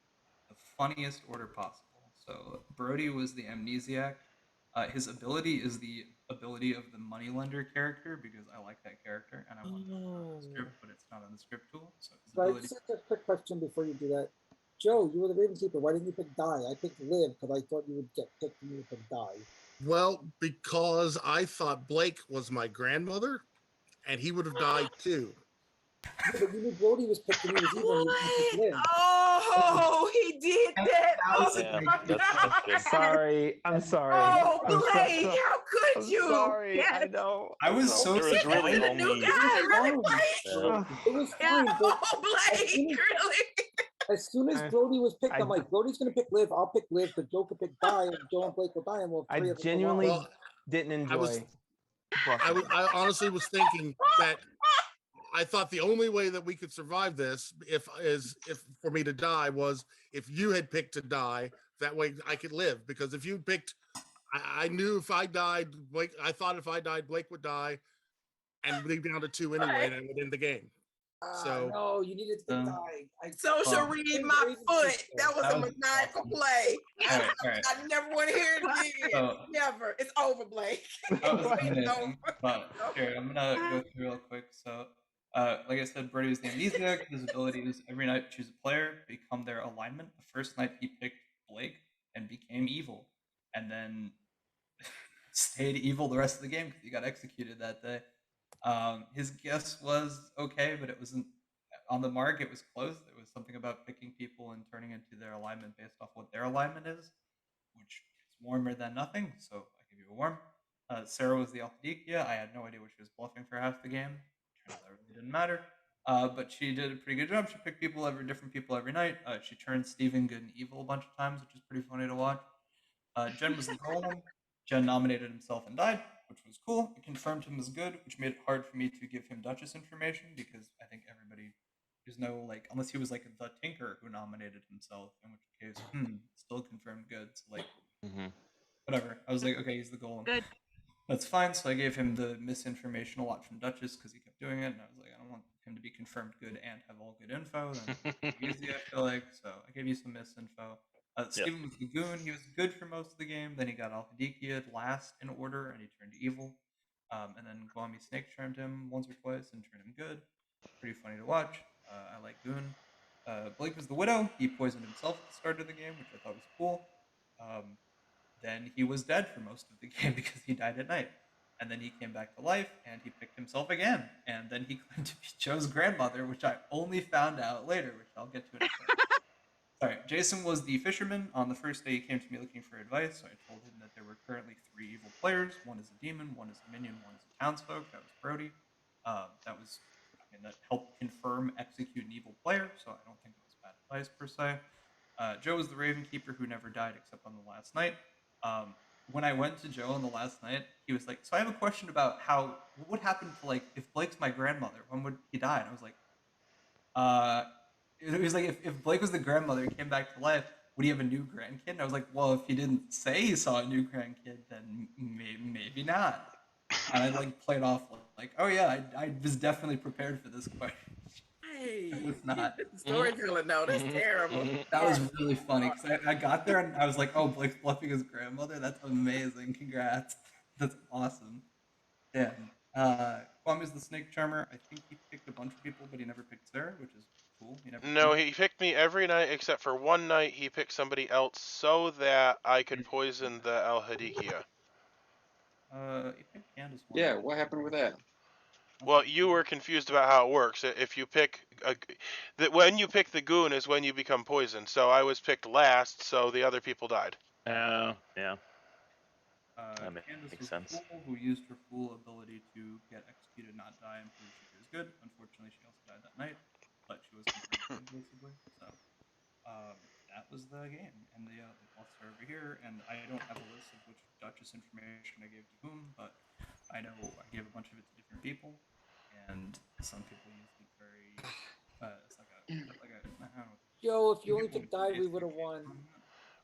the funniest order possible. So Brody was the Amnesiac. His ability is the ability of the moneylender character because I like that character and I want to on the script, but it's not on the script tool. So his ability. Just a quick question before you do that. Joe, you were the Ravenkeeper. Why didn't you pick Die? I picked Live because I thought you would get picked and you would pick Die. Well, because I thought Blake was my grandmother, and he would have died too. Yeah, but you knew Brody was picked and he was evil. Oh, he did that. Sorry, I'm sorry. Oh, Blake, how could you? Sorry, yes. I know. I was so there was really the only new guy, really, Blake? It was fine, but Blake, really? as soon as Brody was picked, I'm like, Brody's gonna pick Liv. I'll pick Liv, but Joe could pick Die, and Joe and Blake will die, and we'll have 3 of us. I genuinely didn't enjoy. I honestly was thinking that I thought the only way that we could survive this, if for me to die, was if you had picked to die. That way I could live. Because if you picked, I knew if I died, Blake. I thought if I died, Blake would die, and we'd be down to 2 anyway, and that would end the game. So no, you needed to die. Social read my foot. That was a was maniacal awesome. play. All right. I never want to hear it again. So- Never. It's over, Blake. That was It's amazing. over. But here, I'm gonna go through real quick. So, like I said, Brody was the Amnesiac. His ability is every night choose a player, become their alignment. The first night he picked Blake and became evil, and then stayed evil the rest of the game because he got executed that day. His guess was okay, but it wasn't on the mark. It was close. It was something about picking people and turning into their alignment based off what their alignment is, which is warmer than nothing. So I give you a warm. Sarah was the Althadikia. I had no idea what she was bluffing for half the game. Turns out it really didn't matter. But she did a pretty good job. She picked different people every night. She turned Steven good and evil a bunch of times, which is pretty funny to watch. Jen was the golem. Jen nominated himself and died, which was cool. It confirmed him as good, which made it hard for me to give him Duchess information because I think everybody, there's no like, unless he was like the Tinker who nominated himself, in which case, still confirmed good. So like, whatever. I was like, okay, he's the golem. Good. That's fine. So I gave him the misinformation a lot from Duchess because he kept doing it, and I was like, I don't want him to be confirmed good and have all good info. Then easy, I feel like. So I gave you some misinfo. Steven was the Goon. He was good for most of the game. Then he got Althadikia last in order, and he turned evil. And then Kwame Snake charmed him once or twice and turned him good. Pretty funny to watch. I like Goon. Blake was the Widow. He poisoned himself at the start of the game, which I thought was cool. Then he was dead for most of the game because he died at night. And then he came back to life, and he picked himself again. And then he claimed to be Joe's grandmother, which I only found out later, which I'll get to in a second. Sorry, Jason was the Fisherman. On the first day, he came to me looking for advice, so I told him that there were currently 3 evil players. One is a demon, one is a minion, one is a townsfolk. That was Brody. That helped confirm execute an evil player, so I don't think it was bad advice per se. Joe was the Ravenkeeper who never died except on the last night. When I went to Joe on the last night, he was like, so I have a question about what would happen to, like, if Blake's my grandmother, when would he die? And I was like, it was like, if Blake was the grandmother and came back to life, would he have a new grandkid? And I was like, well, if he didn't say he saw a new grandkid, then maybe not. And I like played off like, oh yeah, I was definitely prepared for this question. Hey, it was not. Storyteller, no, that's terrible. That was really funny because I got there and I was like, oh, Blake's bluffing his grandmother? That's amazing. Congrats. That's awesome. Yeah. Kwame's the Snake Charmer. I think he picked a bunch of people, but he never picked Sarah, which is cool. No, he picked me every night except for one night he picked somebody else so that I could poison the Althadikia. He picked Candace one. Yeah, what happened with that? Well, you were confused about how it works. If you pick when you pick the Goon is when you become poisoned. So I was picked last, so the other people died. Yeah. That Candace makes was sense. Fool, who used her Fool ability to get executed, not die, and prove she was good. Unfortunately, she also died that night, but she was confirmed good, basically. So that was the game, and the bluffs are over here. And I don't have a list of which Duchess information I gave to whom, but I know I gave a bunch of it to different people, and some people used it very. It's like a. I don't know. Joe, if you only picked die, we would have won.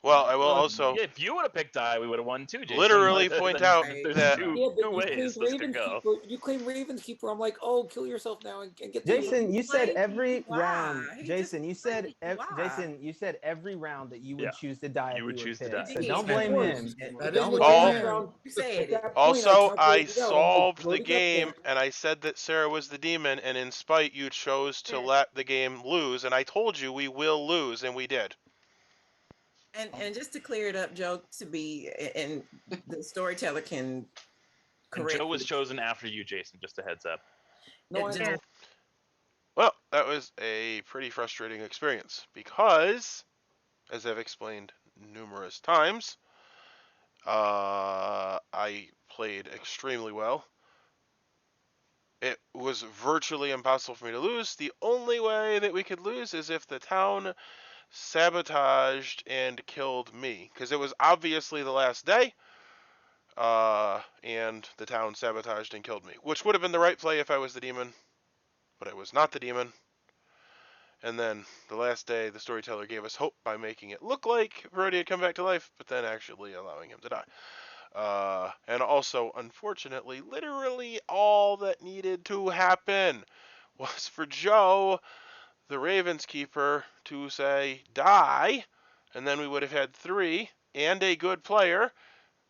Well, I will also. Yeah, if you would have picked die, we would have won too, Jason. Literally point out there's that. two ways this could go. You claim Ravenkeeper. I'm like, oh, kill yourself now and get. Jason, you said every Why? round. He Jason, you said why? Jason, you said every round that you would Yeah. choose to die. You would choose to die. So don't blame him. That Don't is blame what him. You said it. Also, I solved the game, and I said that Sarah was the demon, and in spite, you chose to let the game lose, and I told you we will lose, and we did. And just to clear it up, Joe, and the storyteller can correct. And Joe was chosen after you, Jason. Just a heads up. No, I know. Well, that was a pretty frustrating experience because, as I've explained numerous times, I played extremely well. It was virtually impossible for me to lose. The only way that we could lose is if the town sabotaged and killed me, because it was obviously the last day, and the town sabotaged and killed me, which would have been the right play if I was the demon. but I was not the demon. And then the last day, the storyteller gave us hope by making it look like Brody had come back to life, but then actually allowing him to die. And also, unfortunately, literally all that needed to happen was for Joe, the Ravenkeeper, to say, die, and then we would have had 3 and a good player,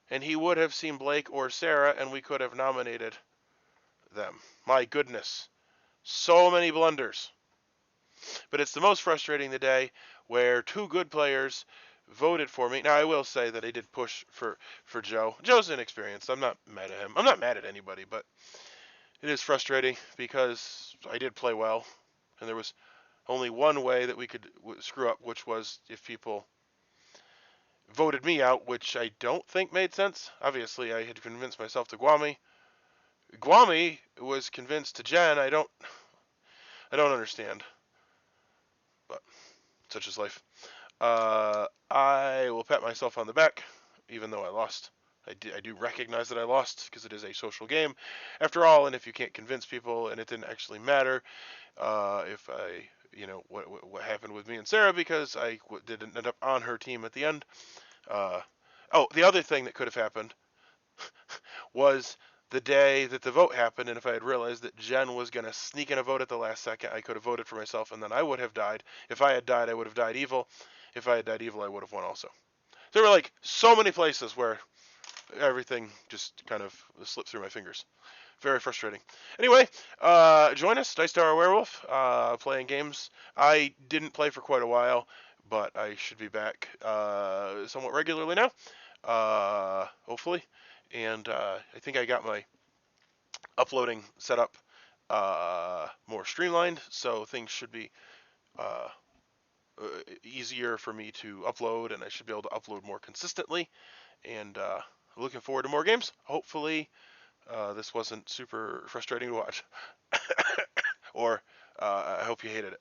and he would have seen Blake or Sarah, and we could have nominated them. My goodness. So many blunders. But it's the most frustrating the day where 2 good players voted for me. Now, I will say that I did push for Joe. Joe's inexperienced. I'm not mad at him. I'm not mad at anybody, but it is frustrating because I did play well, and there was only one way that we could screw up, which was if people voted me out, which I don't think made sense. Obviously, I had convinced myself to Guami. Guami was convinced to Jen. I don't understand, but such is life. I will pat myself on the back, even though I lost. I do recognize that I lost because it is a social game, after all. And if you can't convince people, and it didn't actually matter, if I, what happened with me and Sarah, because I didn't end up on her team at the end. Oh, the other thing that could have happened was the day that the vote happened, and if I had realized that Jen was going to sneak in a vote at the last second, I could have voted for myself, and then I would have died. If I had died, I would have died evil. If I had died evil, I would have won also. There were like so many places where everything just kind of slipped through my fingers. Very frustrating. Anyway, join us, Dice Tower Werewolf, playing games. I didn't play for quite a while, but I should be back somewhat regularly now, hopefully. And I think I got my uploading set up more streamlined, so things should be uh, easier for me to upload, and I should be able to upload more consistently. And looking forward to more games. Hopefully, this wasn't super frustrating to watch, or I hope you hated it.